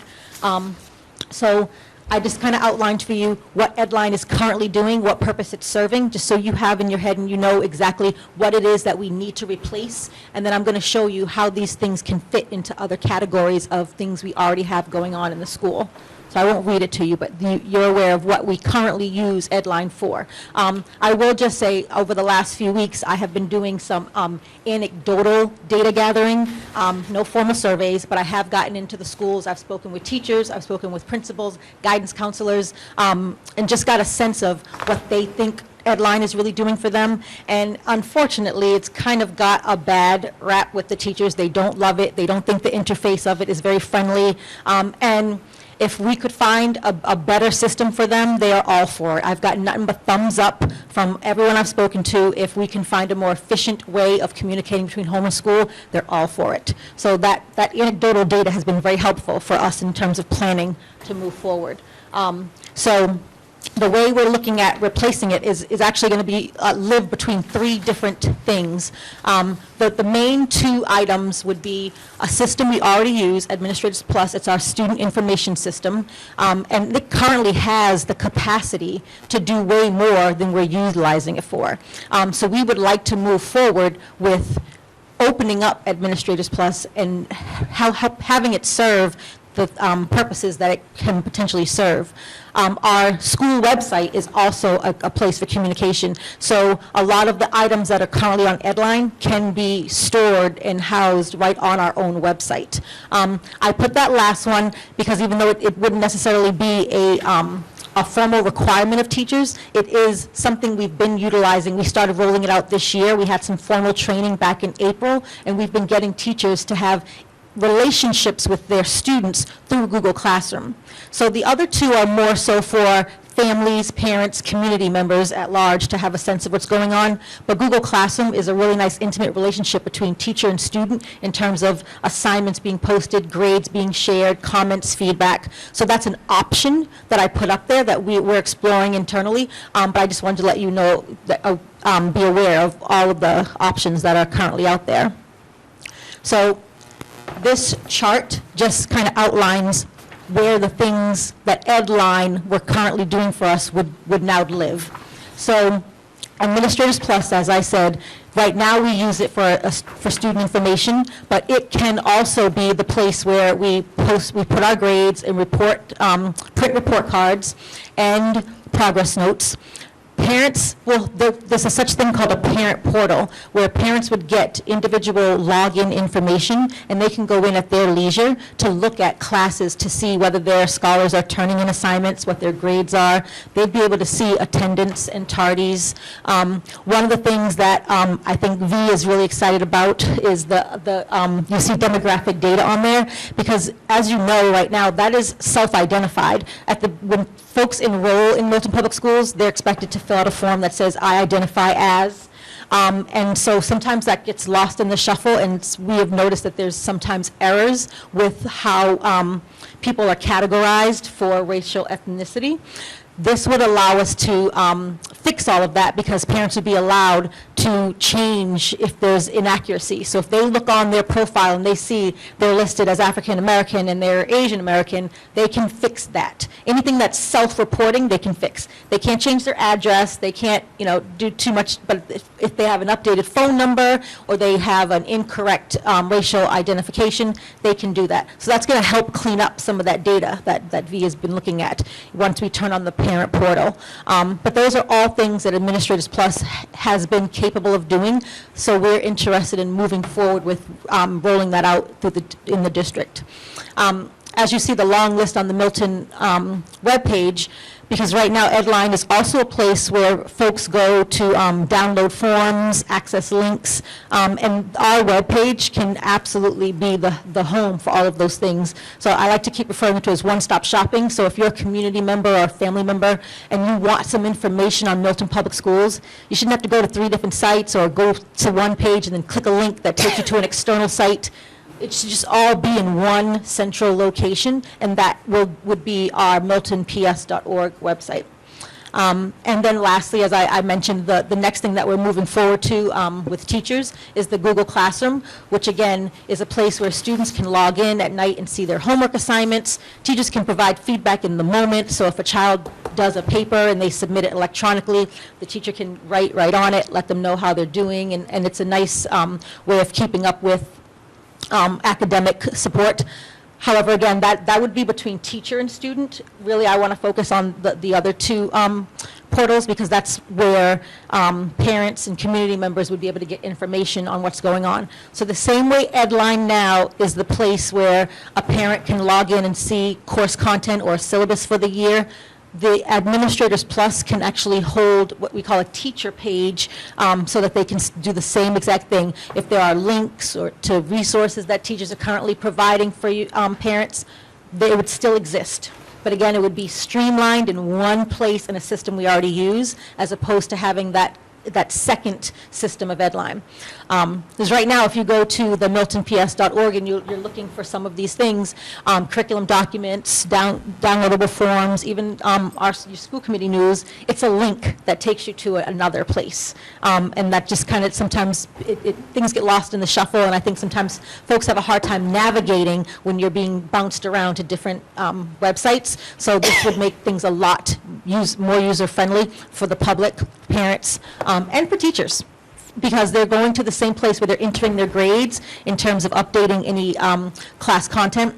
So I just kind of outlined for you what Edline is currently doing, what purpose it's serving, just so you have in your head and you know exactly what it is that we need to replace. And then I'm going to show you how these things can fit into other categories of things we already have going on in the school. So I won't read it to you, but you're aware of what we currently use Edline for. I will just say, over the last few weeks, I have been doing some anecdotal data gathering, no formal surveys, but I have gotten into the schools. I've spoken with teachers, I've spoken with principals, guidance counselors, and just got a sense of what they think Edline is really doing for them. And unfortunately, it's kind of got a bad rap with the teachers. They don't love it. They don't think the interface of it is very friendly. And if we could find a better system for them, they are all for it. I've got nothing but thumbs up from everyone I've spoken to. If we can find a more efficient way of communicating between home and school, they're all for it. So that anecdotal data has been very helpful for us in terms of planning to move forward. So the way we're looking at replacing it is actually going to be live between three different things. The main two items would be a system we already use, Administrators Plus. It's our student information system, and it currently has the capacity to do way more than we're utilizing it for. So we would like to move forward with opening up Administrators Plus and having it serve the purposes that it can potentially serve. Our school website is also a place for communication. So a lot of the items that are currently on Edline can be stored and housed right on our own website. I put that last one because even though it wouldn't necessarily be a formal requirement of teachers, it is something we've been utilizing. We started rolling it out this year. We had some formal training back in April, and we've been getting teachers to have relationships with their students through Google Classroom. So the other two are more so for families, parents, community members at large to have a sense of what's going on. But Google Classroom is a really nice intimate relationship between teacher and student in terms of assignments being posted, grades being shared, comments, feedback. So that's an option that I put up there that we're exploring internally. But I just wanted to let you know, that, be aware of all of the options that are currently out there. So this chart just kind of outlines where the things that Edline we're currently doing for us would now live. So Administrators Plus, as I said, right now we use it for student information, but it can also be the place where we put our grades and print report cards and progress notes. Parents, there's a such thing called a parent portal where parents would get individual login information and they can go in at their leisure to look at classes to see whether their scholars are turning in assignments, what their grades are. They'd be able to see attendance and tardies. One of the things that I think V is really excited about is you see demographic data on there because as you know right now that is self-identified. When folks enroll in Milton Public Schools, they're expected to fill out a form that says, I identify as, and so sometimes that gets lost in the shuffle, and we have noticed that there's sometimes errors with how people are categorized for racial ethnicity. This would allow us to fix all of that because parents would be allowed to change if there's inaccuracy. So if they look on their profile and they see they're listed as African American and they're Asian American, they can fix that. Anything that's self-reporting, they can fix. They can't change their address, they can't, do too much, but if they have an updated phone number or they have an incorrect racial identification, they can do that. So that's going to help clean up some of that data that V has been looking at once we turn on the parent portal. But those are all things that Administrators Plus has been capable of doing, so we're interested in moving forward with rolling that out in the district. As you see the long list on the Milton webpage, because right now Edline is also a place where folks go to download forms, access links, and our webpage can absolutely be the home for all of those things. So I like to keep referring to it as one-stop shopping. So if you're a community member or a family member and you want some information on Milton Public Schools, you shouldn't have to go to 3 different sites or go to one page and then click a link that takes you to an external site. It should just all be in one central location, and that would be our miltonps.org website. And then lastly, as I mentioned, the next thing that we're moving forward to with teachers is the Google Classroom, which again is a place where students can log in at night and see their homework assignments. Teachers can provide feedback in the moment, so if a child does a paper and they submit it electronically, the teacher can write right on it, let them know how they're doing, and it's a nice way of keeping up with academic support. However, again, that would be between teacher and student. Really, I want to focus on the other two portals because that's where parents and community members would be able to get information on what's going on. So the same way Edline now is the place where a parent can log in and see course content or syllabus for the year, the Administrators Plus can actually hold what we call a teacher page so that they can do the same exact thing. If there are links or to resources that teachers are currently providing for you, parents, they would still exist. But again, it would be streamlined in one place in a system we already use as opposed to having that second system of Edline. Because right now, if you go to the miltonps.org and you're looking for some of these things, curriculum documents, downloadable forms, even your school committee news, it's a link that takes you to another place. And that just kind of sometimes, things get lost in the shuffle, and I think sometimes folks have a hard time navigating when you're being bounced around to different websites. So this would make things a lot more user-friendly for the public, parents, and for teachers, because they're going to the same place where they're entering their grades in terms of updating any class content.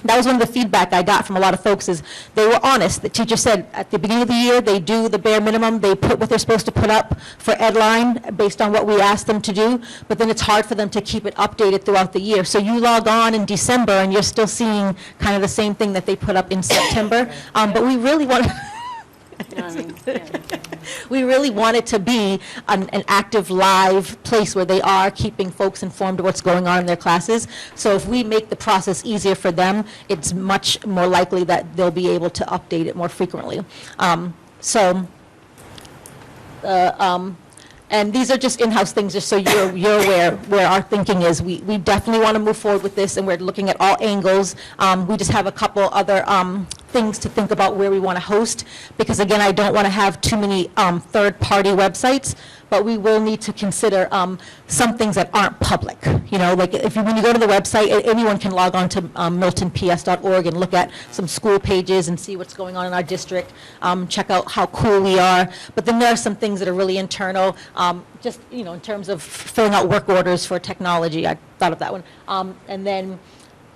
that was one of the feedback I got from a lot of folks is they were honest. The teacher said at the beginning of the year, they do the bare minimum. They put what they're supposed to put up for Edline based on what we asked them to do, but then it's hard for them to keep it updated throughout the year. So you log on in December and you're still seeing kind of the same thing that they put up in September. But we really want we really want it to be an active, live place where they are keeping folks informed of what's going on in their classes. So if we make the process easier for them, it's much more likely that they'll be able to update it more frequently. And these are just in-house things, just so you're aware where our thinking is. We definitely want to move forward with this, and we're looking at all angles. We just have a couple other things to think about where we want to host, because again, I don't want to have too many third-party websites, but we will need to consider some things that aren't public. You know, like when you go to the website, anyone can log on to miltonps.org and look at some school pages and see what's going on in our district, check out how cool we are. But then there are some things that are really internal, just, you know, in terms of filling out work orders for technology. I thought of that one. And then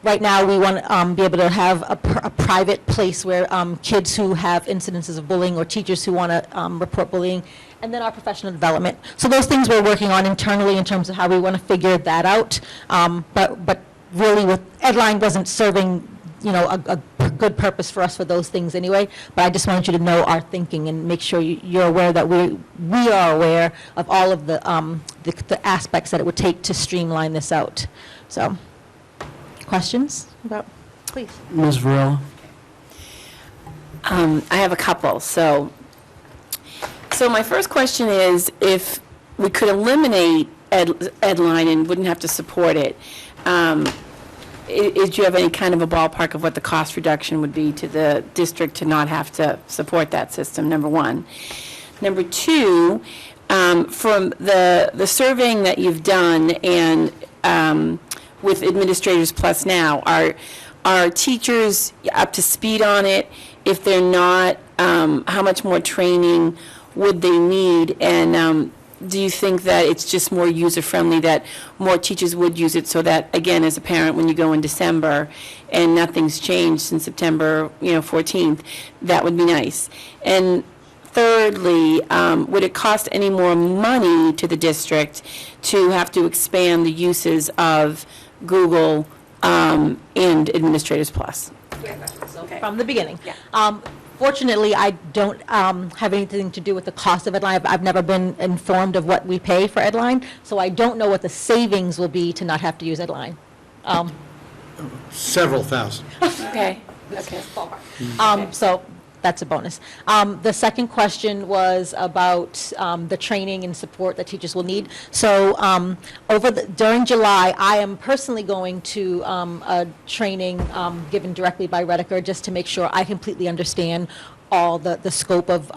right now, we want to be able to have a private place where kids who have incidences of bullying or teachers who want to report bullying, and then our professional development. So those things we're working on internally in terms of how we want to figure that out. But really, with Edline wasn't serving, you know, a good purpose for us for those things anyway. But I just wanted you to know our thinking and make sure you're aware that we are aware of all of the aspects that it would take to streamline this out. So. Questions about, please. Ms. Varela. I have a couple. So my first question is, if we could eliminate Edline and wouldn't have to support it, do you have any kind of a ballpark of what the cost reduction would be to the district to not have to support that system, number one? Number two, from the surveying that you've done and with Administrators Plus now, are teachers up to speed on it? If they're not, how much more training would they need? And do you think that it's just more user-friendly, that more teachers would use it, so that, again, as a parent, when you go in December and nothing's changed since September 14th, that would be nice? And thirdly, would it cost any more money to the district to have to expand the uses of Google and Administrators Plus? Okay. From the beginning. Yeah. Fortunately, I don't have anything to do with the cost of Edline. I've never been informed of what we pay for Edline, so I don't know what the savings will be to not have to use Edline. Several thousand. Okay. So that's a bonus. The second question was about the training and support that teachers will need. So during July, I am personally going to a training given directly by Redeker, just to make sure I completely understand all the scope of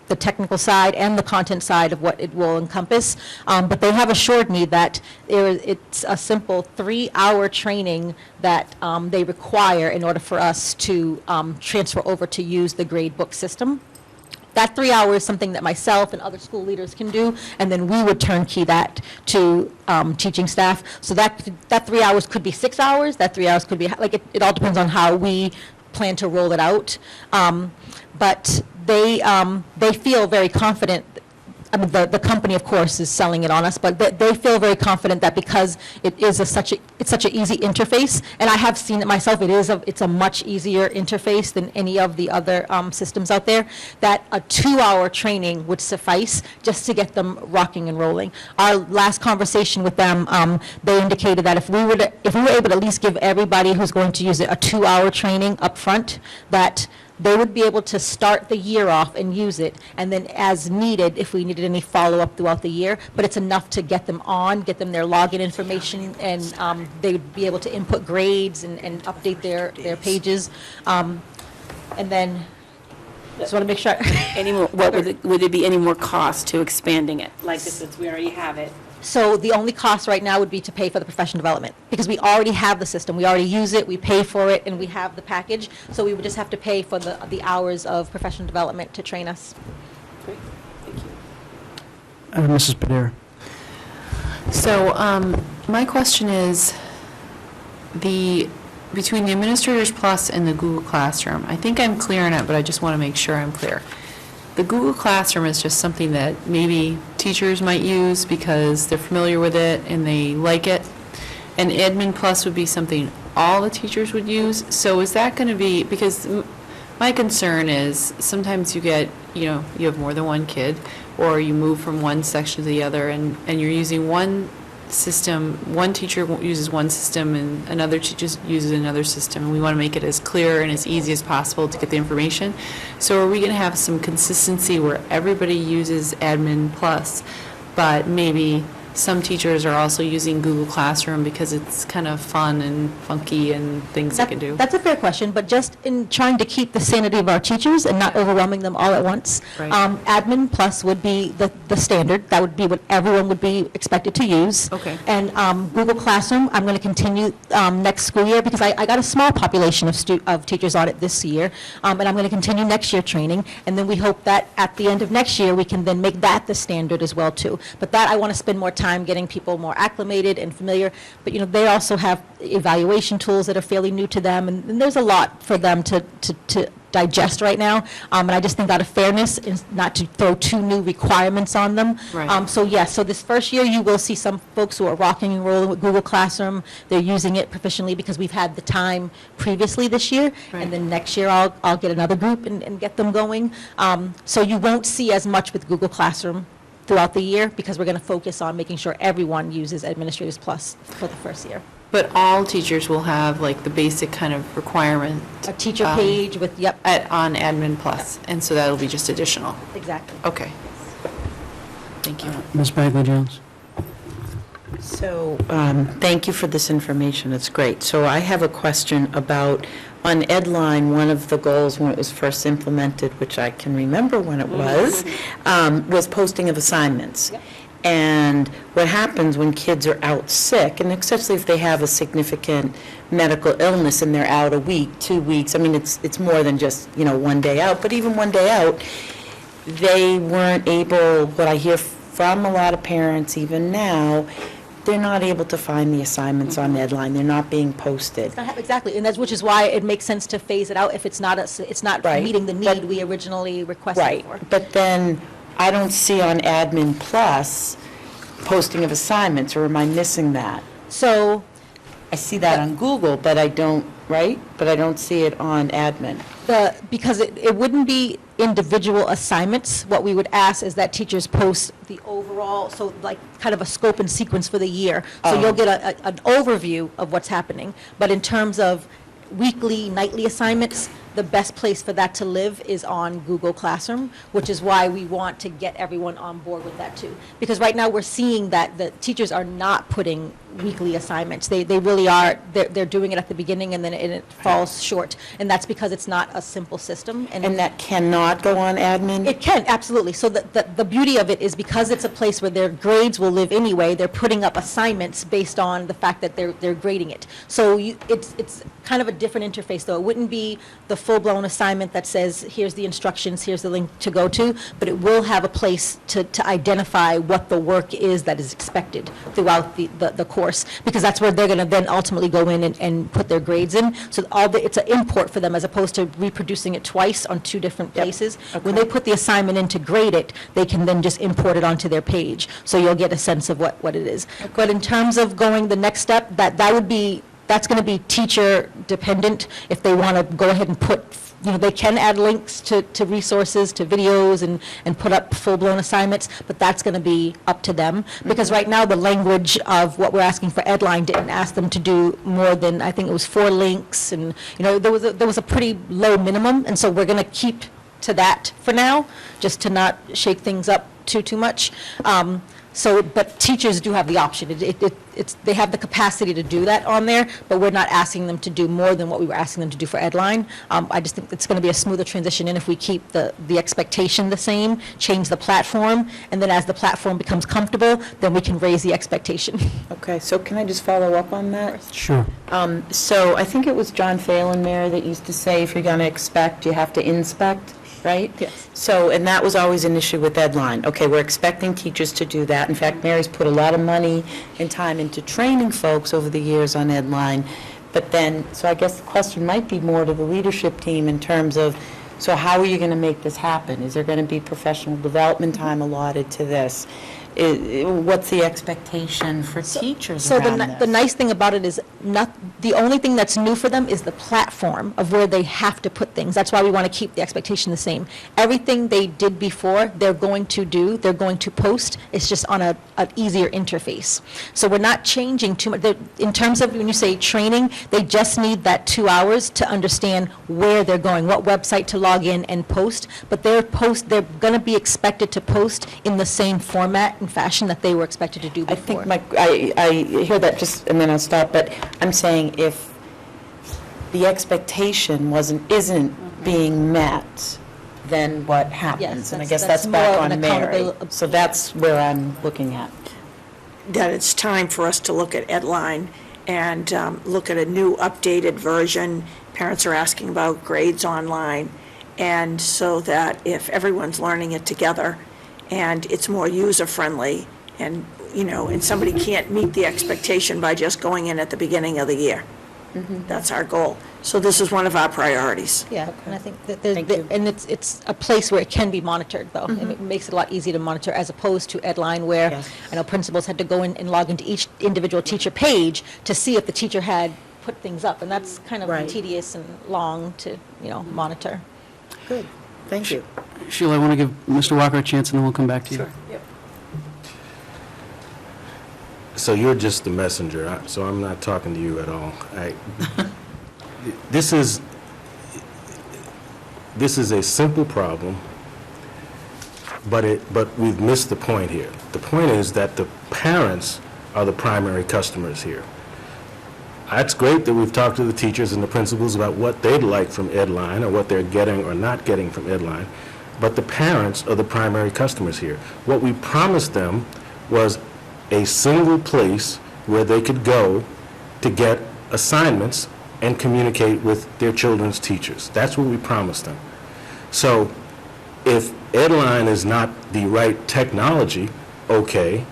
the technical side and the content side of what it will encompass. But they have assured me that it's a simple 3-hour training that they require in order for us to transfer over to use the grade book system. That 3 hours is something that myself and other school leaders can do, and then we would turnkey that to teaching staff. So that 3 hours could be 6 hours, that 3 hours could be, like, it all depends on how we plan to roll it out. But they feel very confident. I mean, the company, of course, is selling it on us, but they feel very confident that because it is such an easy interface, and I have seen it myself. It's a much easier interface than any of the other systems out there. That a 2-hour training would suffice just to get them rocking and rolling. Our last conversation with them, they indicated that if we were able to at least give everybody who's going to use it a 2-hour training up front, that they would be able to start the year off and use it, and then as needed, if we needed any follow-up throughout the year, but it's enough to get them get them their login information, and they would be able to input grades and update their pages. And then, just want to make sure. Would there be any more cost to expanding it? Like this, since we already have it. So the only cost right now would be to pay for the professional development, because we already have the system, we already use it, we pay for it, and we have the package. So we would just have to pay for the hours of professional development to train us. Great, thank you. Mrs. Padera. So my question is, the between the Administrators Plus and the Google Classroom, I think I'm clear on it, but I just want to make sure I'm clear. The Google Classroom is just something that maybe teachers might use because they're familiar with it and they like it. And Admin Plus would be something all the teachers would use. So is that going to be, because my concern is sometimes you get, you have more than one kid, or you move from one section to the other, and you're using one system, one teacher uses one system and another teacher uses another system, and we want to make it as clear and as easy as possible to get the information. So are we going to have some consistency where everybody uses Admin Plus, but maybe some teachers are also using Google Classroom because it's kind of fun and funky and things they can do? That's a fair question, but just in trying to keep the sanity of our teachers and not overwhelming them all at once, Right. Admin Plus would be the standard. That would be what everyone would be expected to use. Okay. And Google Classroom, I'm going to continue next school year because I got a small population of teachers on it this year, and I'm going to continue next year training, and then we hope that at the end of next year, we can then make that the standard as well, too. But that, I want to spend more time getting people more acclimated and familiar, but they also have evaluation tools that are fairly new to them, and there's a lot for them to digest right now, and I just think out of fairness, is not to throw too new requirements on them. Right. So yes, so this first year, you will see some folks who are rocking and rolling with Google Classroom. They're using it proficiently because we've had the time previously this year, Right. and then next year, I'll get another group and get them going. So you won't see as much with Google Classroom throughout the year because we're going to focus on making sure everyone uses Administrators Plus for the first year. But all teachers will have like the basic kind of requirement. A teacher page with, yep. On Admin Plus, and so that'll be just additional. Exactly. Okay. Thank you. Ms. Bagley-Jones? So, thank you for this information, it's great. So I have a question about, on Edline, one of the goals when it was first implemented, which I can remember when it was posting of assignments. Yep. And what happens when kids are out sick, and especially if they have a significant medical illness and they're out a week, 2 weeks, I mean, it's more than just, one day out, but even one day out, they weren't able, what I hear from a lot of parents even now, they're not able to find the assignments on Edline. They're not being posted. Exactly, and which is why it makes sense to phase it out if it's not Right. meeting the need we originally requested for. Right, but then I don't see on Admin Plus posting of assignments, or am I missing that? So, I see that on Google, but I don't, right? But I don't see it on Admin. because it wouldn't be individual assignments. What we would ask is that teachers post the overall, so like kind of a scope and sequence for the year. So you'll get an overview of what's happening. But in terms of weekly, nightly assignments, the best place for that to live is on Google Classroom, which is why we want to get everyone on board with that too. Because right now we're seeing that the teachers are not putting weekly assignments. They really are, they're doing it at the beginning and then it falls short. And that's because it's not a simple system. And that cannot go on Admin? It can, absolutely. So the beauty of it is because it's a place where their grades will live anyway, they're putting up assignments based on the fact that they're grading it. So it's kind of a different interface, though. It wouldn't be the full-blown assignment that says, here's the instructions, here's the link to go to, but it will have a place to identify what the work is that is expected throughout the course, because that's where they're going to then ultimately go in and put their grades in. So it's an import for them as opposed to reproducing it twice on two different places. When they put the assignment in to grade it, they can then just import it onto their page. So you'll get a sense of what it is. But in terms of going the next step, that's going to be teacher dependent. If they want to go ahead and put, they can add links to resources, to videos, and put up full-blown assignments, but that's going to be up to them. Because right now, the language of what we're asking for Edline didn't ask them to do more than, I think it was 4 links, and, there was a pretty low minimum, and so we're going to keep to that for now, just to not shake things up too much. But teachers do have the option. They have the capacity to do that on there, but we're not asking them to do more than what we were asking them to do for Edline. I just think it's going to be a smoother transition in if we keep the expectation the same, change the platform, and then as the platform becomes comfortable, then we can raise the expectation. Okay, so can I just follow up on that? Sure. So I think it was John Phelan, Mary, that used to say, if you're going to expect, you have to inspect, right? Yes. So, and that was always an issue with Edline. Okay, we're expecting teachers to do that. In fact, Mary's put a lot of money and time into training folks over the years on Edline, But then, so I guess the question might be more to the leadership team in terms of, so how are you going to make this happen? Is there going to be professional development time allotted to this? What's the expectation for teachers So around the this? nice thing about it is the only thing that's new for them is the platform of where they have to put things. That's why we want to keep the expectation the same. Everything they did before, they're going to post. It's just on an easier interface. So we're not changing too much. In terms of when you say training, they just need that 2 hours to understand where they're going, what website to log in and post. But they're going to be expected to post in the same format and fashion that they were expected to do before. I hear that, just, and then I'll stop, but I'm saying if the expectation isn't being met, then what happens? Yes, And I that's- guess that's that's back more of on an Mary. accountability- So that's where I'm looking at. That it's time for us to look at Edline and look at a new updated version. Parents are asking about grades online, and so that if everyone's learning it together and it's more user-friendly, and, and somebody can't meet the expectation by just going in at the beginning of the year. That's our goal. So this is one of our priorities. Yeah, and I think that and it's a place where it can be monitored, though. It makes it a lot easier to monitor as opposed to Edline, where I know principals had to go in and log into each individual teacher page to see if the teacher had put things up, and that's kind of tedious and long to, monitor. Good, thank you. Sheila, I want to give Mr. Walker a chance, and then we'll come back to you. Sure. So you're just the messenger, so I'm not talking to you at all. This is a simple problem, but we've missed the point here. The point is that the parents are the primary customers here. That's great that we've talked to the teachers and the principals about what they'd like from Edline or what they're getting or not getting from Edline, but the parents are the primary customers here. What we promised them was a single place where they could go to get assignments and communicate with their children's teachers. That's what we promised them. So if Edline is not the right technology, okay,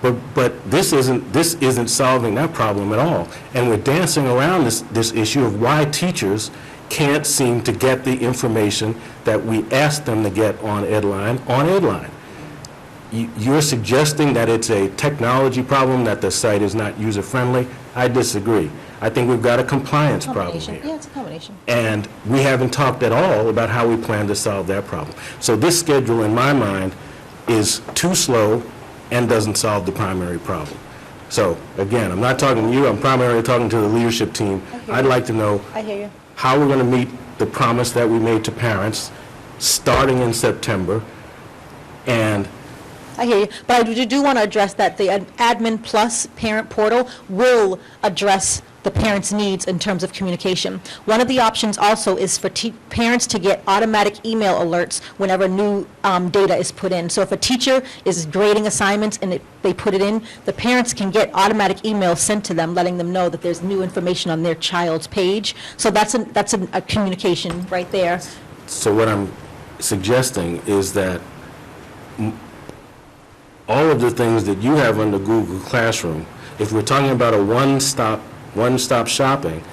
but this isn't solving that problem at all. And we're dancing around this issue of why teachers can't seem to get the information that we asked them to get on Edline. You're suggesting that it's a technology problem, that the site is not user-friendly. I disagree. I think we've got a compliance problem here. Yeah, it's a combination. And we haven't talked at all about how we plan to solve that problem. So this schedule, in my mind, is too slow and doesn't solve the primary problem. So, again, I'm not talking to you, I'm primarily talking to the leadership team. I'd like to know I hear you. how we're going to meet the promise that we made to parents starting in September, and I hear you, but I do want to address that the Admin Plus parent portal will address the parents' needs in terms of communication. One of the options also is for parents to get automatic email alerts whenever new data is put in. So if a teacher is grading assignments and they put it in, the parents can get automatic emails sent to them letting them know that there's new information on their child's page. So that's a communication right there. so what I'm suggesting is that all of the things that you have under Google Classroom, if we're talking about a one-stop shopping,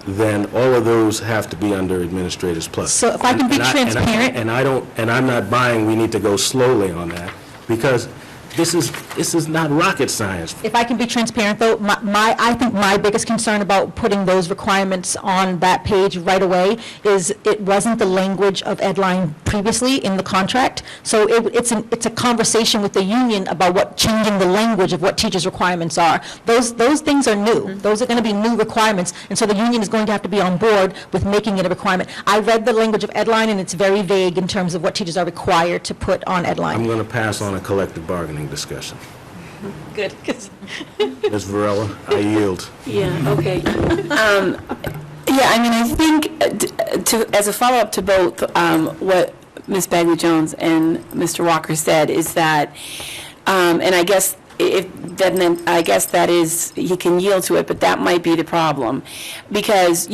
then all of those have to be under Administrators Plus. So if I can be transparent. And I'm not buying we need to go slowly on that, because this is not rocket science. If I can be transparent, though, I think my biggest concern about putting those requirements on that page right away is it wasn't the language of Edline previously in the contract. So it's a conversation with the union about changing the language of what teachers' requirements are. Those things are new. Those are going to be new requirements, and so the union is going to have to be on board with making it a requirement. I read the language of Edline, and it's very vague in terms of what teachers are required to put on Edline. I'm going to pass on a collective bargaining discussion. Good. Ms. Varela, I yield. Yeah, okay. Yeah, I mean, I think as a follow-up to both what Ms. Bagley-Jones and Mr. Walker said is that, and I guess that is, he can yield to it, but that might be the problem. Because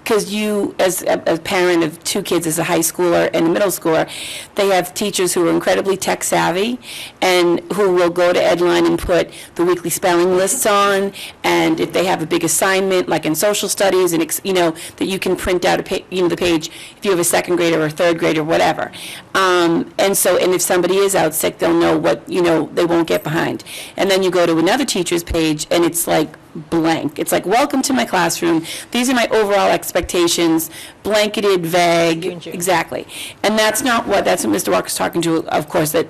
because you, as a parent of two kids, as a high schooler and a middle schooler, they have teachers who are incredibly tech savvy and who will go to Edline and put the weekly spelling lists on, and if they have a big assignment, like in social studies, and that you can print out the page if you have a second grader or a third grader, whatever. And if somebody is out sick, they'll know what, they won't get behind. And then you go to another teacher's page, and it's like blank. It's like, welcome to my classroom. These are my overall expectations, blanketed, vague. Exactly. And that's what Mr. Walker's talking to, of course, that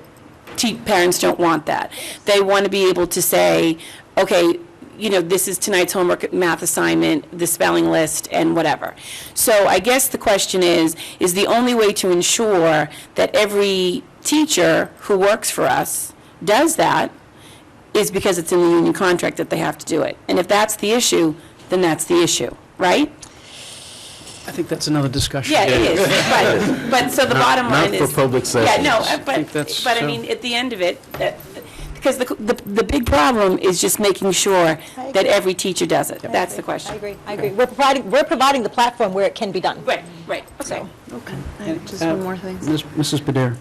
parents don't want that. They want to be able to say, okay, this is tonight's homework math assignment, the spelling list, and whatever. So I guess the question is the only way to ensure that every teacher who works for us does that is because it's in the union contract that they have to do it. And if that's the issue, then that's the issue, right? I think that's another discussion. Yeah, it is. But so the bottom line is... Not for public sessions. Yeah, no, but I mean, at the end of it, because the big problem is just making sure that every teacher does it. That's the question. I agree. We're providing the platform where it can be done. Right. Okay. Just one more thing. Mrs. Badere.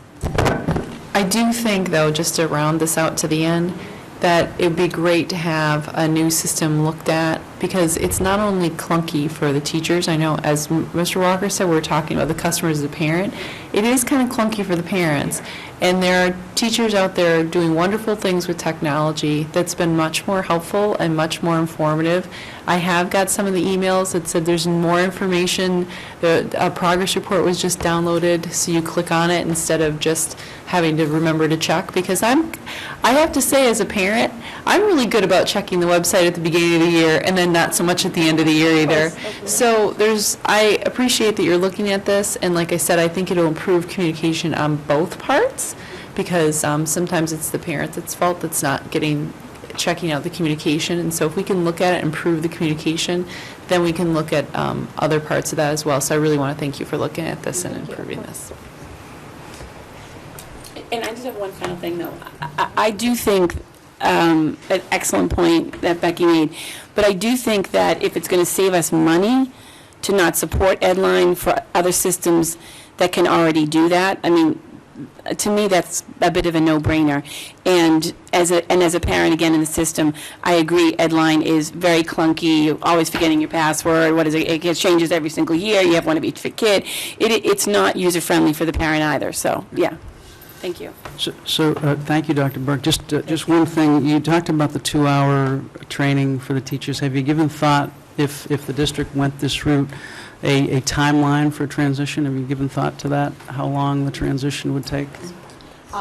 I do think, though, just to round this out to the end, that it would be great to have a new system looked at, because it's not only clunky for the teachers. I know, as Mr. Walker said, we're talking about the customer as a parent. It is kind of clunky for the parents. And there are teachers out there doing wonderful things with technology that's been much more helpful and much more informative. I have got some of the emails that said there's more information. A progress report was just downloaded, so you click on it instead of just having to remember to check. Because I have to say, as a parent, I'm really good about checking the website at the beginning of the year and then not so much at the end of the year either. So I appreciate that you're looking at this, and like I said, I think it'll improve communication on both parts, because sometimes it's the parent that's fault that's not checking out the communication. And so if we can look at it and improve the communication, then we can look at other parts of that as well. So I really want to thank you for looking at this and improving this. And I just have one final thing, though. I do think, an excellent point that Becky made, but I do think that if it's going to save us money to not support Edline for other systems that can already do that, I mean, to me, that's a bit of a no-brainer. And as a parent, again, in the system, I agree, Edline is very clunky. You're always forgetting your password. What is it? It changes every single year. You have one of each kid. It's not user-friendly for the parent either. So, yeah. Thank you. So thank you, Dr. Burke. Just one thing. You talked about the 2-hour training for the teachers. Have you given thought, if the district went this route, a timeline for transition? Have you given thought to that? How long the transition would take?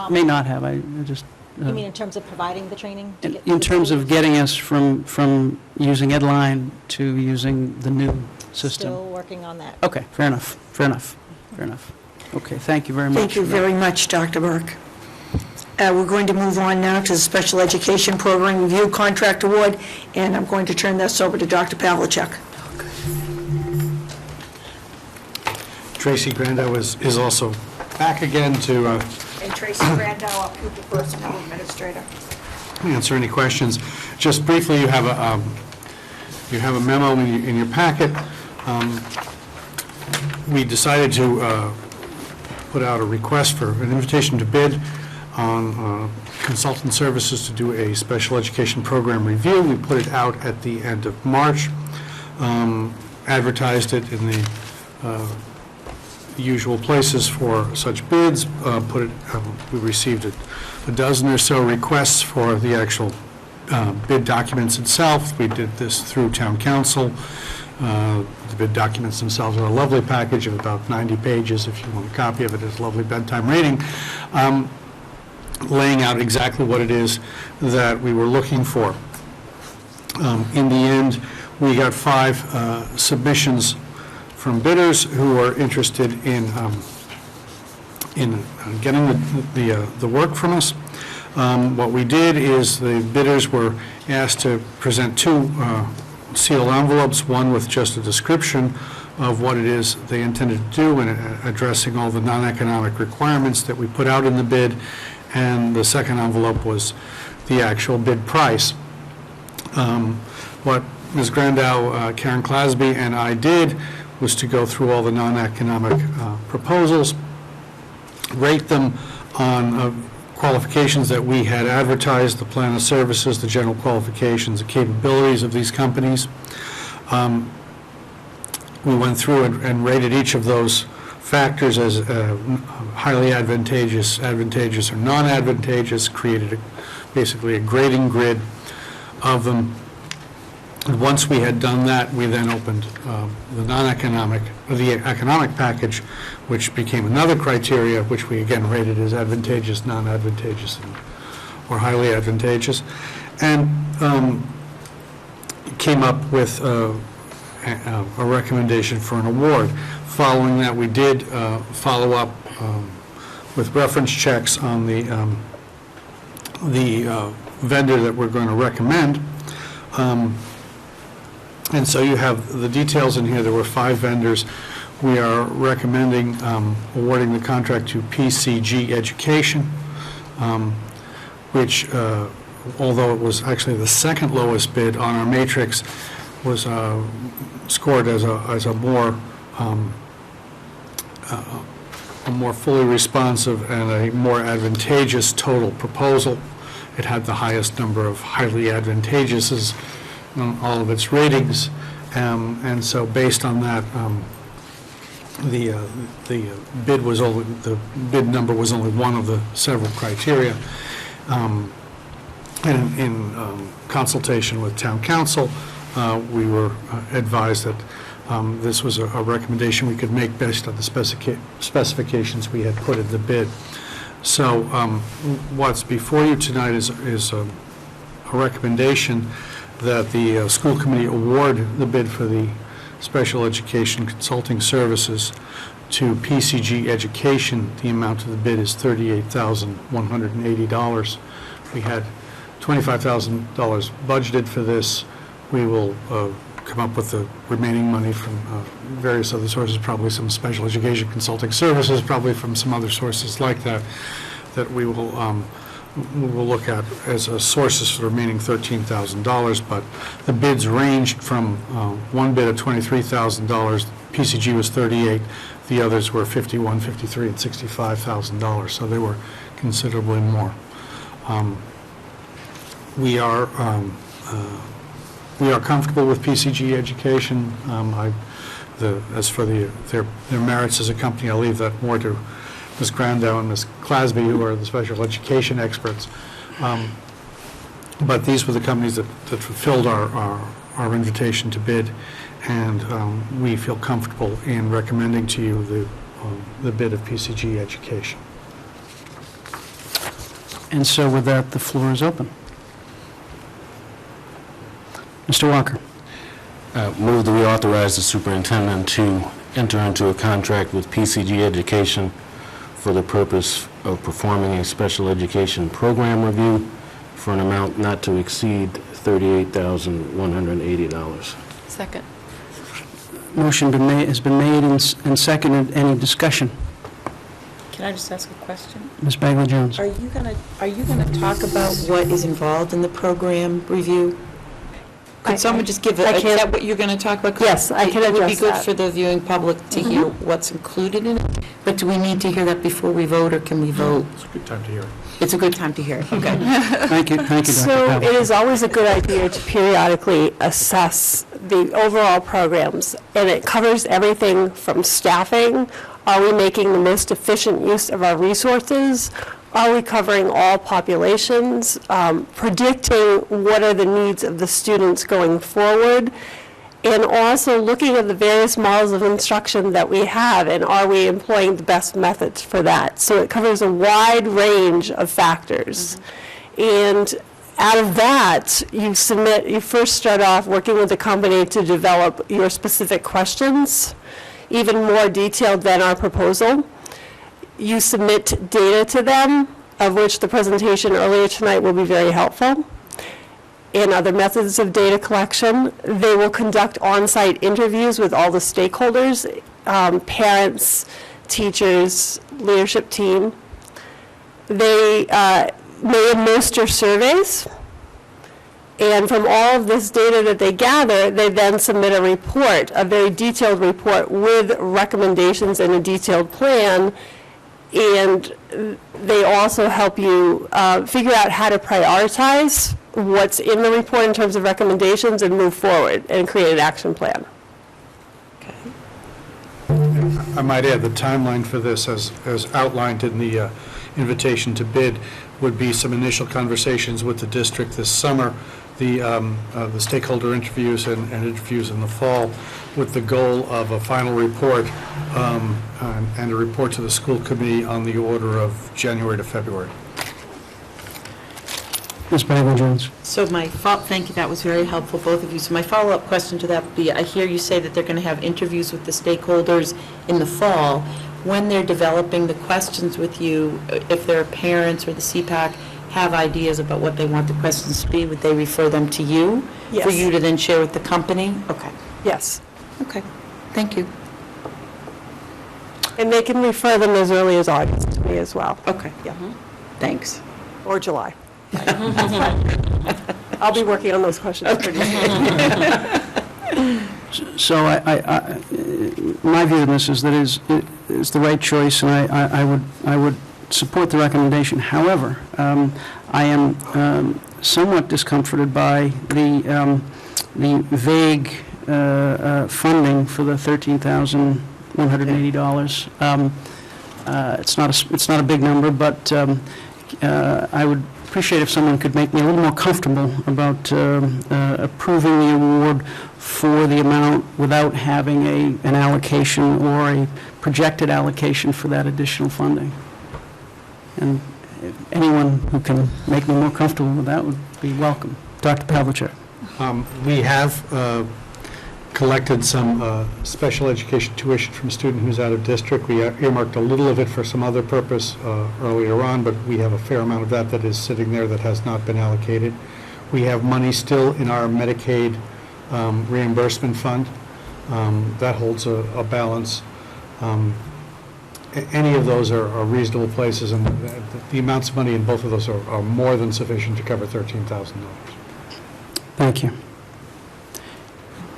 May not have. I just. You mean in terms of providing the training? In terms of getting us from using Edline to using the new system. Still working on that. Okay. Fair enough. Okay. Thank you very much. Thank you very much, Dr. Burke. We're going to move on now to the Special Education Program Review Contract Award, and I'm going to turn this over to Dr. Pavlicek. Tracy Grandow is also back again to And Tracy Grandow, our pupil personnel administrator. answer any questions. Just briefly, you have a memo in your packet. We decided to put out a request for an invitation to bid on consultant services to do a special education program review. We put it out at the end of March, advertised it in the usual places for such bids. We received a dozen or so requests for the actual bid documents itself. We did this through town council. The bid documents themselves are a lovely package of about 90 pages. If you want a copy of it, it's a lovely bedtime reading, laying out exactly what it is that we were looking for. In the end, we got 5 submissions from bidders who are interested in getting the work from us. What we did is the bidders were asked to present 2 sealed envelopes, one with just a description of what it is they intended to do and addressing all the non-economic requirements that we put out in the bid, and the second envelope was the actual bid price. What Ms. Grandow, Karen Clasby, and I did was to go through all the non-economic proposals, rate them on qualifications that we had advertised, the plan of services, the general qualifications, the capabilities of these companies. We went through and rated each of those factors as highly advantageous, advantageous, or non-advantageous, created basically a grading grid of them. And once we had done that, we then opened the economic package, which became another criteria, which we again rated as advantageous, non-advantageous, or highly advantageous, and came up with a recommendation for an award. Following that, we did follow up with reference checks on the vendor that we're going to recommend. And so you have the details in here. There were 5 vendors. We are recommending awarding the contract to PCG Education, which, although it was actually the second lowest bid on our matrix, was scored as a more fully responsive and a more advantageous total proposal. It had the highest number of highly advantageous on all of its ratings, and so based on that, the bid number was only one of the several criteria. And in consultation with town council, we were advised that this was a recommendation we could make based on the specifications we had put in the bid. So what's before you tonight is a recommendation that the school committee award the bid for the special education consulting services to PCG Education. The amount of the bid is $38,180. We had $25,000 budgeted for this. We will come up with the remaining money from various other sources, probably some special education consulting services, probably from some other sources like that, that we will look at as sources for the remaining $13,000. But the bids ranged from one bid of $23,000, PCG was $38,000, the others were $51,000, $53,000, and $65,000, so they were considerably more. We are comfortable with PCG Education. As for their merits as a company, I'll leave that more to Ms. Grandow and Ms. Clasby, who are the special education experts. But these were the companies that fulfilled our invitation to bid, and we feel comfortable in recommending to you the bid of PCG Education. And so with that, the floor is open. Mr. Walker. Move that we authorize the superintendent to enter into a contract with PCG Education for the purpose of performing a special education program review for an amount not to exceed $38,180. Second. Motion has been made and seconded. Any discussion? Can I just ask a question? Ms. Bagley-Jones. Are you gonna talk about what is involved in the program review? Could someone just give, is that what you're going to talk about? Yes, I can It would be address good that. for the viewing public to hear what's included in it, but do we need to hear that before we vote, or can we vote? It's a good time to hear it. It's a good time to hear it, okay. Thank you, Dr. So Pavlik. it is always a good idea to periodically assess the overall programs, and it covers everything from staffing. Are we making the most efficient use of our resources? Are we covering all populations? Predicting what are the needs of the students going forward? And also looking at the various models of instruction that we have, and are we employing the best methods for that? So it covers a wide range of factors. And out of that, you first start off working with the company to develop your specific questions, even more detailed than our proposal. You submit data to them, of which the presentation earlier tonight will be very helpful, and other methods of data collection. They will conduct on-site interviews with all the stakeholders, parents, teachers, leadership team. They may administer surveys, And from all of this data that they gather, they then submit a report, a very detailed report with recommendations and a detailed plan. And they also help you figure out how to prioritize what's in the report in terms of recommendations and move forward and create an action plan. I might add, the timeline for this, as outlined in the invitation to bid, would be some initial conversations with the district this summer, the stakeholder interviews and interviews in the fall, with the goal of a final report and a report to the school committee on the order of January to February. Ms. Bailey-Jones. So thank you, that was very helpful, both of you. So my follow-up question to that would be, I hear you say that they're going to have interviews with the stakeholders in the fall. When they're developing the questions with you, if their parents or the CPAC have ideas about what they want the questions to be, would they refer them to you? Yes. For you to then share with the company? Okay. Yes. Okay, thank you. And they can refer them as early as August to me as well. Okay, yeah, thanks. Or July. I'll be working on those questions. So my view of this is that it is the right choice, and I would support the recommendation. However, I am somewhat discomforted by the vague funding for the $13,180. It's not a big number, but I would appreciate if someone could make me a little more comfortable about approving the award for the amount without having an allocation or a projected allocation for that additional funding. And anyone who can make me more comfortable with that would be welcome. Dr. Pavlicek. We have collected some special education tuition from a student who's out of district. We earmarked a little of it for some other purpose earlier on, but we have a fair amount of that is sitting there that has not been allocated. We have money still in our Medicaid reimbursement fund. That holds a balance. Any of those are reasonable places, and the amounts of money in both of those are more than sufficient to cover $13,000. Thank you.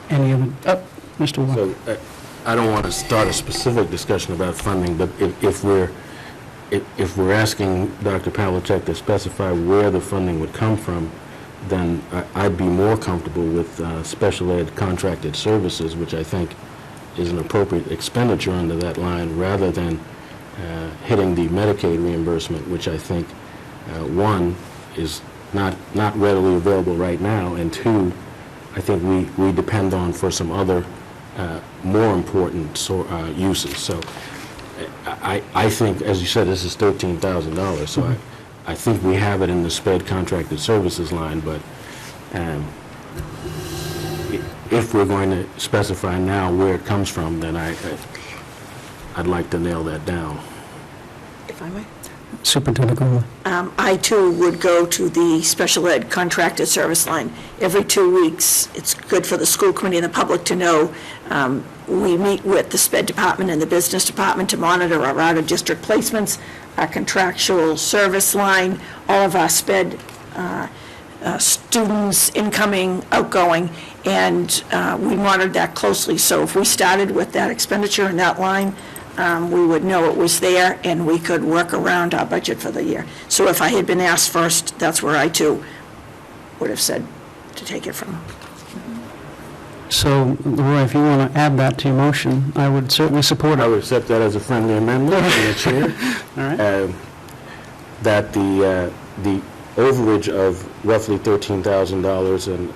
Any other? Mr. Watt. So I don't want to start a specific discussion about funding, but if we're asking Dr. Pavlicek to specify where the funding would come from, then I'd be more comfortable with special ed contracted services, which I think is an appropriate expenditure under that line, rather than hitting the Medicaid reimbursement, which I think, one, is not readily available right now, and two, I think we depend on for some other more important uses. So I think, as you said, this is $13,000, so I think we have it in the SPED contracted services line, but if we're going to specify now where it comes from, then I'd like to nail that down. If I may. Superintendent Goldman. I, too, would go to the special ed contracted service line. Every 2 weeks, it's good for the school committee and the public to know. We meet with the SPED department and the business department to monitor our out-of-district placements, our contractual service line, all of our SPED students, incoming, outgoing, and we monitored that closely. So if we started with that expenditure in that line, we would know it was there, and we could work around our budget for the year. So if I had been asked first, that's where I, too, would have said to take it from. So, Leroy, if you want to add that to your motion, I would certainly support it. I would accept that as a friendly amendment, Madam Chair. All right. That the overage of roughly $13,000 and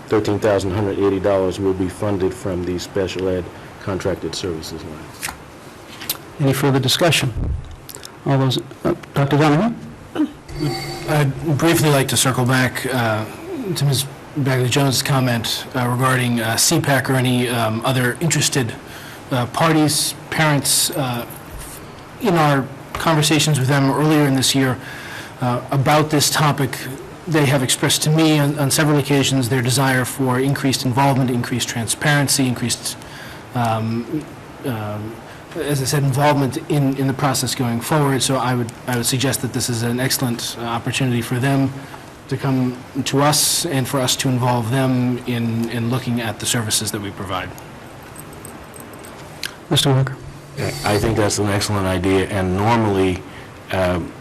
$13,180 will be funded from the special ed contracted services line. Any further discussion? All those, Dr. Donovan? I'd briefly like to circle back to Ms. Bagley-Jones' comment regarding CPAC or any other interested parties, parents. In our conversations with them earlier in this year about this topic, they have expressed to me on several occasions their desire for increased involvement, increased transparency, increased as I said, involvement in the process going forward. So I would suggest that this is an excellent opportunity for them to come to us and for us to involve them in looking at the services that we provide. Mr. Walker? I think that's an excellent idea, and normally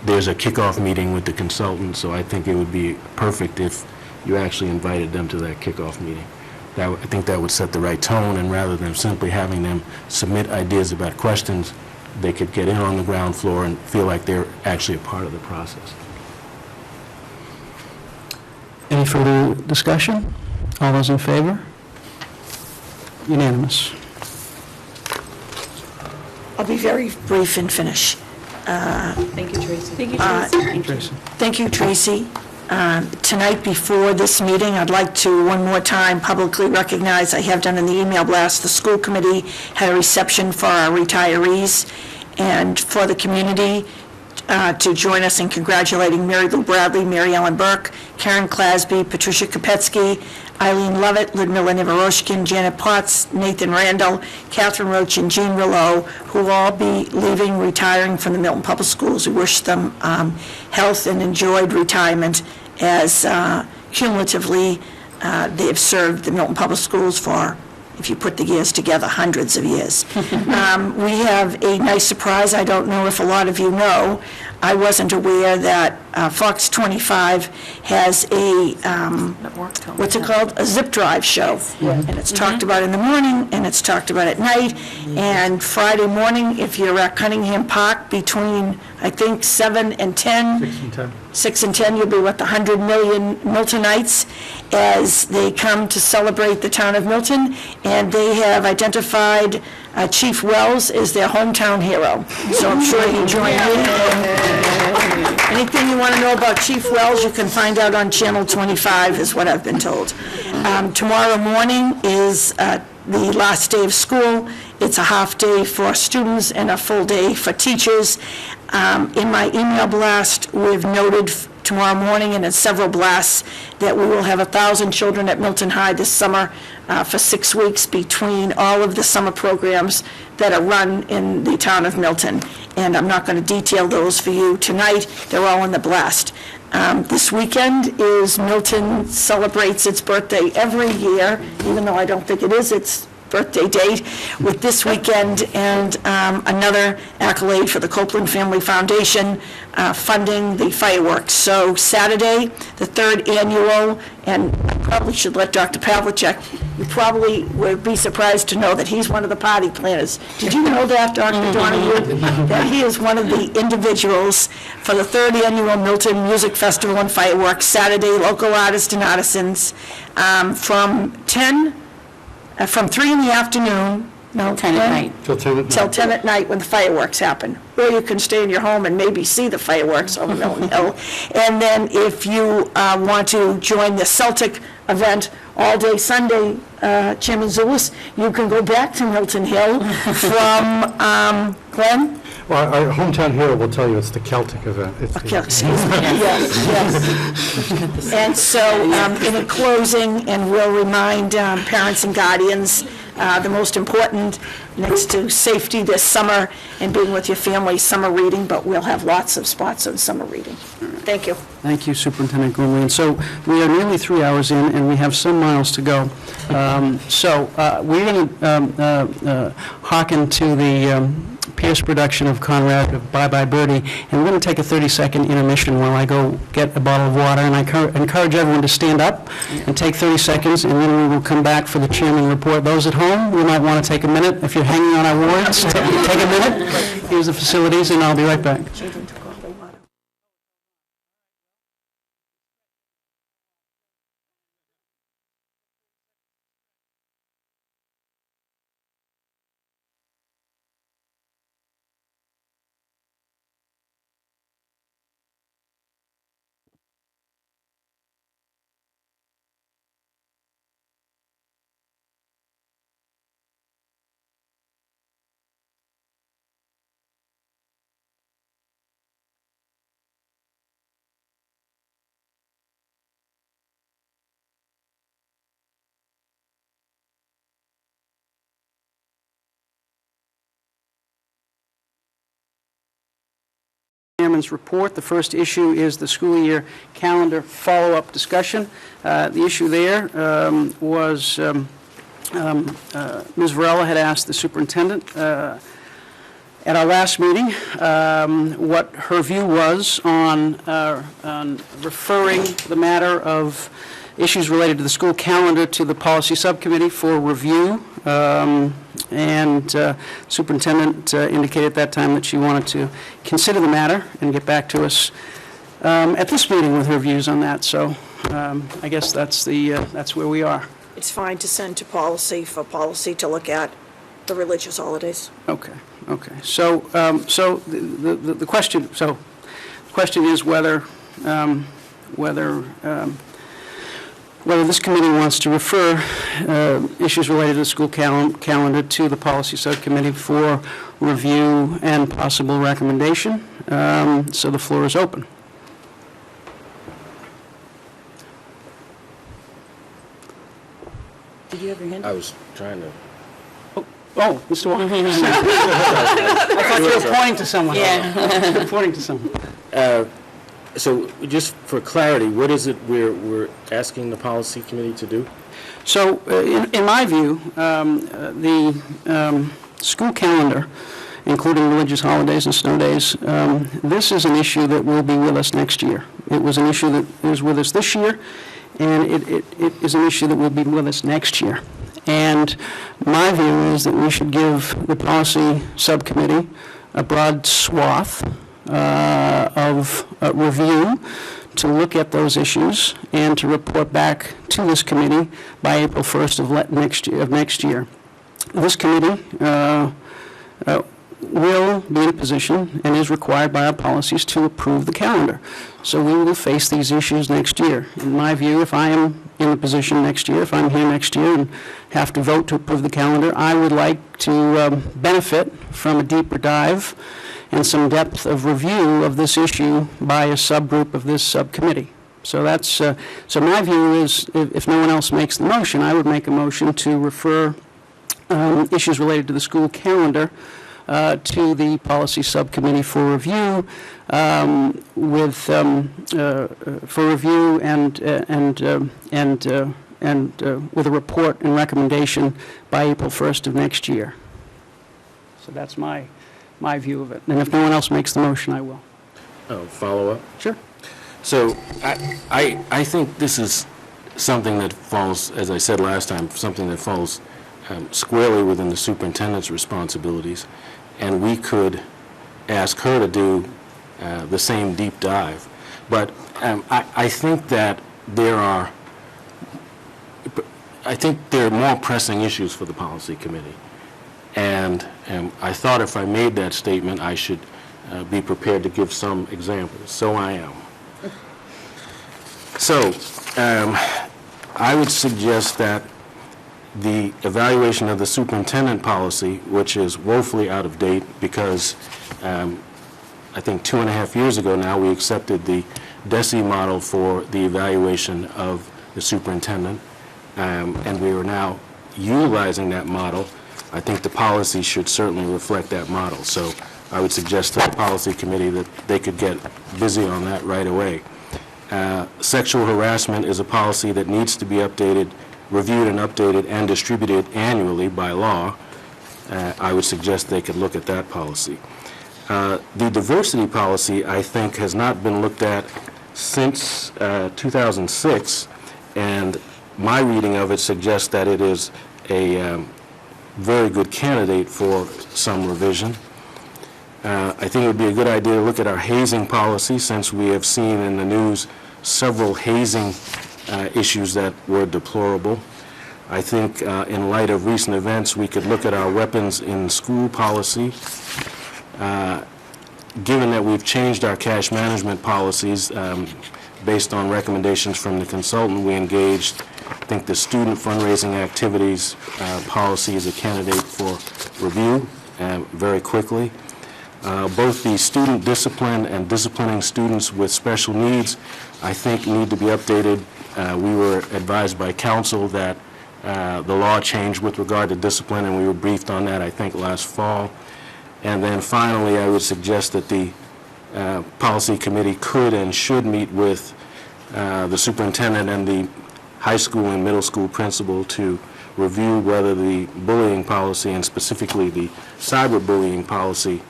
there's a kickoff meeting with the consultant, so I think it would be perfect if you actually invited them to that kickoff meeting. I think that would set the right tone, and rather than simply having them submit ideas about questions, they could get in on the ground floor and feel like they're actually a part of the process. Any further discussion? All those in favor? Unanimous. I'll be very brief and finish. Thank you, Tracy. Thank you, Tracy. Thank you, Tracy. Tonight, before this meeting, I'd like to one more time publicly recognize, I have done in the email blast, the school committee had a reception for our retirees and for the community to join us in congratulating Mary Lou Bradley, Mary Ellen Burke, Karen Clasby, Patricia Kopetsky, Eileen Lovett, Ludmila Nivaroshkin, Janet Potts, Nathan Randall, Catherine Roach, and Jean Rillo, who will all be leaving, retiring from the Milton Public Schools. We wish them health and enjoyed retirement, as cumulatively they have served the Milton Public Schools for, if you put the years together, hundreds of years. We have a nice surprise. I don't know if a lot of you know. I wasn't aware that Fox 25 has a, what's it called? A zip drive show. And it's talked about in the morning, and it's talked about at night. And Friday morning, if you're at Cunningham Park between, I think, 7 and 10, 6 and 10. 6 and 10, you'll be with the 100 million Miltonites as they come to celebrate the town of Milton, and they have identified Chief Wells as their hometown hero. So I'm sure he'll join me. Anything you want to know about Chief Wells, you can find out on Channel 25, is what I've been told. Tomorrow morning is the last day of school. It's a half day for students and a full day for teachers. In my email blast, we've noted tomorrow morning and in several blasts that we will have 1,000 children at Milton High this summer for 6 weeks between all of the summer programs that are run in the town of Milton. And I'm not going to detail those for you tonight. They're all in the blast. This weekend is Milton celebrates its birthday every year, even though I don't think it is its birthday date, with this weekend and another accolade for the Copeland Family Foundation funding the fireworks. So Saturday, the 3rd annual, and I probably should let Dr. Pavlicek, you probably would be surprised to know that he's one of the party planners. Did you know that, Dr. Donahue? That he is one of the individuals for the 3rd annual Milton Music Festival and Fireworks, Saturday, local artists and artisans, from 3 in the afternoon, no, 10 at night. Till 10 at till night. 10 at night when the fireworks happen. Or you can stay in your home and maybe see the fireworks over Milton Hill. And then if you want to join the Celtic event all day Sunday, Chairman Zulus, you can go back to Milton Hill from, Glenn? Well, our hometown hero will tell you it's the Celtic event. It's Okay, excuse me. Yes. And so, in closing, and we'll remind parents and guardians, the most important, next to safety this summer and being with your family, summer reading, but we'll have lots of spots on summer reading. Thank you. Thank you, Superintendent Gormley. And so we are nearly 3 hours in, and we have some miles to go. We're going to hearken to the Pierce production of Conrad of Bye Bye Birdie, and we're going to take a 30-second intermission while I go get a bottle of water. And I encourage everyone to stand up and take 30 seconds, and then we will come back for the chairman report. Those at home, you might want to take a minute. If you're hanging on our warrants, take a minute. Here's the facilities, and I'll be right back. Chairman's report. The first issue is the school year calendar follow-up discussion. The issue there was Ms. Varela had asked the superintendent at our last meeting what her view was on referring the matter of issues related to the school calendar to the policy subcommittee for review. Superintendent indicated at that time that she wanted to consider the matter and get back to us at this meeting with her views on that. So I guess that's where we are. It's fine to send to policy for policy to look at the religious holidays. Okay. So the question is whether this committee wants to refer issues related to the school calendar to the policy subcommittee for review and possible recommendation. So the floor is open. Did you have your hand? I was trying to. Oh, Mr. Wong. I thought you were pointing to someone. Yeah. Pointing to someone. So just for clarity, what is it we're asking the policy committee to do? So in my view, the school calendar, including religious holidays and snow days, this is an issue that will be with us next year. It was an issue that is with us this year, and it is an issue that will be with us next year. And my view is that we should give the policy subcommittee a broad swath of review to look at those issues and to report back to this committee by April 1st of next year. This committee will be in a position and is required by our policies to approve the calendar. So we will face these issues next year. In my view, if I am in the position next year, if I'm here next year and have to vote to approve the calendar, I would like to benefit from a deeper dive and some depth of review of this issue by a subgroup of this subcommittee. So that's so my view is, if no one else makes the motion, I would make a motion to refer issues related to the school calendar to the policy subcommittee for review, with a report and recommendation by April 1st of next year. So that's my view of it. And if no one else makes the motion, I will. Follow up? Sure. So I think this is something that falls, as I said last time, something that falls squarely within the superintendent's responsibilities, and we could ask her to do the same deep dive. But I think that there are more pressing issues for the policy committee. And I thought if I made that statement, I should be prepared to give some examples. So I am. So I would suggest that the evaluation of the superintendent policy, which is woefully out of date because I think 2.5 years ago now we accepted the DESE model for the evaluation of the superintendent, and we are now utilizing that model. I think the policy should certainly reflect that model. So I would suggest to the policy committee that they could get busy on that right away. Sexual harassment is a policy that needs to be updated, reviewed and updated and distributed annually by law. I would suggest they could look at that policy. The diversity policy, I think, has not been looked at since 2006, and my reading of it suggests that it is a very good candidate for some revision. I think it would be a good idea to look at our hazing policy, since we have seen in the news several hazing issues that were deplorable. I think in light of recent events, we could look at our weapons in school policy. Given that we've changed our cash management policies based on recommendations from the consultant we engaged, I think the student fundraising activities policy is a candidate for review very quickly. Both the student discipline and disciplining students with special needs, I think, need to be updated. We were advised by counsel that the law changed with regard to discipline, and we were briefed on that, I think, last fall. And then finally, I would suggest that the policy committee could and should meet with the superintendent and the high school and middle school principal to review whether the bullying policy, and specifically the cyberbullying policy,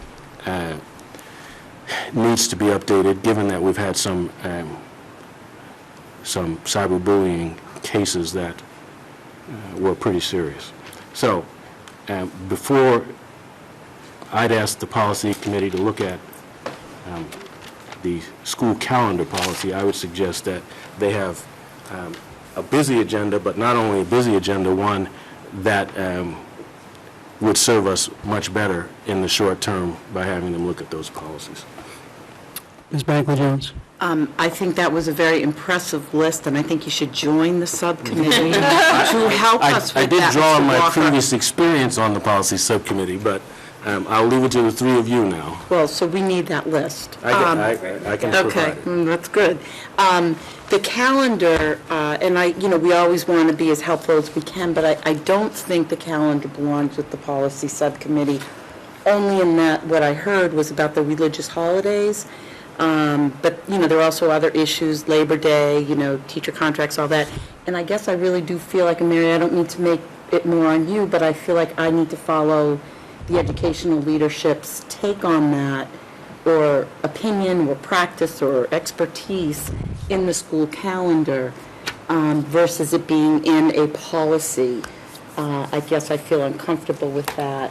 needs to be updated, given that we've had some cyberbullying cases that were pretty serious. So before I'd ask the policy committee to look at the school calendar policy, I would suggest that they have a busy agenda, but not only a busy agenda, one that would serve us much better in the short term by having them look at those policies. Ms. Bagley-Jones? I think that was a very impressive list, and I think you should join the subcommittee to help us I with did that, draw on Mr. my Walker. previous experience on the policy subcommittee, but I'll leave it to the three of you now. Well, so we need that list. I can Okay, provide it. that's good. The calendar, and we always want to be as helpful as we can, but I don't think the calendar belongs with the policy subcommittee, only in that what I heard was about the religious holidays. But, there are also other issues, Labor Day, teacher contracts, all that. And I guess I really do feel like, and Mary, I don't need to make it more on you, but I feel like I need to follow the educational leadership's take on that, or opinion, or practice, or expertise in the school calendar versus it being in a policy. I guess I feel uncomfortable with that.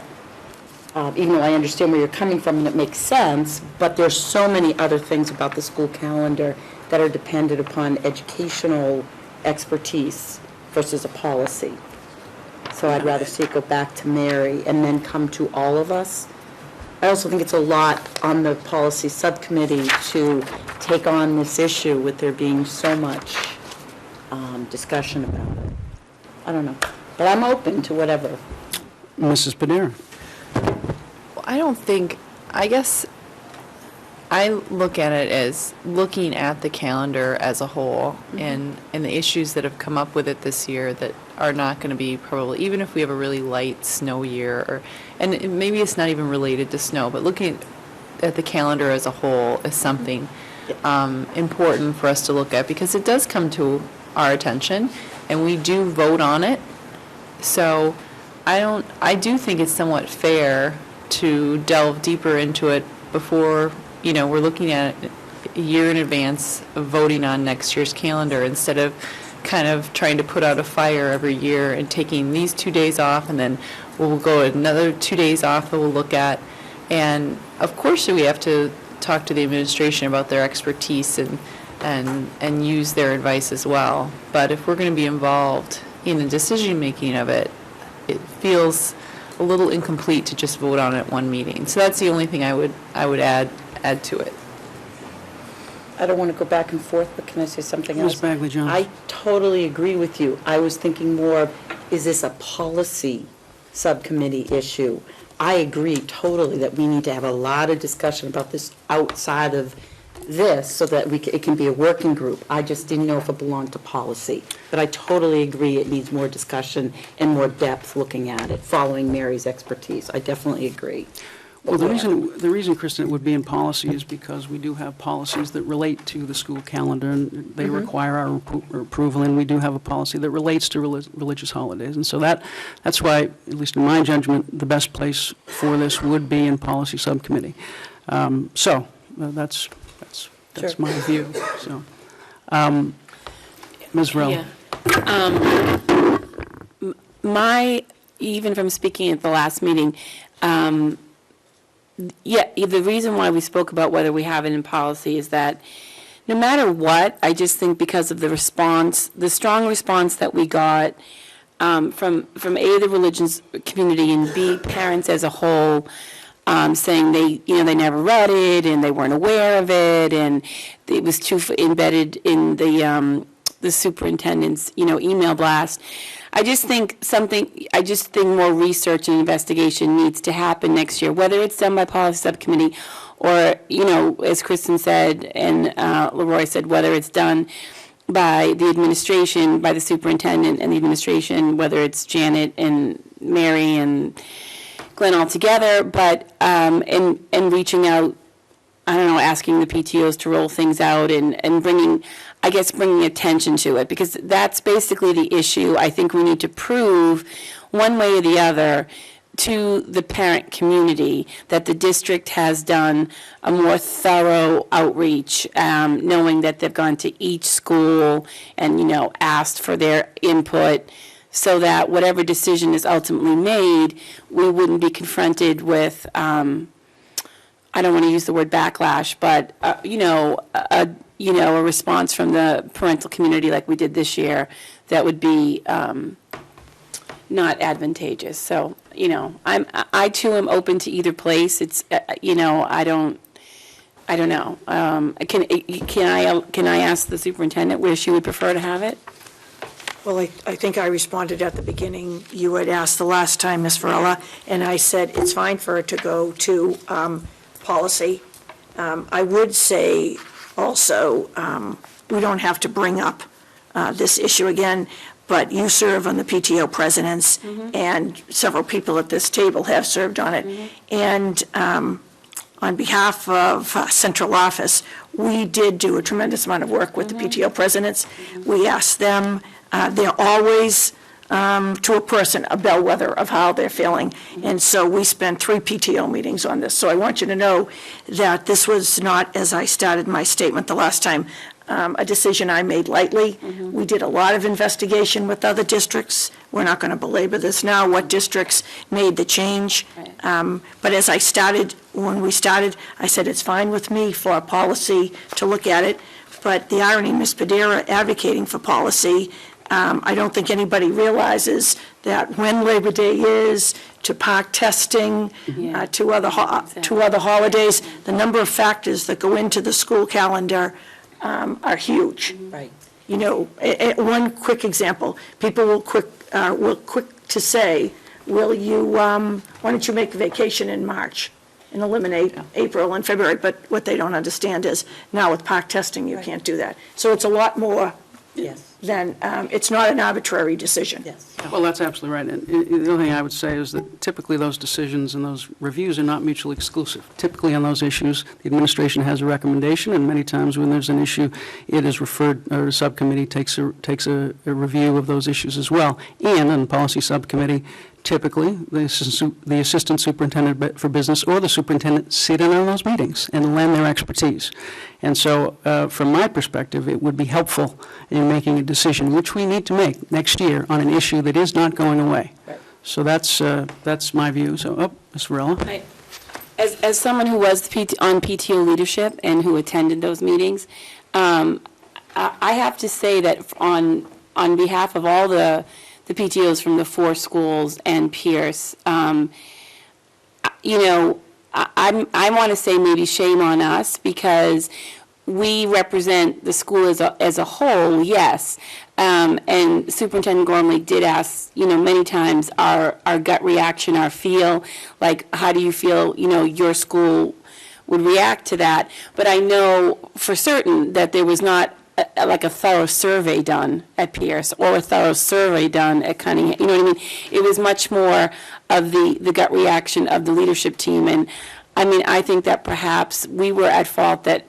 Even though I understand where you're coming from and it makes sense, but there's so many other things about the school calendar that are dependent upon educational expertise versus a policy. So I'd rather see it go back to Mary and then come to all of us. I also think it's a lot on the policy subcommittee to take on this issue with there being so much discussion about it. I don't know, but I'm open to whatever. Mrs. Padera? I guess I look at it as looking at the calendar as a whole and the issues that have come up with it this year that are not going to be probably, even if we have a really light snow year, and maybe it's not even related to snow, but looking at the calendar as a whole is something important for us to look at, because it does come to our attention and we do vote on it. So I do think it's somewhat fair to delve deeper into it before, we're looking at it a year in advance of voting on next year's calendar, instead of kind of trying to put out a fire every year and taking these 2 days off, and then we'll go another 2 days off that we'll look at. And of course, we have to talk to the administration about their expertise and use their advice as well. But if we're going to be involved in the decision-making of it, it feels a little incomplete to just vote on it at one meeting. So that's the only thing I would add to it. I don't want to go back and forth, but can I say something else? Ms. Bagley-Jones? I totally agree with you. I was thinking more, is this a policy subcommittee issue? I agree totally that we need to have a lot of discussion about this outside of this so that it can be a working group. I just didn't know if it belonged to policy. But I totally agree it needs more discussion and more depth looking at it, following Mary's expertise. I definitely agree. Well, the reason, Kristen, it would be in policy is because we do have policies that relate to the school calendar, and they require our approval, and we do have a policy that relates to religious holidays. And so that's why, at least in my judgment, the best place for this would be in policy subcommittee. So that's my view. So, Ms. Rowe. Yeah. Even from speaking at the last meeting, the reason why we spoke about whether we have it in policy is that no matter what, I just think because of the strong response that we got from A, the religious community, and B, parents as a whole, saying they never read it and they weren't aware of it, and it was too embedded in the superintendent's email blast. I just think more research and investigation needs to happen next year, whether it's done by policy subcommittee or, as Kristen said and Leroy said, whether it's done by the administration, by the superintendent and the administration, whether it's Janet and Mary and Glenn all together, but and reaching out I don't know, asking the PTOs to roll things out and bringing attention to it, because that's basically the issue. I think we need to prove one way or the other to the parent community that the district has done a more thorough outreach, knowing that they've gone to each school and, asked for their input, so that whatever decision is ultimately made, we wouldn't be confronted with, I don't want to use the word backlash, but, a response from the parental community like we did this year that would be not advantageous. So, I too am open to either place. It's, I don't know. Can I ask the superintendent where she would prefer to have it? Well, I think I responded at the beginning. You had asked the last time, Ms. Varela, and I said it's fine for it to go to policy. I would say also, we don't have to bring up this issue again, but you serve on the PTO presidents, and several people at this table have served on it. And on behalf of central office, we did do a tremendous amount of work with the PTO presidents. We asked them, they're always, to a person, a bellwether of how they're feeling. And so we spent 3 PTO meetings on this. So I want you to know that this was not, as I started my statement the last time, a decision I made lightly. We did a lot of investigation with other districts. We're not going to belabor this now, what districts made the change. But as I started, when we started, I said it's fine with me for a policy to look at it. But the irony, Ms. Padera advocating for policy, I don't think anybody realizes that when Labor Day is, to park testing, to other holidays, the number of factors that go into the school calendar are huge. Right. One quick example, people will quick to say, why don't you make a vacation in March and eliminate April and February? But what they don't understand is now with park testing, you can't do that. So it's a lot more than, it's not an arbitrary decision. Well, that's absolutely right. And the other thing I would say is that typically those decisions and those reviews are not mutually exclusive. Typically on those issues, the administration has a recommendation, and many times when there's an issue, it is referred, or the subcommittee takes a review of those issues as well. And in the policy subcommittee, typically, the assistant superintendent for business or the superintendent sit in on those meetings and lend their expertise. And so, from my perspective, it would be helpful in making a decision, which we need to make next year on an issue that is not going away. Right. So that's my view. So, Ms. Varela. As someone who was on PTO leadership and who attended those meetings, I have to say that on behalf of all the PTOs from the 4 schools and Pierce, I want to say maybe shame on us, because we represent the school as a whole, yes. And Superintendent Gormley did ask, many times our gut reaction, our feel, like, how do you feel, your school would react to that? But I know for certain that there was not like a thorough survey done at Pierce or a thorough survey done at Cunningham. You know what I mean? It was much more of the gut reaction of the leadership team. And I think that perhaps we were at fault, that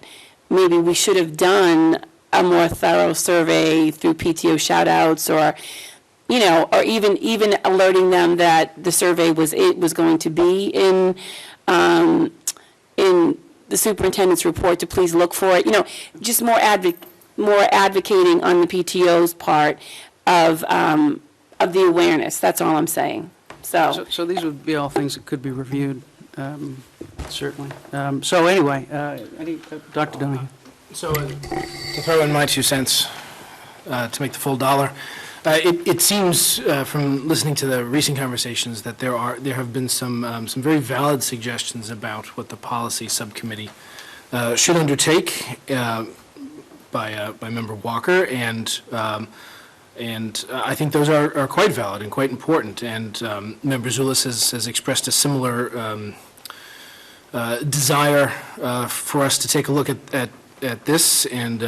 maybe we should have done a more thorough survey through PTO shout-outs, or even alerting them that the survey was going to be in the superintendent's report, to please look for it. Just more advocating on the PTO's part of the awareness. That's all I'm saying. So these would be all things that could be reviewed, certainly. So anyway, Dr. Donahue. So to throw in my 2 cents to make the full dollar, it seems from listening to the recent conversations that there have been some very valid suggestions about what the policy subcommittee should undertake by Member Walker, and I think those are quite valid and quite important. And Member Zulus has expressed a similar desire for us to take a look at this, and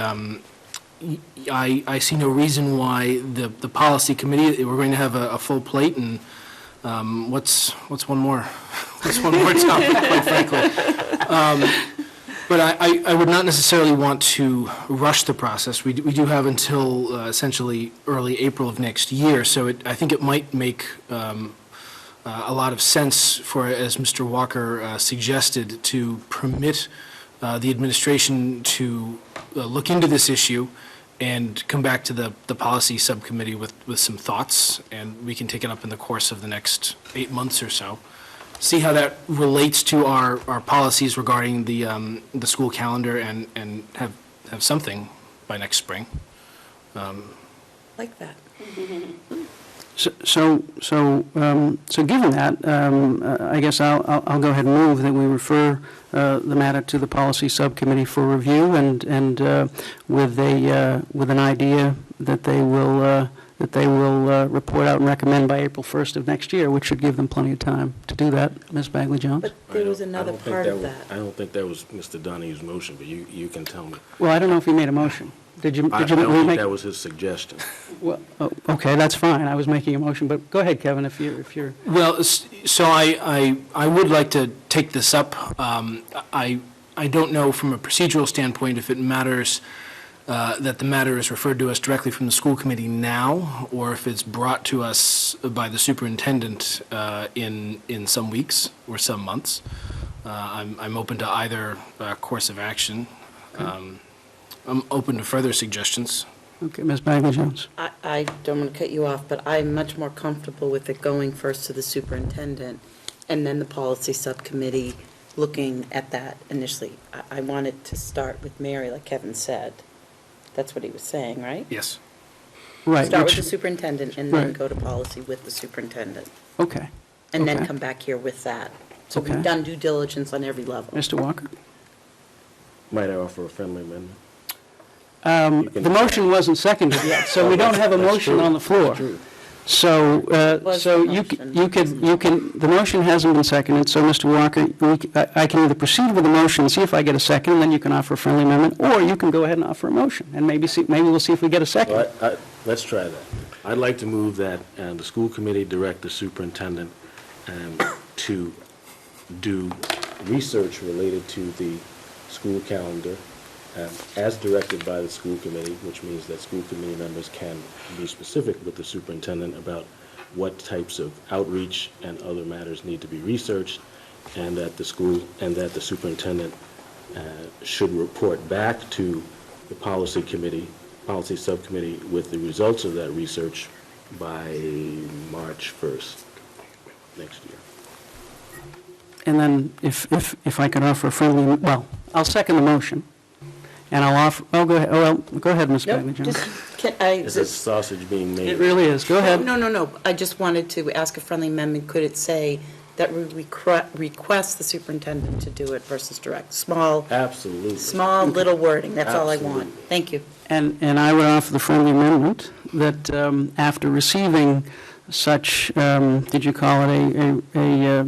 I see no reason why the policy committee, we're going to have a full plate, and what's one more topic, quite frankly. But I would not necessarily want to rush the process. We do have until essentially early April of next year, so I think it might make a lot of sense for, as Mr. Walker suggested, to permit the administration to look into this issue and come back to the policy subcommittee with some thoughts, and we can take it up in the course of the next 8 months or so. See how that relates to our policies regarding the school calendar, and have something by next spring. Like that. So given that, I guess I'll go ahead and move that we refer the matter to the policy subcommittee for review, and with an idea that they will report out and recommend by April 1st of next year, which should give them plenty of time to do that. Ms. Bagley-Jones? But there was another part of that. I don't think that was Mr. Donahue's motion, but you can tell me. Well, I don't know if he made a motion. Did you? I don't think that was his suggestion. Well, okay, that's fine. I was making a motion, but go ahead, Kevin, if you're. Well, so I would like to take this up. I don't know from a procedural standpoint if it matters that the matter is referred to us directly from the school committee now, or if it's brought to us by the superintendent in some weeks or some months. I'm open to either course of action. I'm open to further suggestions. Okay, Ms. Bagley-Jones. I don't want to cut you off, but I'm much more comfortable with it going first to the superintendent and then the policy subcommittee looking at that initially. I wanted to start with Mary, like Kevin said. That's what he was saying, right? Yes. Right. Start with the superintendent and then Right. go to policy with the superintendent. Okay. And then Okay. come back here with that. So Okay. we've done due diligence on every level. Mr. Walker? Might I offer a friendly amendment? The motion wasn't seconded yet, so we don't have a motion on the floor. So, you can, the motion hasn't been seconded, so Mr. Walker, I can either proceed with the motion and see if I get a second, and then you can offer a friendly amendment, or you can go ahead and offer a motion, and maybe we'll see if we get a second. Well, let's try that. I'd like to move that the school committee direct the superintendent to do research related to the school calendar as directed by the school committee, which means that school committee members can be specific with the superintendent about what types of outreach and other matters need to be researched, and that the superintendent should report back to the policy subcommittee with the results of that research by March 1st next year. And then if I could offer a friendly, well, I'll second the motion, and I'll offer, go ahead, Ms. Bagley-Jones. Is this sausage being made? It really is. Go ahead. No. I just wanted to ask a friendly amendment. Could it say that we request the superintendent to do it versus direct? Absolutely. Small, little wording. That's all I want. Absolutely. Thank you. And I would offer the friendly amendment that after receiving such, did you call it a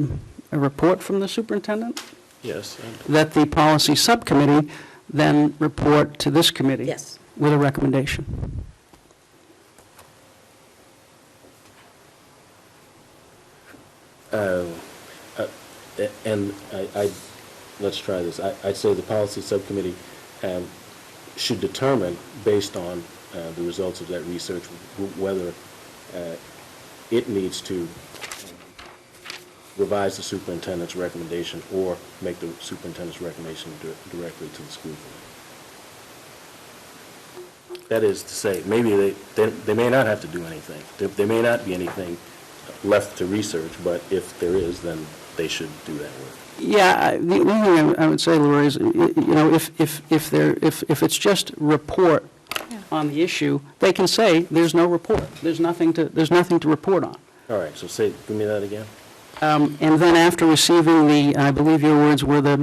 report from the superintendent? Yes. That the policy subcommittee then report to this committee. Yes. With a recommendation. And let's try this. I'd say the policy subcommittee should determine, based on the results of that research, whether it needs to revise the superintendent's recommendation or make the superintendent's recommendation directly to the school committee. That is to say, maybe they may not have to do anything. There may not be anything left to research, but if there is, then they should do that work. Yeah, the only thing I would say, Laura, is, if it's just report on the issue, they can say there's no report. There's nothing to report on. All right, so give me that again. And then after receiving I believe your words were the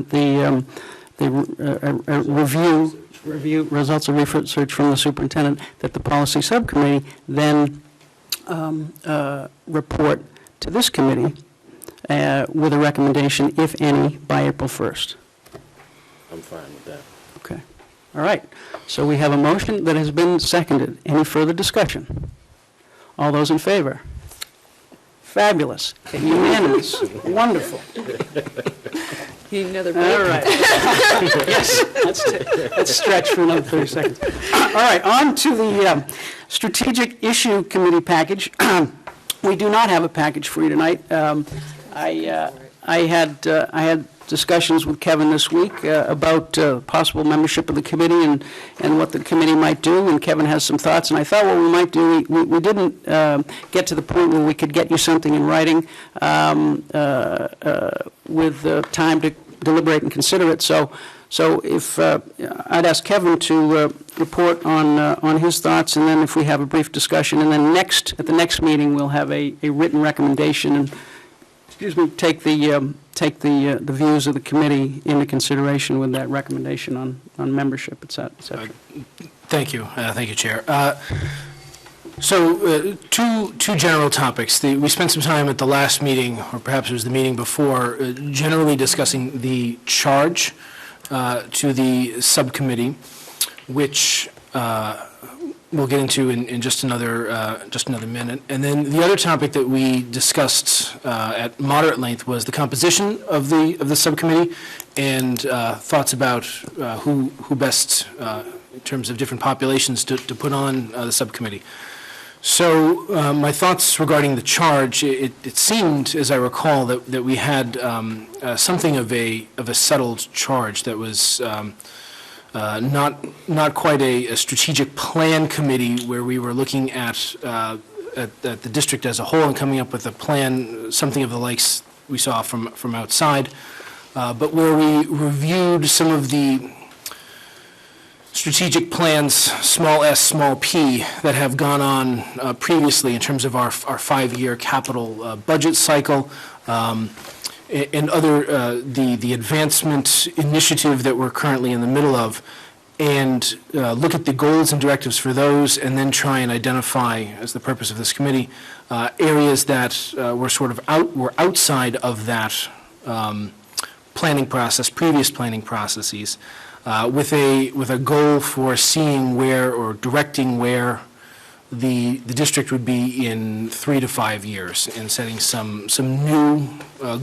review results of research from the superintendent, that the policy subcommittee then report to this committee with a recommendation, if any, by April 1st. I'm fine with that. Okay. All right. So we have a motion that has been seconded. Any further discussion? All those in favor? Fabulous. Unanimous. Wonderful. Need another break? All right. Yes, let's stretch for another 30 seconds. All right, on to the Strategic Issue Committee package. We do not have a package for you tonight. I had discussions with Kevin this week about possible membership of the committee and what the committee might do, and Kevin has some thoughts, and I thought what we might do, we didn't get to the point where we could get you something in writing with time to deliberate and consider it, so if I'd ask Kevin to report on his thoughts, and then if we have a brief discussion, and then at the next meeting, we'll have a written recommendation, and take the views of the committee into consideration with that recommendation on membership, et cetera. Thank you. Thank you, Chair. So two general topics. We spent some time at the last meeting, or perhaps it was the meeting before, generally discussing the charge to the subcommittee, which we'll get into in just another minute. And then the other topic that we discussed at moderate length was the composition of the subcommittee and thoughts about who best, in terms of different populations, to put on the subcommittee. So my thoughts regarding the charge, it seemed, as I recall, that we had something of a settled charge that was not quite a strategic plan committee where we were looking at the district as a whole and coming up with a plan, something of the likes we saw from outside, but where we reviewed some of the strategic plans, small s, small p, that have gone on previously in terms of our 5-year capital budget cycle, and other, the advancement initiative that we're currently in the middle of, and look at the goals and directives for those, and then try and identify, as the purpose of this committee, areas that were outside of that planning process, previous planning processes, with a goal for seeing where, or directing where, the district would be in 3 to 5 years, and setting some new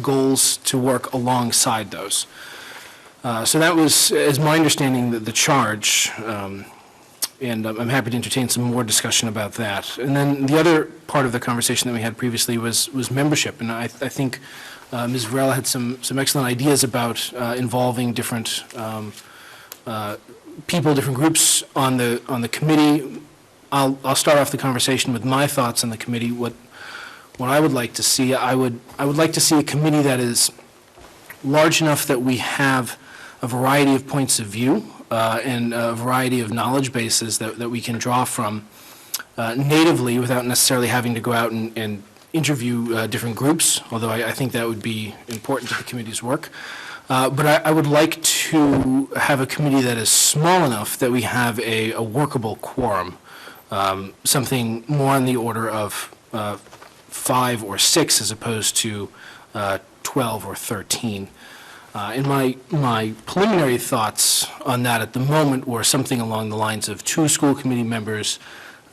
goals to work alongside those. So that was, as my understanding, the charge, and I'm happy to entertain some more discussion about that. And then the other part of the conversation that we had previously was membership, and I think Ms. Varela had some excellent ideas about involving different people, different groups on the committee. I'll start off the conversation with my thoughts on the committee. What I would like to see, I would like to see a committee that is large enough that we have a variety of points of view and a variety of knowledge bases that we can draw from natively without necessarily having to go out and interview different groups, although I think that would be important to the committee's work. But I would like to have a committee that is small enough that we have a workable quorum, something more on the order of 5 or 6 as opposed to 12 or 13. And my preliminary thoughts on that at the moment were something along the lines of 2 school committee members,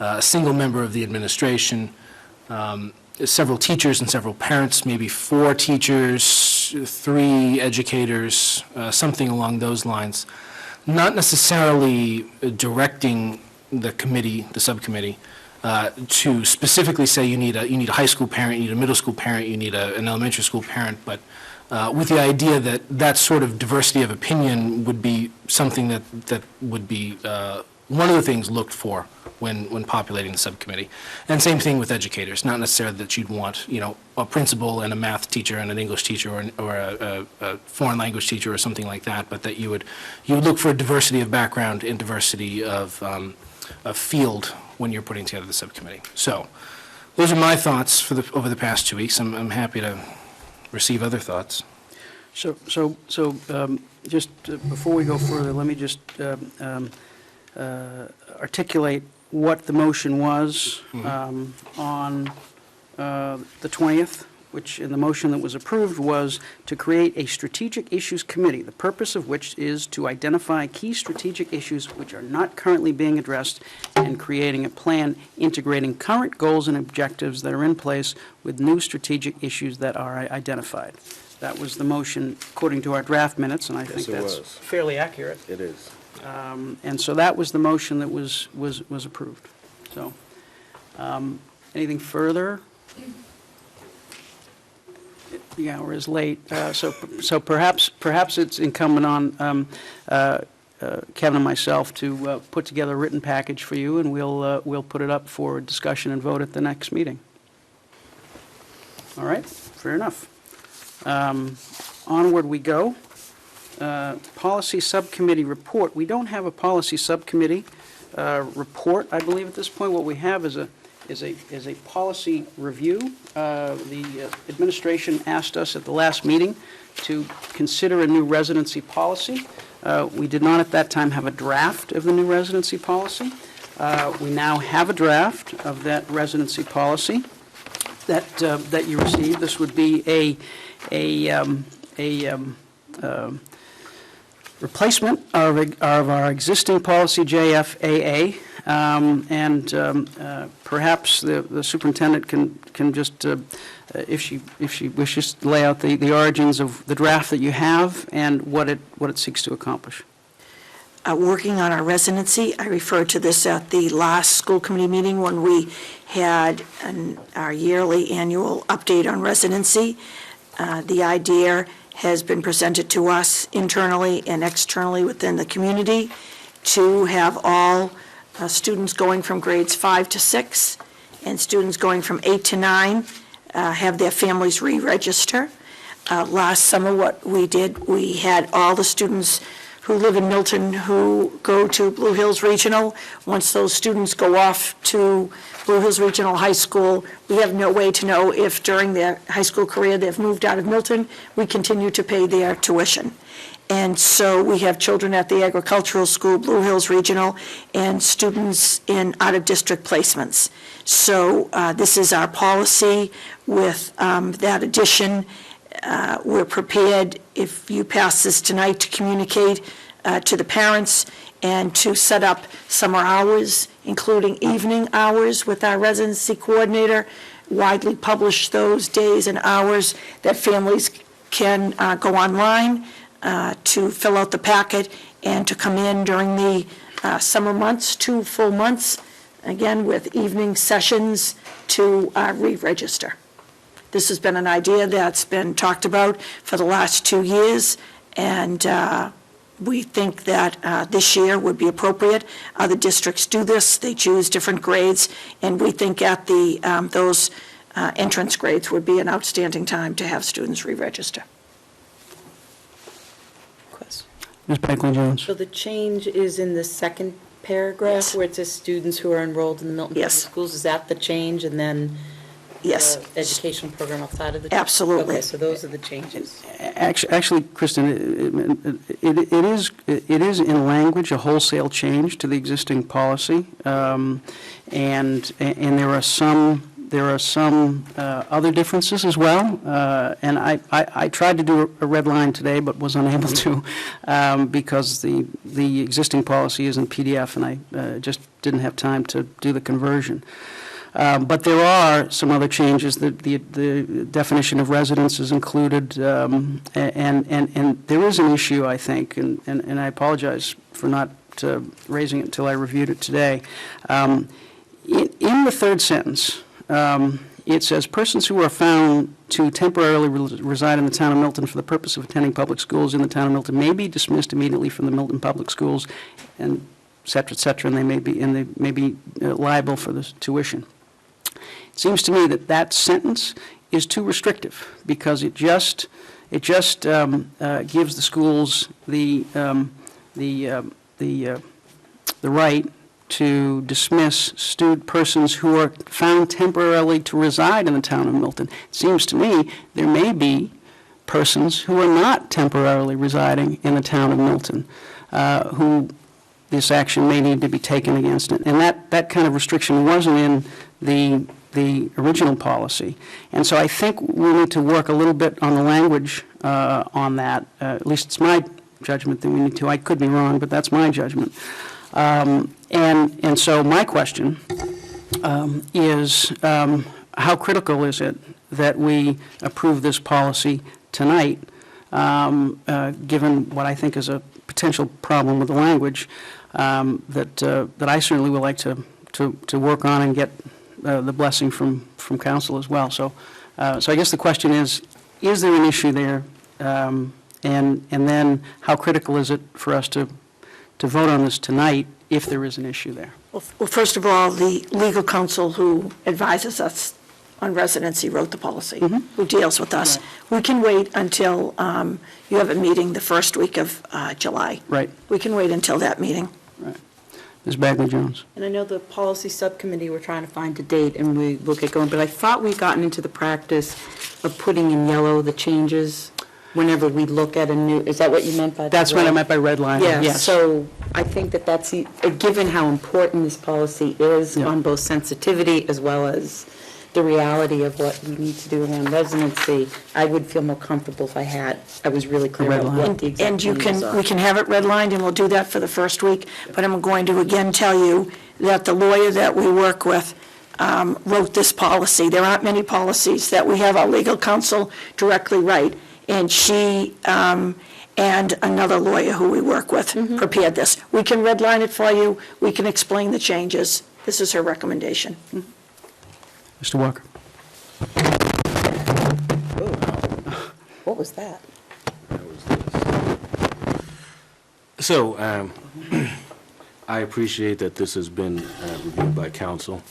a single member of the administration, several teachers and several parents, maybe 4 teachers, 3 educators, something along those lines. Not necessarily directing the committee, the subcommittee, to specifically say you need a high school parent, you need a middle school parent, you need an elementary school parent, but with the idea that sort of diversity of opinion would be something that would be one of the things looked for when populating the subcommittee. And same thing with educators, not necessarily that you'd want, a principal and a math teacher and an English teacher or a foreign language teacher or something like that, but that you would look for a diversity of background and diversity of field when you're putting together the subcommittee. So those are my thoughts over the past 2 weeks. I'm happy to receive other thoughts. So just before we go further, let me just articulate what the motion was on the 20th, which in the motion that was approved was to create a strategic issues committee, the purpose of which is to identify key strategic issues which are not currently being addressed and creating a plan integrating current goals and objectives that are in place with new strategic issues that are identified. That was the motion according to our draft minutes, and I think Yes, it that's was. fairly accurate. It is. And so that was the motion that was approved. So, anything further? The hour is late, so perhaps it's incumbent on Kevin and myself to put together a written package for you, and we'll put it up for discussion and vote at the next meeting. All right, fair enough. Onward we go. Policy Subcommittee report. We don't have a Policy Subcommittee report, I believe, at this point. What we have is a policy review. The administration asked us at the last meeting to consider a new residency policy. We did not at that time have a draft of the new residency policy. We now have a draft of that residency policy that you received. This would be a replacement of our existing policy, JFAA, and perhaps the superintendent can just, if she wishes, lay out the origins of the draft that you have and what it seeks to accomplish. Working on our residency, I referred to this at the last school committee meeting when we had our yearly annual update on residency. The idea has been presented to us internally and externally within the community to have all students going from grades 5 to 6 and students going from 8 to 9 have their families re-register. Last summer, what we did, we had all the students who live in Milton who go to Blue Hills Regional. Once those students go off to Blue Hills Regional High School, we have no way to know if during their high school career they've moved out of Milton. We continue to pay their tuition. And so we have children at the agricultural school, Blue Hills Regional, and students in out-of-district placements. So this is our policy. With that addition, we're prepared, if you pass this tonight, to communicate to the parents and to set up summer hours, including evening hours with our residency coordinator, widely publish those days and hours that families can go online to fill out the packet and to come in during the summer months, 2 full months, again with evening sessions to re-register. This has been an idea that's been talked about for the last 2 years, and we think that this year would be appropriate. Other districts do this. They choose different grades, and we think at those entrance grades would be an outstanding time to have students re-register. Ms. Bagley-Jones. So the change is in the second paragraph where it says students who are enrolled in the Milton Public Schools. Is that the change? And then yes, the educational program outside of the absolutely. Okay, so those are the changes. Actually, Kristen, it is in language a wholesale change to the existing policy, and there are some other differences as well. And I tried to do a red line today, but was unable to because the existing policy is in PDF, and I just didn't have time to do the conversion. But there are some other changes. The definition of residence is included, and there is an issue, I think, and I apologize for not raising it until I reviewed it today. In the third sentence, it says, persons who are found to temporarily reside in the town of Milton for the purpose of attending public schools in the town of Milton may be dismissed immediately from the Milton Public Schools, and et cetera, and they may be liable for the tuition. It seems to me that sentence is too restrictive because it just gives the schools the right to dismiss persons who are found temporarily to reside in the town of Milton. It seems to me there may be persons who are not temporarily residing in the town of Milton who this action may need to be taken against it. And that kind of restriction wasn't in the original policy. And so I think we need to work a little bit on the language on that. At least it's my judgment that we need to. I could be wrong, but that's my judgment. And so my question is, how critical is it that we approve this policy tonight, given what I think is a potential problem with the language, that I certainly would like to work on and get the blessing from council as well. So I guess the question is there an issue there? And then how critical is it for us to vote on this tonight if there is an issue there? Well, first of all, the legal counsel who advises us on residency wrote the policy, who deals with us. We can wait until you have a meeting the first week of July. Right. We can wait until that meeting. Right. Ms. Bagley-Jones. And I know the policy subcommittee, we're trying to find a date and we will get going, but I thought we'd gotten into the practice of putting in yellow the changes whenever we look at a new, is that what you meant by that? That's what I meant by red line. Yeah, Yes. so I think that that's, given how important this policy is on both sensitivity as well as the reality of what we need to do around residency, I would feel more comfortable if I was really clear about what the exact And you changes are. we can have it redlined, and we'll do that for the first week, but I'm going to again tell you that the lawyer that we work with wrote this policy. There aren't many policies that we have our legal counsel directly write, and she and another lawyer who we work with prepared this. We can redline it for you, we can explain the changes. This is her recommendation. Mr. Walker. What was that? So, I appreciate that this has been reviewed by council.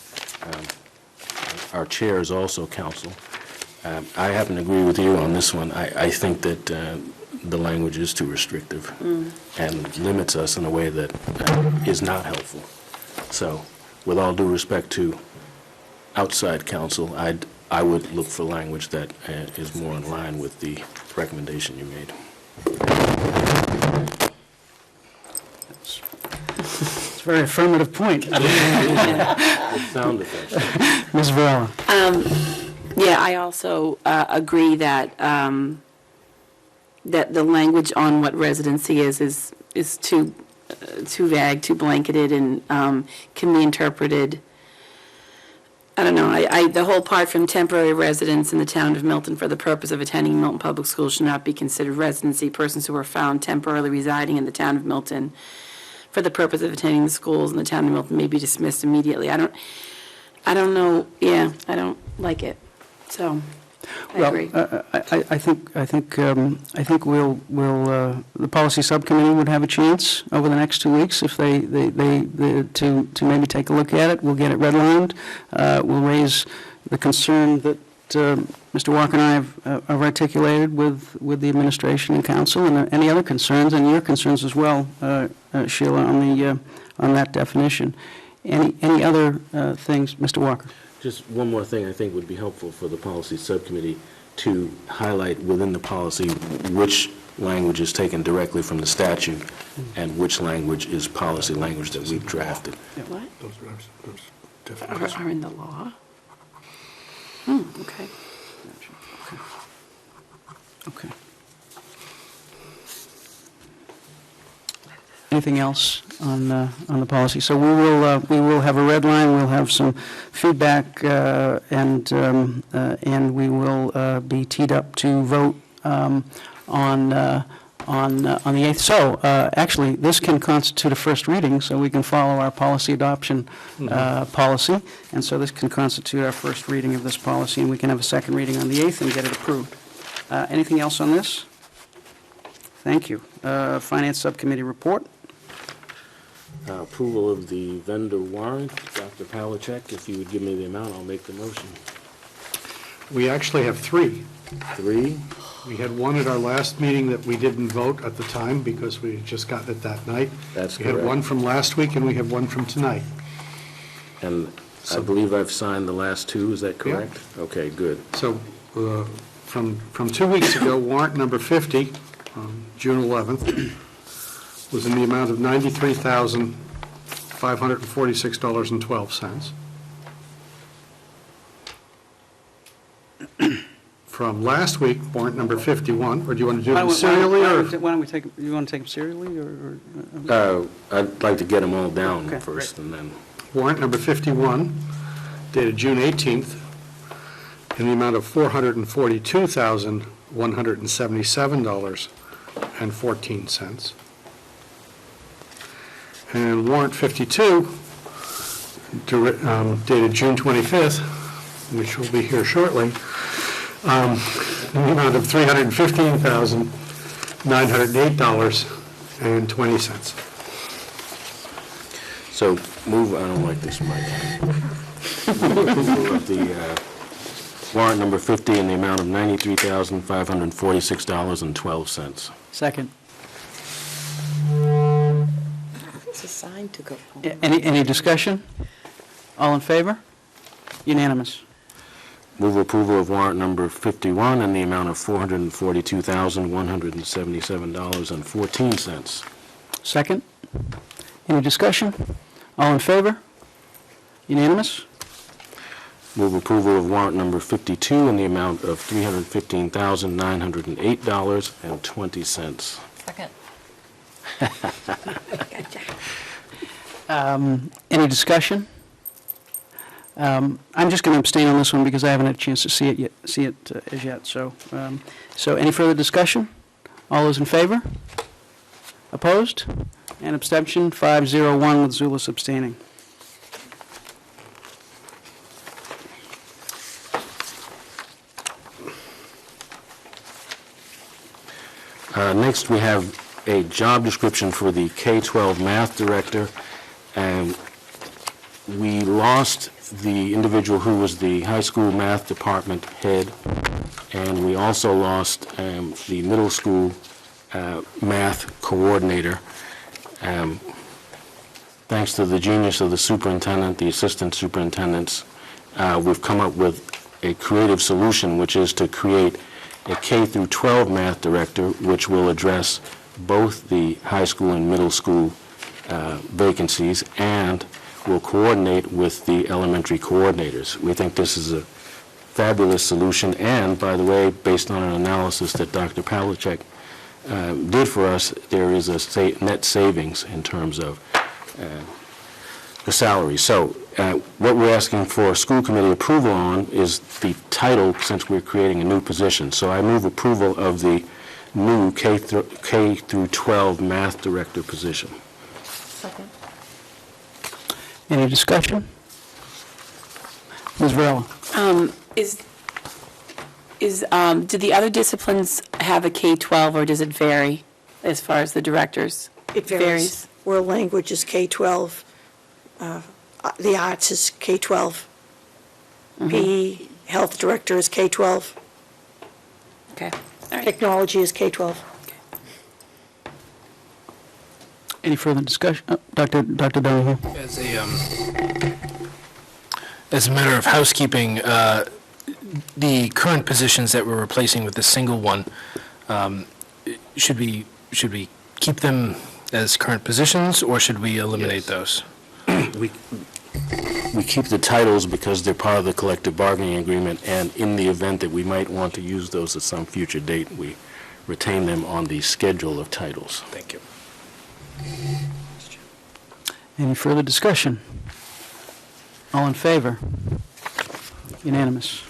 Our chair is also council. I happen to agree with you on this one. I think that the language is too restrictive and limits us in a way that is not helpful. So, with all due respect to outside counsel, I would look for language that is more in line with the recommendation you made. It's a very affirmative point. With sound effects. Ms. Varela. Yeah, I also agree that that the language on what residency is too vague, too blanketed, and can be interpreted. I don't know. The whole part from temporary residents in the town of Milton for the purpose of attending Milton Public Schools should not be considered residency. Persons who are found temporarily residing in the town of Milton for the purpose of attending the schools in the town of Milton may be dismissed immediately. I don't know. Yeah, I don't like it. So, I agree. I think we'll the policy subcommittee would have a chance over the next 2 weeks if they to maybe take a look at it. We'll get it redlined. We'll raise the concern that Mr. Walker and I have articulated with the administration and council, and any other concerns, and your concerns as well, Sheila, on that definition. Any other things, Mr. Walker? Just one more thing I think would be helpful for the policy subcommittee to highlight within the policy which language is taken directly from the statute and which language is policy language that we've drafted. What? Those definitions. Are in the law? Okay. Okay. Anything else on the policy? So we will have a red line. We'll have some feedback, and we will be teed up to vote on the 8th. So actually, this can constitute a first reading, so we can follow our policy adoption policy, and so this can constitute our first reading of this policy, and we can have a second reading on the 8th and get it approved. Anything else on this? Thank you. Finance Subcommittee report. Approval of the vendor warrant. Dr. Pawlicek, if you would give me the amount, I'll make the motion. We actually have three. Three? We had one at our last meeting that we didn't vote at the time because we had just gotten it that night. That's We correct. had one from last week and we have one from tonight. And I believe I've signed the last two, is that correct? Yeah. Okay, good. So from 2 weeks ago, warrant number 50, June 11th, was in the amount of $93,546.12. From last week, warrant number 51, or do you want to do them serially? Why don't we take, you want to take them serially, or? I'd like to get them all down first, and then. Warrant number 51, dated June 18th, in the amount of $442,177.14. And warrant 52, dated June 25th, which will be here shortly, in the amount of $315,908.20. So move, I don't like this mic. Move approval of the warrant number 50 in the amount of $93,546.12. Second. It's a sign to go home. Any discussion? All in favor? Unanimous. Move approval of warrant number 51 in the amount of $442,177.14. Second. Any discussion? All in favor? Unanimous. Move approval of warrant number 52 in the amount of $315,908.20. Second. Any discussion? I'm just going to abstain on this one because I haven't had a chance to see it as yet. So any further discussion? All those in favor? Opposed? And abstention, 501 with Zulus abstaining. Next, we have a job description for the K-12 math director, and we lost the individual who was the high school math department head, and we also lost the middle school math coordinator. Thanks to the genius of the superintendent, the assistant superintendents, we've come up with a creative solution, which is to create a K through 12 math director, which will address both the high school and middle school vacancies and will coordinate with the elementary coordinators. We think this is a fabulous solution, and by the way, based on an analysis that Dr. Pavlicek did for us, there is a net savings in terms of the salary. So what we're asking for school committee approval on is the title, since we're creating a new position. So I move approval of the new K through 12 math director position. Second. Any discussion? Ms. Varela? Do the other disciplines have a K-12, or does it vary as far as the directors? It varies. World language is K-12. The arts is K-12. PE, health director is K-12. Okay. All right. Technology is K-12. Any further discussion? Dr. Donahue? As a matter of housekeeping, the current positions that we're replacing with the single one, should we keep them as current positions, or should we eliminate those? We keep the titles because they're part of the collective bargaining agreement, and in the event that we might want to use those at some future date, we retain them on the schedule of titles. Thank you. Any further discussion? All in favor? Unanimous.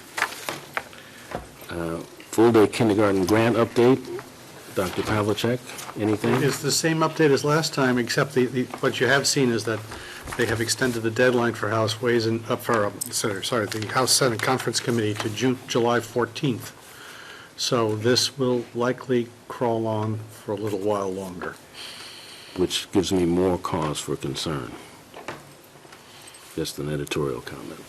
Full-day kindergarten grant update. Dr. Pavlicek, anything? It's the same update as last time, except what you have seen is that they have extended the deadline for House Ways and, the House Senate Conference Committee to July 14th. So this will likely crawl on for a little while longer. Which gives me more cause for concern. Just an editorial comment.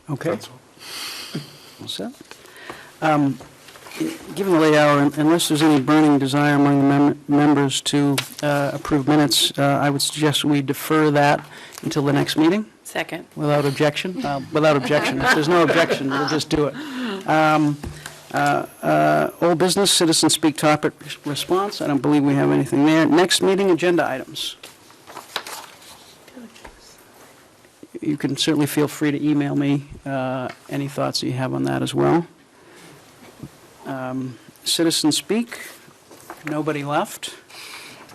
Okay. All set. Given the late hour, unless there's any burning desire among the members to approve minutes, I would suggest we defer that until the next meeting. Second. Without objection? Without objection. If there's no objection, we'll just do it. Old business, citizen speak topic response. I don't believe we have anything there. Next meeting agenda items. You can certainly feel free to email me any thoughts that you have on that as well. Citizen speak, nobody left.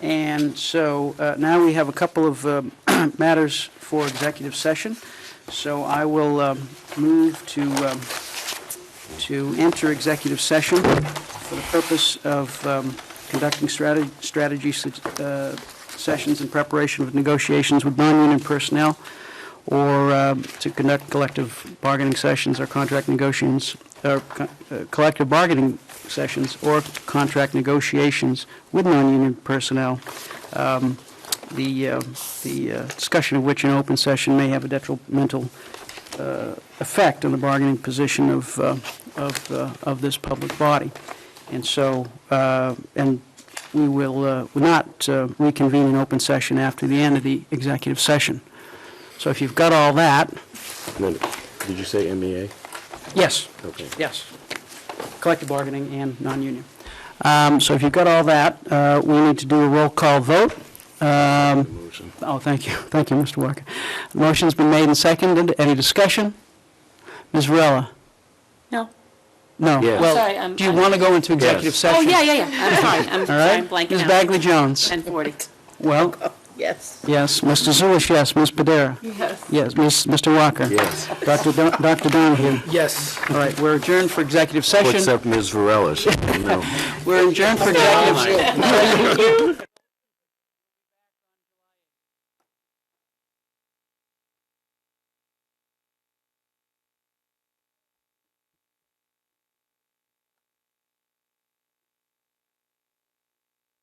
And so now we have a couple of matters for executive session. So I will move to enter executive session for the purpose of conducting strategy sessions in preparation of negotiations with non-union personnel, or to conduct collective bargaining sessions or contract negotiations, or collective bargaining sessions or contract negotiations with non-union personnel, the discussion of which in open session may have a detrimental effect on the bargaining position of this public body. And so, and we will not reconvene in open session after the end of the executive session. So if you've got all that. Did you say MEA? Yes. Okay. Yes. Collective bargaining and non-union. So if you've got all that, we need to do a roll call vote. Oh, thank you. Thank you, Mr. Walker. The motion's been made and seconded. Any discussion? Ms. Varela? No. No. Yes. Well, Sorry, do you want to go into executive session? Oh, yeah. I'm sorry. I'm All sorry, right. I'm blanking Ms. out. Bagley-Jones? 10:40. Well, Yes. yes. Mr. Zulish, yes. Ms. Padera? Yes. Yes. Mr. Walker? Yes. Dr. Donahue? Yes. All right, we're adjourned for executive session. Except Ms. Varela, so, you know. We're adjourned for executive session.